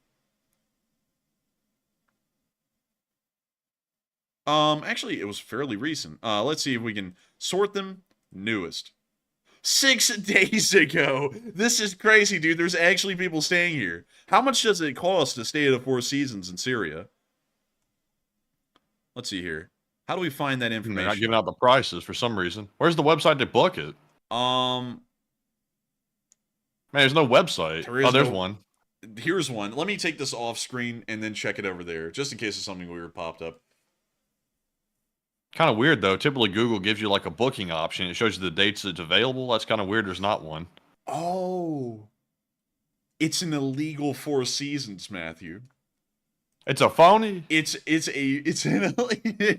Actually, it was fairly recent. Let's see if we can sort them. Newest. 6 days ago. This is crazy, dude. There's actually people staying here. How much does it cost to stay at a 4 seasons in Syria? Let's see here. How do we find that They're not information? giving out the prices for some reason. Where's the website to book it? Um, Man, there's no website. There is Oh, there's no- one. Here's one. Let me take this off screen and then check it over there, just in case it's something weird popped up. Kind of weird though. Typically, Google gives you like a booking option. It shows you the dates it's available. That's kind of weird. There's not one. Oh, it's an illegal Four Seasons, Matthew. It's a phony. It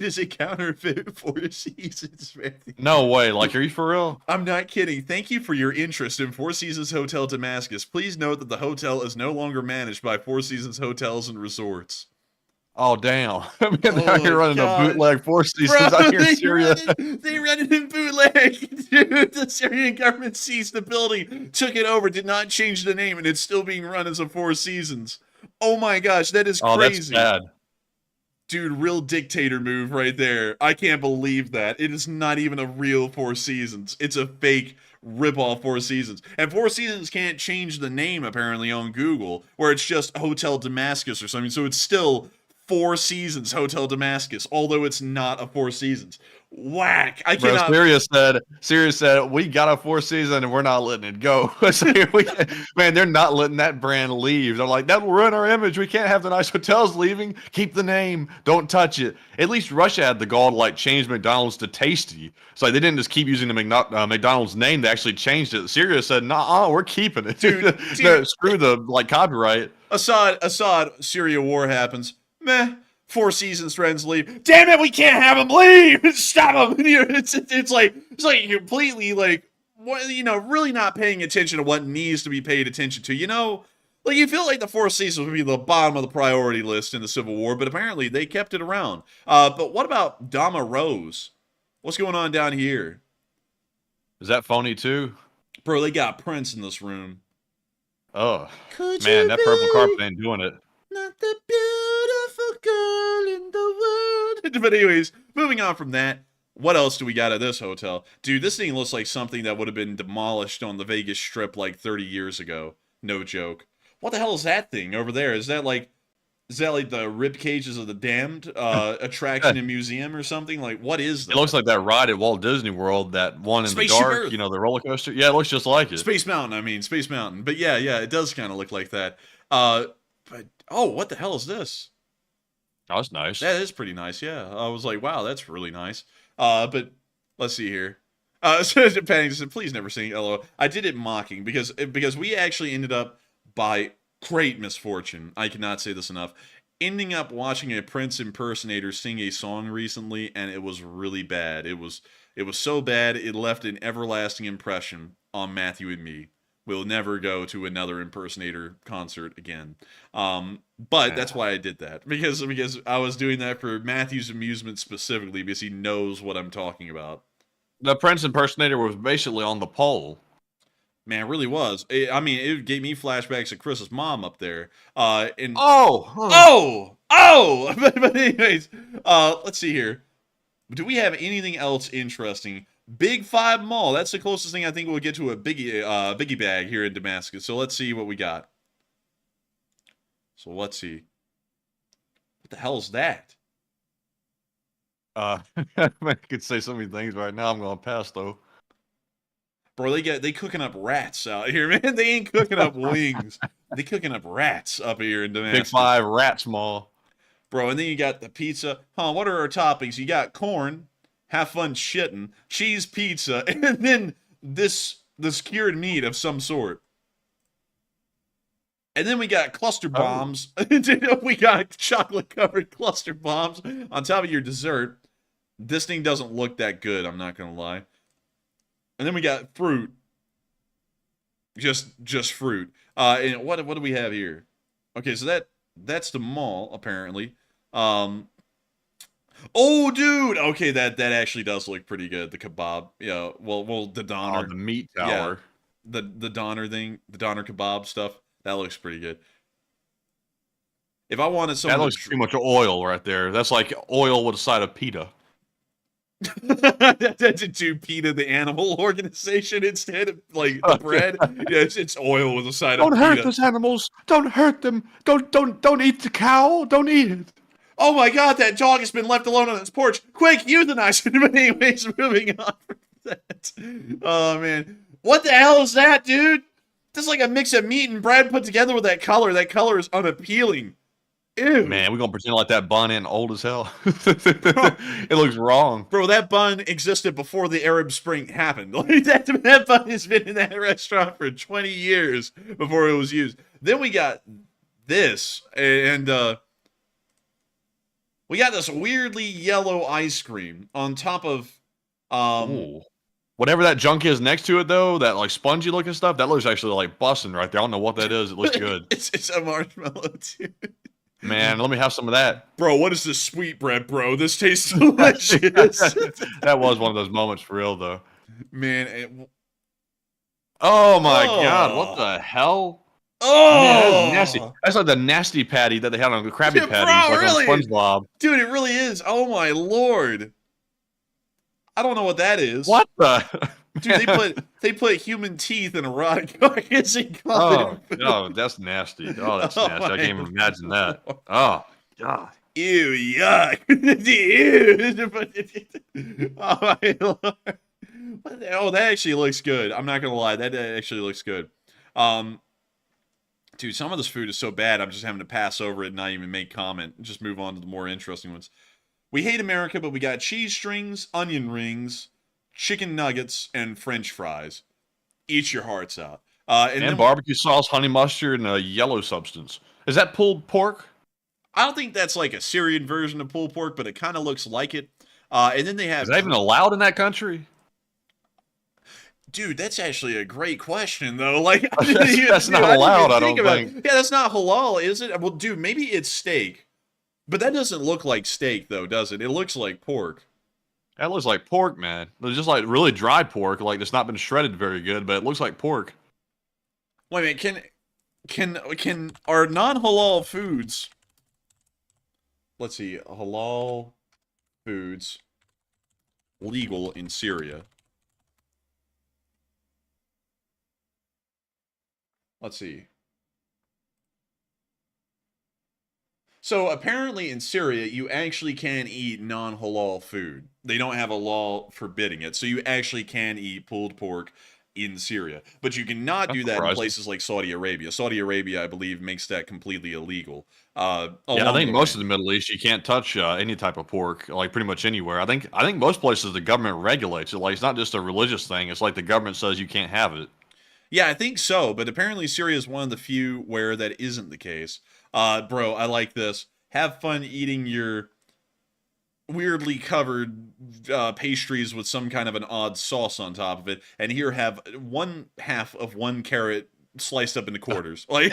is a counterfeit Four Seasons, Matthew. No way. Like, are you for real? I'm not kidding. Thank you for your interest in Four Seasons Hotel Damascus. Please note that the hotel is no longer managed by Four Seasons Hotels and Resorts. Oh damn! I mean, they're out here running God. a bootleg Four Seasons out here in Syria. They run it in bootleg. Dude, the Syrian government seized the building, took it over, did not change the name, and it's still being run as a Four Seasons. Oh my gosh, that is Oh, that's crazy. bad. Dude, real dictator move right there. I can't believe that. It is not even a real Four Seasons. It's a fake rip-off Four Seasons. And Four Seasons can't change the name, apparently, on Google, where it's just Hotel Damascus or something. So it's still Four Seasons Hotel Damascus, although it's not a Four Seasons. Whack! I Bro, cannot. Syria said, we got a Four Season and we're not letting it go. Man, they're not letting that brand leave. They're like, that will ruin our image. We can't have the nice hotels leaving. Keep the name. Don't touch it. At least Russia had the gall to like change McDonald's to Tasty. So like, they didn't just keep using the McDonald's name. They actually changed it. Syria said, nah, we're keeping it. Dude. No, screw the like copyright. Assad, Syria war happens. Meh. Four Seasons friends leave. Damn it, we can't have them leave. Stop them. It's like completely like what, really not paying attention to what needs to be paid attention to. Like you feel like the Four Seasons would be the bottom of the priority list in the Civil War, but apparently they kept it around. But what about Dama Rose? What's going on down here? Is that phony too? Bro, they got Prince in this room. Oh, Could man, you that purple be carpet ain't doing it. not the beautiful girl in the world? But anyways, moving on from that, what else do we got at this hotel? Dude, this thing looks like something that would have been demolished on the Vegas Strip like 30 years ago. No joke. What the hell is that thing over there? Is that like the rib cages of the damned attraction and museum or something? Like, what is that? It looks like that ride at Walt Disney World, that one in Spaceship the dark, Earth. the roller coaster. Yeah, it looks just like it. Space Mountain. But yeah, it does kind of look like that. But what the hell is this? Oh, that's nice. That is pretty nice, yeah. I was like, wow, that's really nice. But let's see here. So Paddington said, please never sing LOL. I did it mocking because we actually ended up, by great misfortune, I cannot say this enough, ending up watching a Prince impersonator sing a song recently, and it was really bad. It was so bad, it left an everlasting impression on Matthew and me. We'll never go to another impersonator concert again. But that's why I did that. Because I was doing that for Matthew's amusement specifically, because he knows what I'm talking about. The Prince impersonator was basically on the pole. Man, it really was. It gave me flashbacks of Chris's mom up there. But anyways, let's see here. Do we have anything else interesting? Big 5 Mall. That's the closest thing I think we'll get to a biggie bag here in Damascus. So let's see what we got. So let's see. What the hell is that? I could say so many things right now. I'm going to pass though. Bro, they cooking up rats out here, man. They ain't cooking up wings. They cooking up rats up here in Damascus. Big 5 Rats Mall. Bro, and then you got the pizza. What are our toppings? You got corn. Have fun shitting. Cheese pizza. And then this cured meat of some sort. And then we got cluster bombs. We got chocolate-covered cluster bombs on top of your dessert. This thing doesn't look that good, I'm not going to lie. And then we got fruit. Just fruit. And what do we have here? Okay, so that's the mall, apparently. Oh, dude! Okay, that actually does look pretty good. The kebab. Yeah, well, the doner. Oh, the meat tower. Yeah, the doner thing. The doner kebab stuff. That looks pretty good. If I wanted some... That looks too much oil right there. That's like oil with a side of PETA. That's to PETA, the animal organization, instead of like the bread. Yeah, it's oil with a side of PETA. Don't hurt those animals. Don't hurt them. Don't eat the cow. Don't eat it. Oh my god, that dog has been left alone on its porch. Quick, euthanize it. But anyways, moving on from that. Oh man. What the hell is that, dude? This is like a mix of meat and bread put together with that color. That color is unappealing. Ew. Man, we're gonna pretend like that bun ain't old as hell. It looks wrong. Bro, that bun existed before the Arab Spring happened. Like that bun has been in that restaurant for 20 years before it was used. Then we got this, and we got this weirdly yellow ice cream on top of Ooh. Whatever that junk is next to it, though, that like spongy looking stuff, that looks actually like busting right there. I don't know what that is. It looks good. it's a marshmallow too. Man, let me have some of that. Bro, what is this sweetbread, bro? This tastes delicious. That was one of those moments for real, though. Man, Oh my god, what the hell? oh, Man, that's nasty. That's like the nasty patty that they had on the Krabby Yeah, Patties, bro, like really? on SpongeBob. dude, it really is. Oh my lord. I don't know what that is. What the? Dude, they put human teeth in a rotting carcass and called Oh, it no, that's nasty. Oh, that's Oh nasty. I my can't even imagine that. Oh, God. Ew, yuck. Ew. Oh my lord. Oh, that actually looks good. I'm not gonna lie, that actually looks good. Dude, some of this food is so bad, I'm just having to pass over it and not even make comment. Just move on to the more interesting ones. We hate America, but we got cheese strings, onion rings, chicken nuggets, and French fries. Eat your hearts out. And then Barbecue sauce, honey mustard, and a yellow substance. Is that pulled pork? I don't think that's like a Syrian version of pulled pork, but it kind of looks like it. And then they have... Is that even allowed in that country? Dude, that's actually a great question, though. Like, That's not allowed, I don't think. Yeah, that's not halal, is it? Well, dude, maybe it's steak. But that doesn't look like steak, though, does it? It looks like pork. That looks like pork, man. It's just like really dry pork, like it's not been shredded very good, but it looks like pork. Wait a minute, can our non-halal foods... Let's see, halal foods legal in Syria. Let's see. So apparently in Syria, you actually can eat non-halal food. They don't have a law forbidding it. So you actually can eat pulled pork in Syria. But you cannot do that in places like Saudi Arabia. Saudi Arabia, I believe, makes that completely illegal. Yeah, I think most of the Middle East, you can't touch any type of pork, like pretty much anywhere. I think most places the government regulates it. Like it's not just a religious thing. It's like the government says you can't have it. Yeah, I think so. But apparently Syria is one of the few where that isn't the case. Bro, I like this. Have fun eating your weirdly covered pastries with some kind of an odd sauce on top of it. And here have 1/2 of 1 carrot sliced up into quarters. Like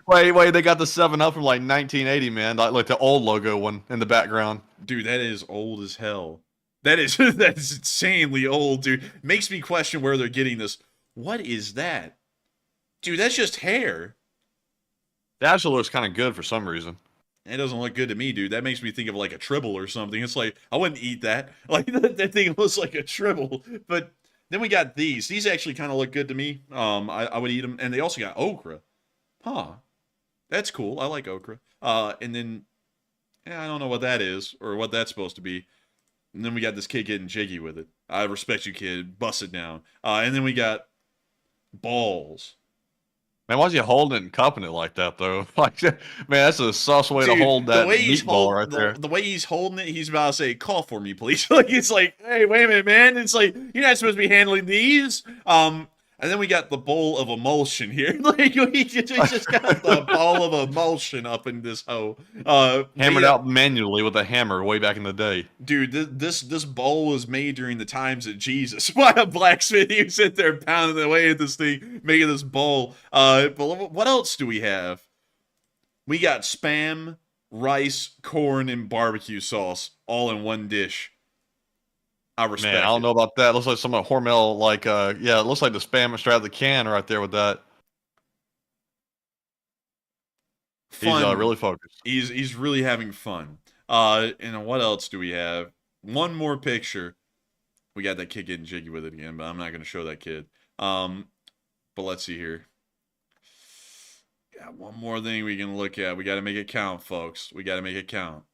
Wait, they got the 7-Up from like 1980, man. Like the old logo one in the background. Dude, that is old as hell. That is insanely old, dude. Makes me question where they're getting this. What is that? Dude, that's just hair. That actually looks kind of good for some reason. It doesn't look good to me, dude. That makes me think of like a tribble or something. It's like, I wouldn't eat that. Like, that thing looks like a tribble. But then we got these. These actually kind of look good to me. I would eat them. And they also got okra. Huh. That's cool. I like okra. And then, yeah, I don't know what that is or what that's supposed to be. And then we got this kid getting jiggy with it. I respect you, kid. Bust it down. And then we got balls. Man, why's he holding it and cupping it like that, though? Like, man, that's a sus way to hold that meatball right there. The way he's holding it, he's about to say, "Call for me, please." Like, it's like, hey, wait a minute, man. It's like, you're not supposed to be handling these. And then we got the bowl of emulsion here. Like, we just got the bowl of emulsion up in this hole. Hammered out manually with a hammer way back in the day. Dude, this bowl was made during the times of Jesus. Why a blacksmith? He was sitting there pounding away at this thing, making this bowl. But what else do we have? We got Spam, rice, corn, and barbecue sauce all in one dish. I respect Man, I don't know about that. Looks like some of Hormel, like, yeah, it looks like the Spam straight out of the can right there with that. Fun. He's really focused. He's really having fun. And what else do we have? One more picture. We got that kid getting jiggy with it again, but I'm not going to show that kid. But let's see here. got one more thing we can look at. We got to make it count, folks. We got to make it count.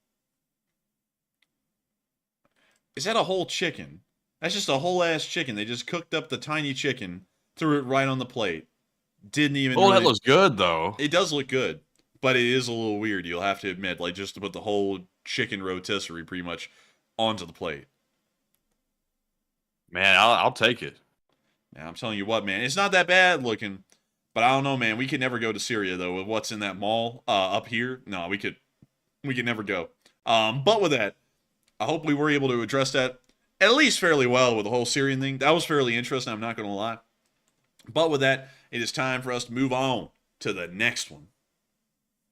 Is that a whole chicken? That's just a whole ass chicken. They just cooked up the tiny chicken, threw it right on the plate. Didn't even. Oh, really... that looks good though. It does look good, but it is a little weird. You'll have to admit, like just to put the whole chicken rotisserie pretty much onto the plate. Man, I'll take it. Now, I'm telling you what, man, it's not that bad looking, but I don't know, man. We could never go to Syria though with what's in that mall up here. No, we could never go. But with that, I hope we were able to address that at least fairly well with the whole Syrian thing. That was fairly interesting, I'm not going to lie. But with that, it is time for us to move on to the next one.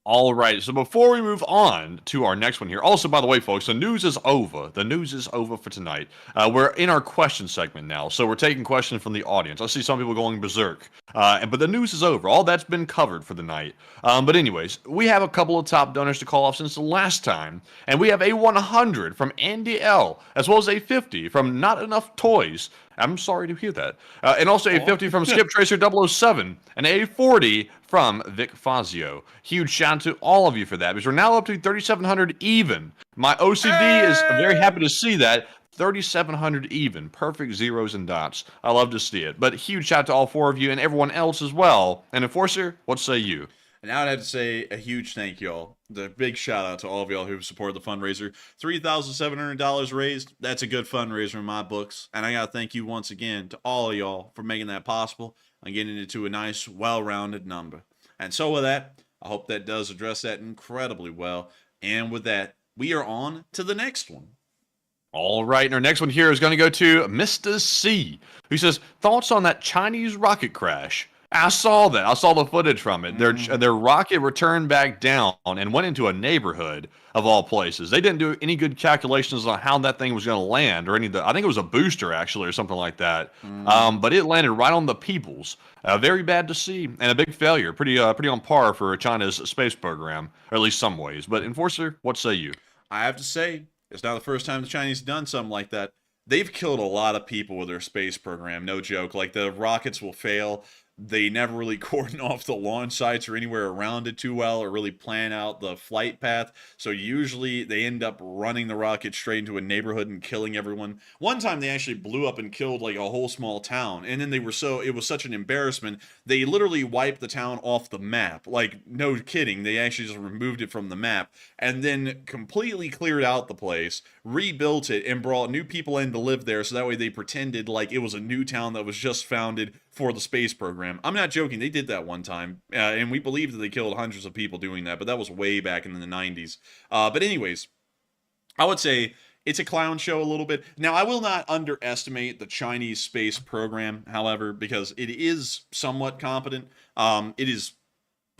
All right, so before we move on to our next one here, also, by the way, folks, the news is over. The news is over for tonight. We're in our question segment now, so we're taking questions from the audience. I see some people going berserk, but the news is over. All that's been covered for the night. But anyways, we have a couple of top donors to call off since the last time, and we have a 100 from Andy L, as well as a 50 from Not Enough Toys. I'm sorry to hear that. And also a 50 from Skip Tracer 007 and a 40 from Vic Fazio. Huge shout out to all of you for that because we're now up to 3,700 even. My OCD is very happy to see that. 3,700 even. Perfect zeros and dots. I love to see it. But huge shout out to all four of you and everyone else as well. And Enforcer, what say you? And I would have to say a huge thank y'all. The big shout out to all of y'all who supported the fundraiser. $3,700 raised. That's a good fundraiser in my books. And I got to thank you once again to all of y'all for making that possible and getting it to a nice, well-rounded number. And so with that, I hope that does address that incredibly well. And with that, we are on to the next one. All right, and our next one here is going to go to Mr. C, who says, thoughts on that Chinese rocket crash? I saw that. I saw the footage from it. Their rocket returned back down and went into a neighborhood of all places. They didn't do any good calculations on how that thing was going to land or any of the, I think it was a booster actually or something like that. But it landed right on the peoples. Very bad to see and a big failure. Pretty on par for China's space program, or at least some ways. But Enforcer, what say you? I have to say, it's not the first time the Chinese have done something like that. They've killed a lot of people with their space program, no joke. Like the rockets will fail. They never really cordon off the launch sites or anywhere around it too well or really plan out the flight path. So usually they end up running the rocket straight into a neighborhood and killing everyone. One time they actually blew up and killed like a whole small town. And then it was such an embarrassment. They literally wiped the town off the map. Like, no kidding. They actually just removed it from the map and then completely cleared out the place, rebuilt it, and brought new people in to live there. So that way they pretended like it was a new town that was just founded for the space program. I'm not joking. They did that one time, and we believe that they killed hundreds of people doing that, but that was way back in the 90s. But anyways, I would say it's a clown show a little bit. Now, I will not underestimate the Chinese space program, however, because it is somewhat competent. It is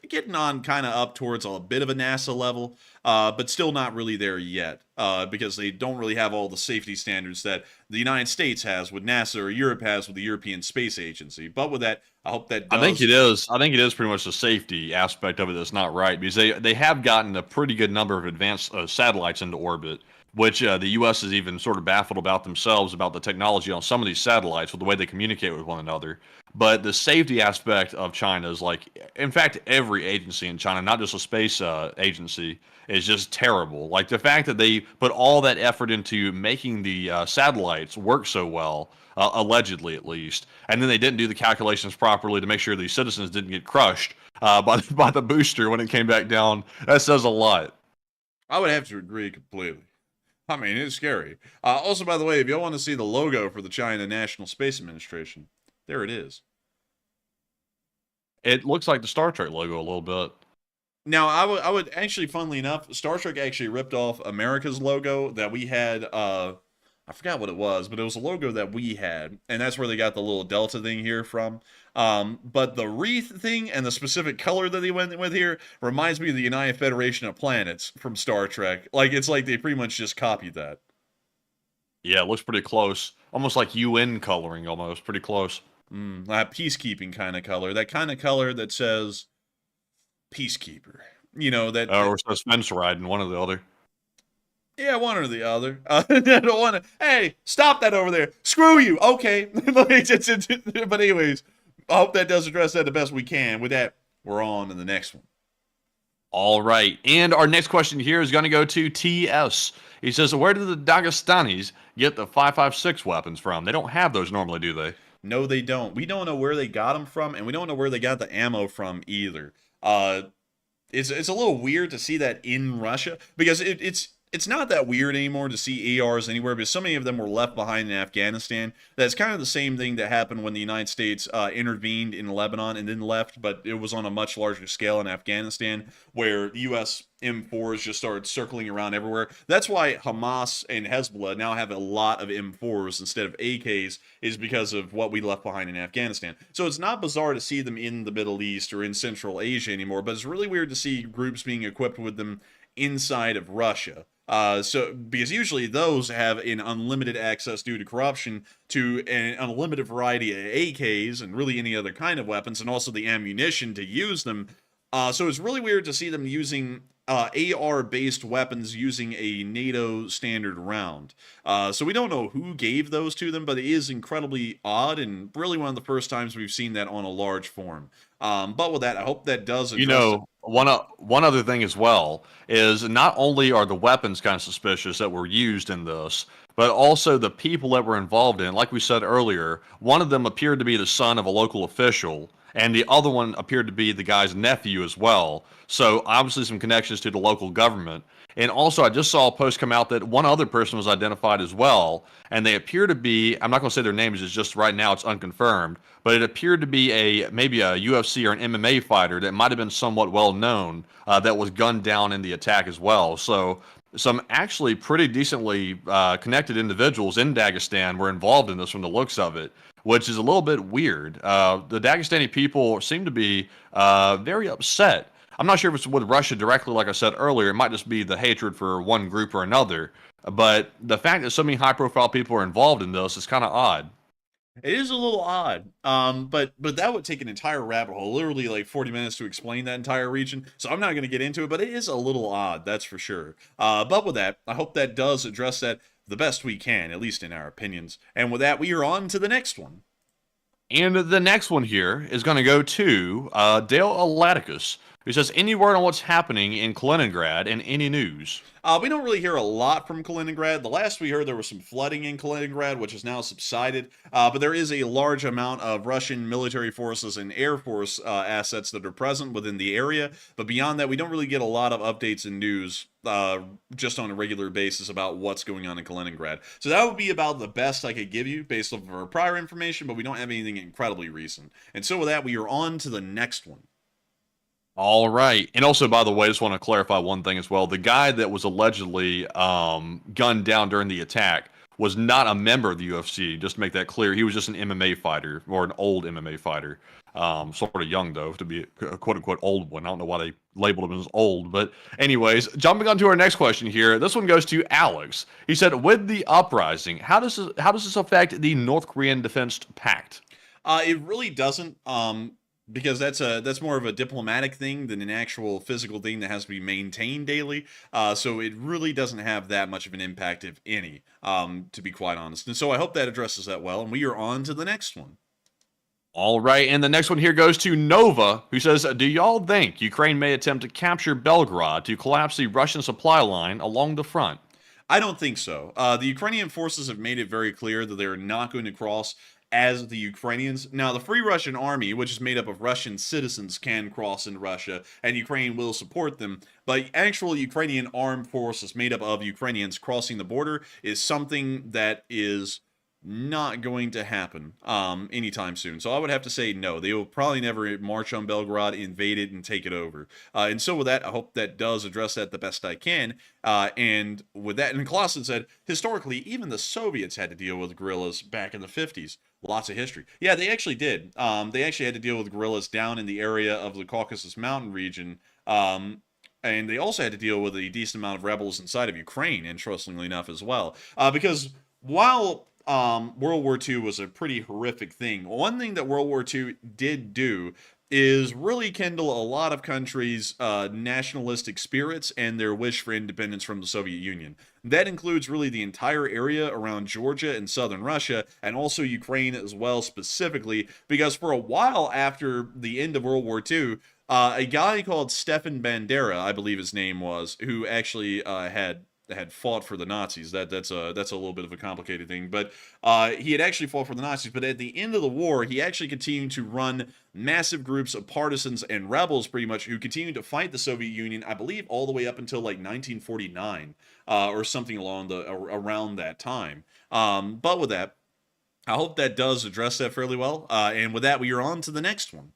getting on kind of up towards a bit of a NASA level, but still not really there yet, because they don't really have all the safety standards that the United States has with NASA or Europe has with the European Space Agency. But with that, I hope that does. I think it is pretty much the safety aspect of it that's not right, because they have gotten a pretty good number of advanced satellites into orbit, which the U.S. is even sort of baffled about themselves about the technology on some of these satellites with the way they communicate with one another. But the safety aspect of China is like, in fact, every agency in China, not just a space agency, is just terrible. Like the fact that they put all that effort into making the satellites work so well, allegedly at least, and then they didn't do the calculations properly to make sure these citizens didn't get crushed by the booster when it came back down. That says a lot. I would have to agree completely. I mean, it's scary. Also, by the way, if y'all want to see the logo for the China National Space Administration, there it is. It looks like the Star Trek logo a little bit. Now, I would actually, funnily enough, Star Trek actually ripped off America's logo that we had. I forgot what it was, but it was a logo that we had, and that's where they got the little Delta thing here from. But the wreath thing and the specific color that they went with here reminds me of the United Federation of Planets from Star Trek. Like, it's like they pretty much just copied that. Yeah, it looks pretty close. Almost like UN coloring, almost. Pretty close. That peacekeeping kind of color. That kind of color that says peacekeeper. You know, that... Or suspense riding, one or the other. Yeah, one or the other. I don't want to... Hey, stop that over there. Screw you. Okay. But anyways, I hope that does address that the best we can. With that, we're on to the next one. All right. And our next question here is going to go to TS. He says, where do the Dagestanis get the 5.56 weapons from? They don't have those normally, do they? No, they don't. We don't know where they got them from, and we don't know where they got the ammo from either. It's a little weird to see that in Russia, because it's not that weird anymore to see ARs anywhere, because so many of them were left behind in Afghanistan. That's kind of the same thing that happened when the United States intervened in Lebanon and then left, but it was on a much larger scale in Afghanistan, where U.S. M4s just started circling around everywhere. That's why Hamas and Hezbollah now have a lot of M4s instead of AKs, is because of what we left behind in Afghanistan. So it's not bizarre to see them in the Middle East or in Central Asia anymore, but it's really weird to see groups being equipped with them inside of Russia. Because usually those have an unlimited access due to corruption to an unlimited variety of AKs and really any other kind of weapons, and also the ammunition to use them. So it's really weird to see them using AR-based weapons using a NATO standard round. So we don't know who gave those to them, but it is incredibly odd, and really one of the first times we've seen that on a large form. But with that, I hope that does address one other thing as well is not only are the weapons kind of suspicious that were used in this, but also the people that were involved in. Like we said earlier, one of them appeared to be the son of a local official, and the other one appeared to be the guy's nephew as well. So obviously some connections to the local government. And also I just saw a post come out that one other person was identified as well, and they appear to be, I'm not going to say their names, it's just right now it's unconfirmed, but it appeared to be maybe a UFC or an MMA fighter that might have been somewhat well known that was gunned down in the attack as well. So some actually pretty decently connected individuals in Dagestan were involved in this from the looks of it, which is a little bit weird. The Dagestani people seem to be very upset. I'm not sure if it's with Russia directly, like I said earlier. It might just be the hatred for one group or another. But the fact that so many high-profile people are involved in this is kind of odd. It is a little odd, but that would take an entire rabbit hole, literally like 40 minutes to explain that entire region, so I'm not going to get into it, but it is a little odd, that's for sure. But with that, I hope that does address that the best we can, at least in our opinions. And with that, we are on to the next one. And the next one here is going to go to Dale Alaticus, who says, any word on what's happening in Kaliningrad and any news? We don't really hear a lot from Kaliningrad. The last we heard, there was some flooding in Kaliningrad, which has now subsided. But there is a large amount of Russian military forces and Air Force assets that are present within the area. But beyond that, we don't really get a lot of updates and news just on a regular basis about what's going on in Kaliningrad. So that would be about the best I could give you based off of our prior information, but we don't have anything incredibly recent. And so with that, we are on to the next one. All right. And also, by the way, I just want to clarify one thing as well. The guy that was allegedly gunned down during the attack was not a member of the UFC, just to make that clear. He was just an MMA fighter, or an old MMA fighter. Sort of young, though, to be a quote-unquote old one. I don't know why they labeled him as old. But anyways, jumping on to our next question here. This one goes to Alex. He said, with the uprising, how does this affect the North Korean Defense Pact? It really doesn't. Because that's more of a diplomatic thing than an actual physical thing that has to be maintained daily. So it really doesn't have that much of an impact, if any, to be quite honest. And so I hope that addresses that well. And we are on to the next one. All right, and the next one here goes to Nova, who says, do y'all think Ukraine may attempt to capture Belgorod to collapse the Russian supply line along the front? I don't think so. The Ukrainian forces have made it very clear that they are not going to cross as the Ukrainians. Now, the Free Russian Army, which is made up of Russian citizens, can cross into Russia, and Ukraine will support them. But actual Ukrainian armed forces made up of Ukrainians crossing the border is something that is not going to happen anytime soon. So I would have to say no. They will probably never march on Belgorod, invade it, and take it over. And so with that, I hope that does address that the best I can. And with that, and Clausen said, historically, even the Soviets had to deal with guerrillas back in the 50s. Lots of history. Yeah, they actually did. They actually had to deal with guerrillas down in the area of the Caucasus Mountain region. And they also had to deal with a decent amount of rebels inside of Ukraine, interestingly enough, as well. Because while World War II was a pretty horrific thing, one thing that World War II did do is really kindle a lot of countries' nationalistic spirits and their wish for independence from the Soviet Union. That includes really the entire area around Georgia and southern Russia, and also Ukraine as well specifically, because for a while after the end of World War II, a guy called Stefan Bandera, I believe his name was, who actually had fought for the Nazis. That's a little bit of a complicated thing, but he had actually fought for the Nazis. But at the end of the war, he actually continued to run massive groups of partisans and rebels, pretty much, who continued to fight the Soviet Union, I believe, all the way up until like 1949 or something around that time. But with that, I hope that does address that fairly well. And with that, we are on to the next one.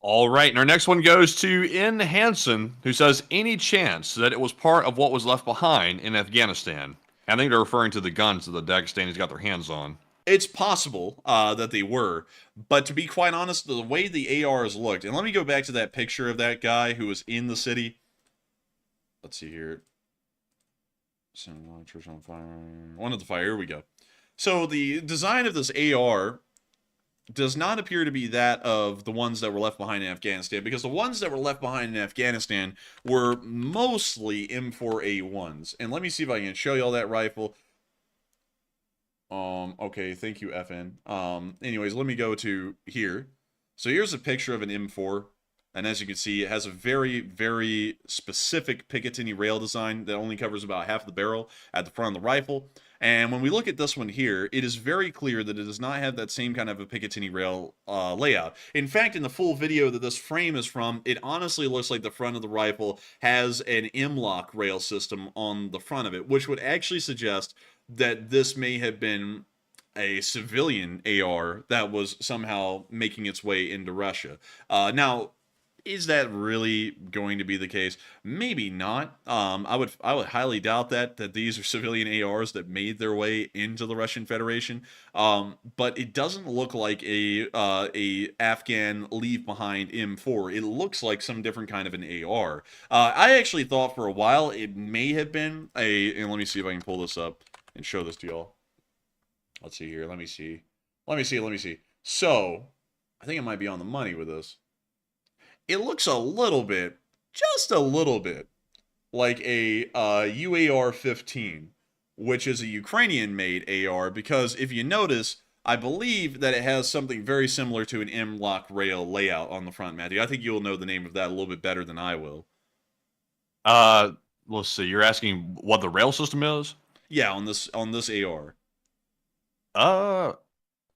All right, and our next one goes to N. Hansen, who says, any chance that it was part of what was left behind in Afghanistan? I think they're referring to the guns that the Dagestanis got their hands on. It's possible that they were, but to be quite honest, the way the ARs looked, and let me go back to that picture of that guy who was in the city. Let's see here. Church on fire. One of the fire. Here we go. So the design of this AR does not appear to be that of the ones that were left behind in Afghanistan, because the ones that were left behind in Afghanistan were mostly M4A1s. And let me see if I can show y'all that rifle. Okay, thank you, FN. Anyways, let me go to here. So here's a picture of an M4. And as you can see, it has a very, very specific Picatinny rail design that only covers about half the barrel at the front of the rifle. And when we look at this one here, it is very clear that it does not have that same kind of a Picatinny rail layout. In fact, in the full video that this frame is from, it honestly looks like the front of the rifle has an M-lock rail system on the front of it, which would actually suggest that this may have been a civilian AR that was somehow making its way into Russia. Now, is that really going to be the case? Maybe not. I would highly doubt that these are civilian ARs that made their way into the Russian Federation. But it doesn't look like a Afghan leave behind M4. It looks like some different kind of an AR. I actually thought for a while it may have been and let me see if I can pull this up and show this to y'all. Let's see here. Let me see. So I think I might be on the money with this. It looks a little bit, just a little bit, like a UAR-15, which is a Ukrainian-made AR, because if you notice, I believe that it has something very similar to an M-lock rail layout on the front, Matthew. I think you'll know the name of that a little bit better than I will. Let's see. You're asking what the rail system is? Yeah, on this AR.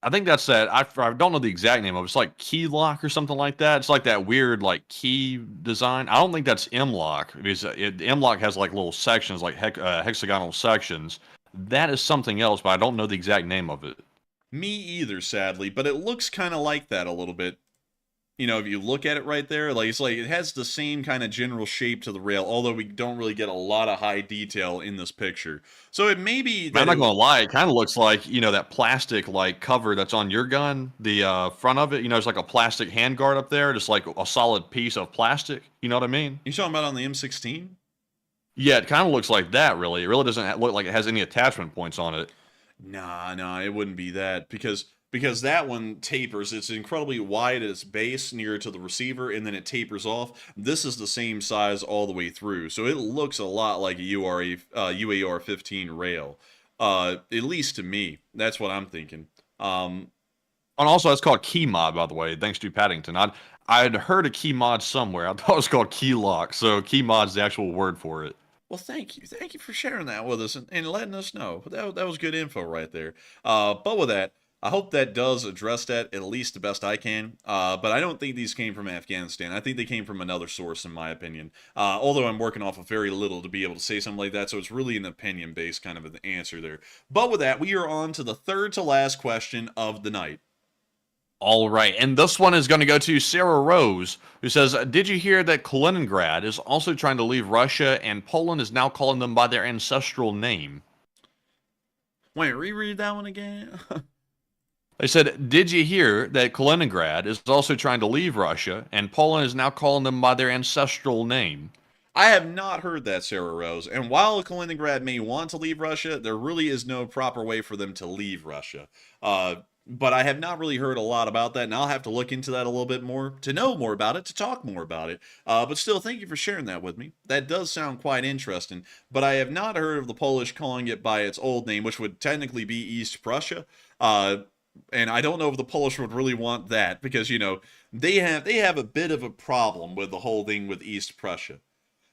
I think that's that. I don't know the exact name of it. It's like key lock or something like that. It's like that weird like key design. I don't think that's M-lock, because M-lock has like little sections, like hexagonal sections. That is something else, but I don't know the exact name of it. Me either, sadly, but it looks kind of like that a little bit. You know, if you look at it right there, like it has the same kind of general shape to the rail, although we don't really get a lot of high detail in this picture. So it may be that I'm not gonna lie, it kind of looks like, you know, that plastic like cover that's on your gun, the front of it. You know, it's like a plastic handguard up there, just like a solid piece of plastic. You know what I mean? You talking about on the M16? Yeah, it kind of looks like that. Really, it really doesn't look like it has any attachment points on it. Nah, it wouldn't be that, because that one tapers. It's incredibly wide at at base near to the receiver, and then it tapers off. This is the same size all the way through, so it looks a lot like a UAR-15 rail, at least to me. That's what I'm thinking. And also, that's called key mod, by the way. Thanks to Paddington. I'd heard a key mod somewhere. I thought it was called key lock, so key mod's the actual word for it. Well, thank you for sharing that with us and letting us know. That was good info right there. But with that, I hope that does address that at least the best I can. But I don't think these came from Afghanistan. I think they came from another source, in my opinion. Although I'm working off of very little to be able to say something like that, so it's really an opinion-based kind of an answer there. But with that, we are on to the third to last question of the night. All right, and this one is going to go to Sarah Rose, who says, did you hear that Kaliningrad is also trying to leave Russia, and Poland is now calling them by their ancestral name? Wait, reread that one again? They said, did you hear that Kaliningrad is also trying to leave Russia, and Poland is now calling them by their ancestral name? I have not heard that, Sarah Rose. And while Kaliningrad may want to leave Russia, there really is no proper way for them to leave Russia. But I have not really heard a lot about that, and I'll have to look into that a little bit more to know more about it, to talk more about it. But still, thank you for sharing that with me. That does sound quite interesting. But I have not heard of the Polish calling it by its old name, which would technically be East Prussia. And I don't know if the Polish would really want that because, you know, they have a bit of a problem with the whole thing with East Prussia.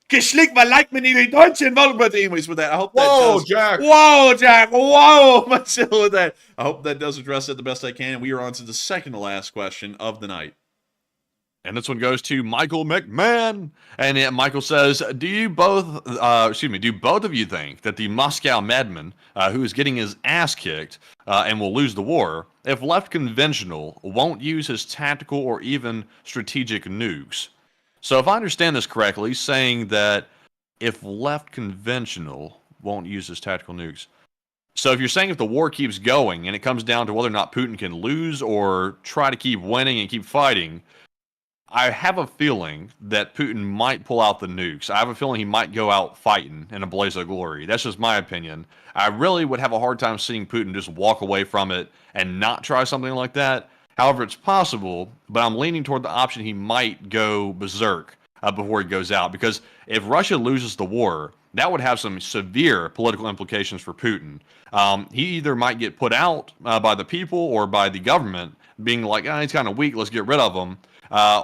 Geschickt mal like me die Deutschen, but anyways, with that, I hope that does. Jack! Whoa, Jack! Whoa, myself with that. I hope that does address it the best I can. We are on to the second to last question of the night. And this one goes to Michael McMahon. And Michael says, do both of you think that the Moscow madman, who is getting his ass kicked and will lose the war, if left conventional, won't use his tactical or even strategic nukes? So if I understand this correctly, he's saying that if left conventional, won't use his tactical nukes. So if you're saying if the war keeps going and it comes down to whether or not Putin can lose or try to keep winning and keep fighting, I have a feeling that Putin might pull out the nukes. I have a feeling he might go out fighting in a blaze of glory. That's just my opinion. I really would have a hard time seeing Putin just walk away from it and not try something like that. However, it's possible, but I'm leaning toward the option he might go berserk before he goes out. Because if Russia loses the war, that would have some severe political implications for Putin. He either might get put out by the people or by the government, being like, he's kind of weak, let's get rid of him.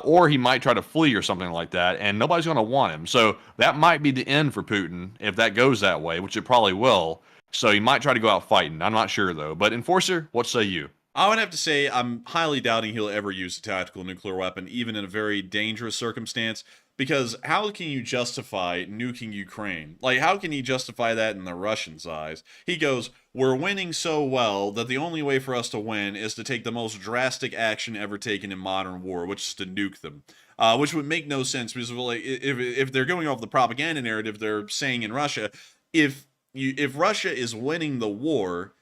Or he might try to flee or something like that, and nobody's going to want him. So that might be the end for Putin if that goes that way, which it probably will. So he might try to go out fighting. I'm not sure, though. But Enforcer, what say you? I would have to say I'm highly doubting he'll ever use a tactical nuclear weapon, even in a very dangerous circumstance, because how can you justify nuking Ukraine? Like, how can he justify that in the Russians' eyes? He goes, we're winning so well that the only way for us to win is to take the most drastic action ever taken in modern war, which is to nuke them. Which would make no sense, because like, if they're going off the propaganda narrative, they're saying in Russia, if Russia is winning the war,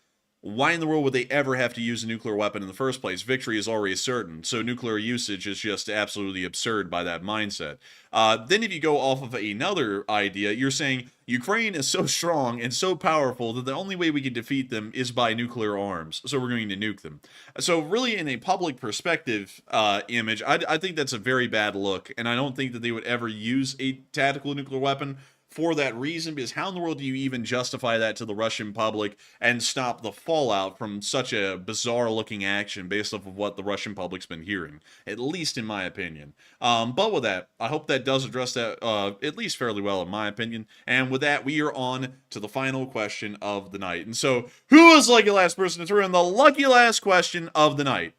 why in the world would they ever have to use a nuclear weapon in the first place? Victory is already certain, so nuclear usage is just absolutely absurd by that mindset. Then if you go off of another idea, you're saying Ukraine is so strong and so powerful that the only way we can defeat them is by nuclear arms, so we're going to nuke them. So really, in a public perspective image, I think that's a very bad look, and I don't think that they would ever use a tactical nuclear weapon for that reason, because how in the world do you even justify that to the Russian public and stop the fallout from such a bizarre looking action based off of what the Russian public's been hearing, at least in my opinion. But with that, I hope that does address that at least fairly well in my opinion. And with that, we are on to the final question of the night. And so, who is the lucky last person to throw in the lucky last question of the night?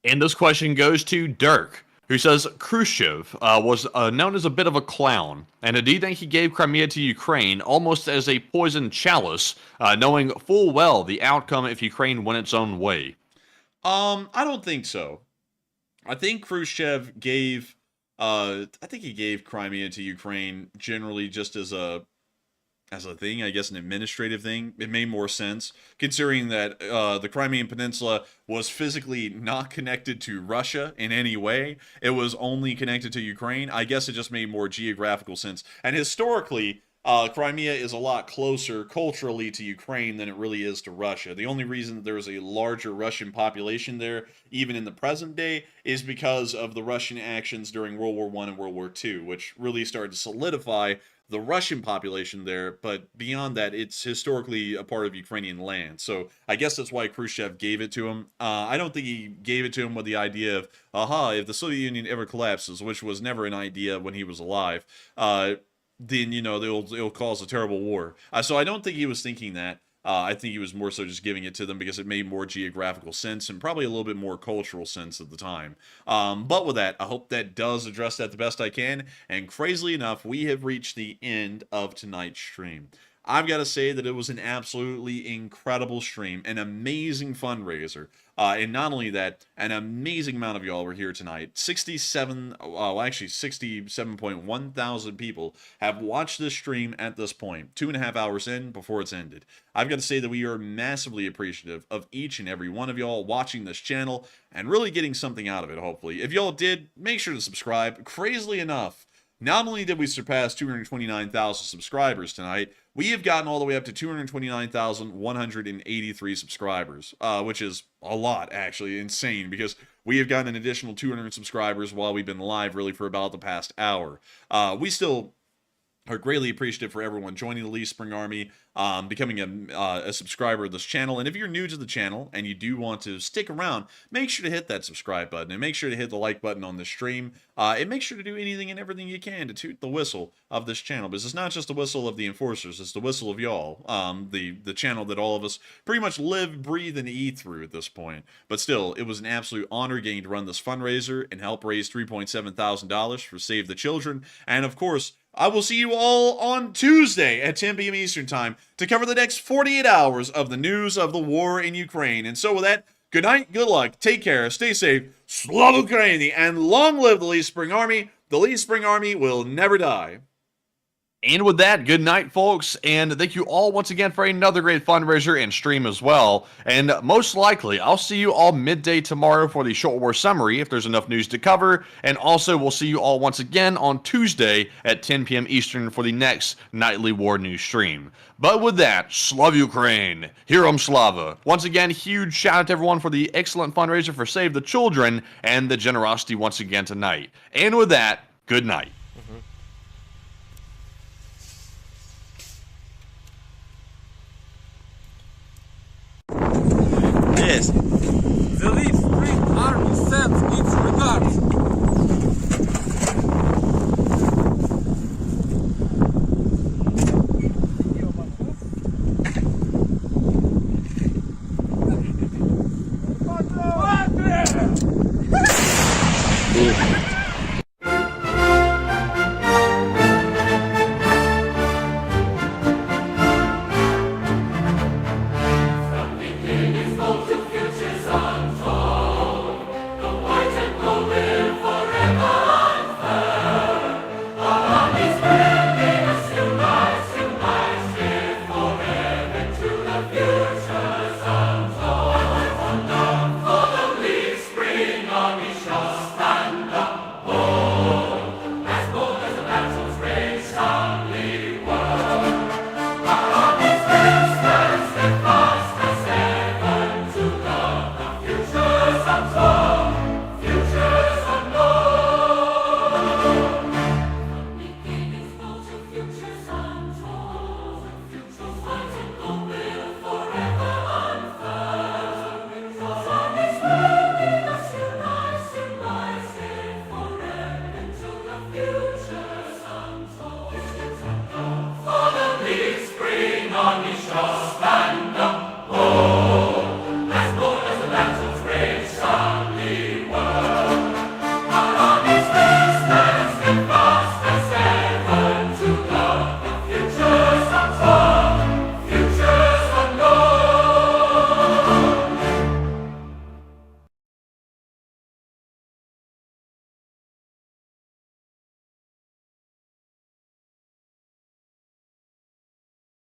And this question goes to Dirk, who says Khrushchev was known as a bit of a clown, and do you think he gave Crimea to Ukraine almost as a poisoned chalice, knowing full well the outcome if Ukraine went its own way? I don't think so. I think Khrushchev gave, he gave Crimea to Ukraine generally just as a thing, I guess an administrative thing. It made more sense, considering that the Crimean Peninsula was physically not connected to Russia in any way. It was only connected to Ukraine. I guess it just made more geographical sense. And historically, Crimea is a lot closer culturally to Ukraine than it really is to Russia. The only reason that there's a larger Russian population there, even in the present day, is because of the Russian actions during World War I and World War II, which really started to solidify the Russian population there, but beyond that, it's historically a part of Ukrainian land. So I guess that's why Khrushchev gave it to him. I don't think he gave it to him with the idea of, if the Soviet Union ever collapses, which was never an idea when he was alive, then, it'll cause a terrible war. So I don't think he was thinking that. I think he was more so just giving it to them because it made more geographical sense and probably a little bit more cultural sense at the time. But with that, I hope that does address that the best I can. And crazily enough, we have reached the end of tonight's stream. I've got to say that it was an absolutely incredible stream, an amazing fundraiser. And not only that, an amazing amount of y'all were here tonight. 67.1 thousand people have watched this stream at this point, 2.5 hours in before it's ended. I've got to say that we are massively appreciative of each and every one of y'all watching this channel and really getting something out of it, hopefully. If y'all did, make sure to subscribe. Crazily enough, not only did we surpass 229,000 subscribers tonight, we have gotten all the way up to 229,183 subscribers, which is a lot, actually, insane, because we have gotten an additional 200 subscribers while we've been live, really, for about the past hour. We still are greatly appreciative for everyone joining the Leaf Spring Army, becoming a subscriber of this channel. And if you're new to the channel and you do want to stick around, make sure to hit that subscribe button and make sure to hit the like button on this stream. And make sure to do anything and everything you can to toot the whistle of this channel, because it's not just the whistle of the enforcers, it's the whistle of y'all, the channel that all of us pretty much live, breathe, and eat through at this point. But still, it was an absolute honor getting to run this fundraiser and help raise $3.7 thousand for Save the Children. And of course, I will see you all on Tuesday at 10 p.m. Eastern Time to cover the next 48 hours of the news of the war in Ukraine. And so with that, good night, good luck, take care, stay safe, Slava Ukraini, and long live the Leaf Spring Army. The Leaf Spring Army will never die. And with that, good night, folks, and thank you all once again for another great fundraiser and stream as well. And most likely, I'll see you all midday tomorrow for the Short War Summary, if there's enough news to cover. And also, we'll see you all once again on Tuesday at 10 p.m. Eastern for the next nightly war news stream. But with that, Slav Ukraine, Herom Slava. Once again, huge shout out to everyone for the excellent fundraiser for Save the Children and the generosity once again tonight. And with that, good night. The Leaf Spring Army sends its regards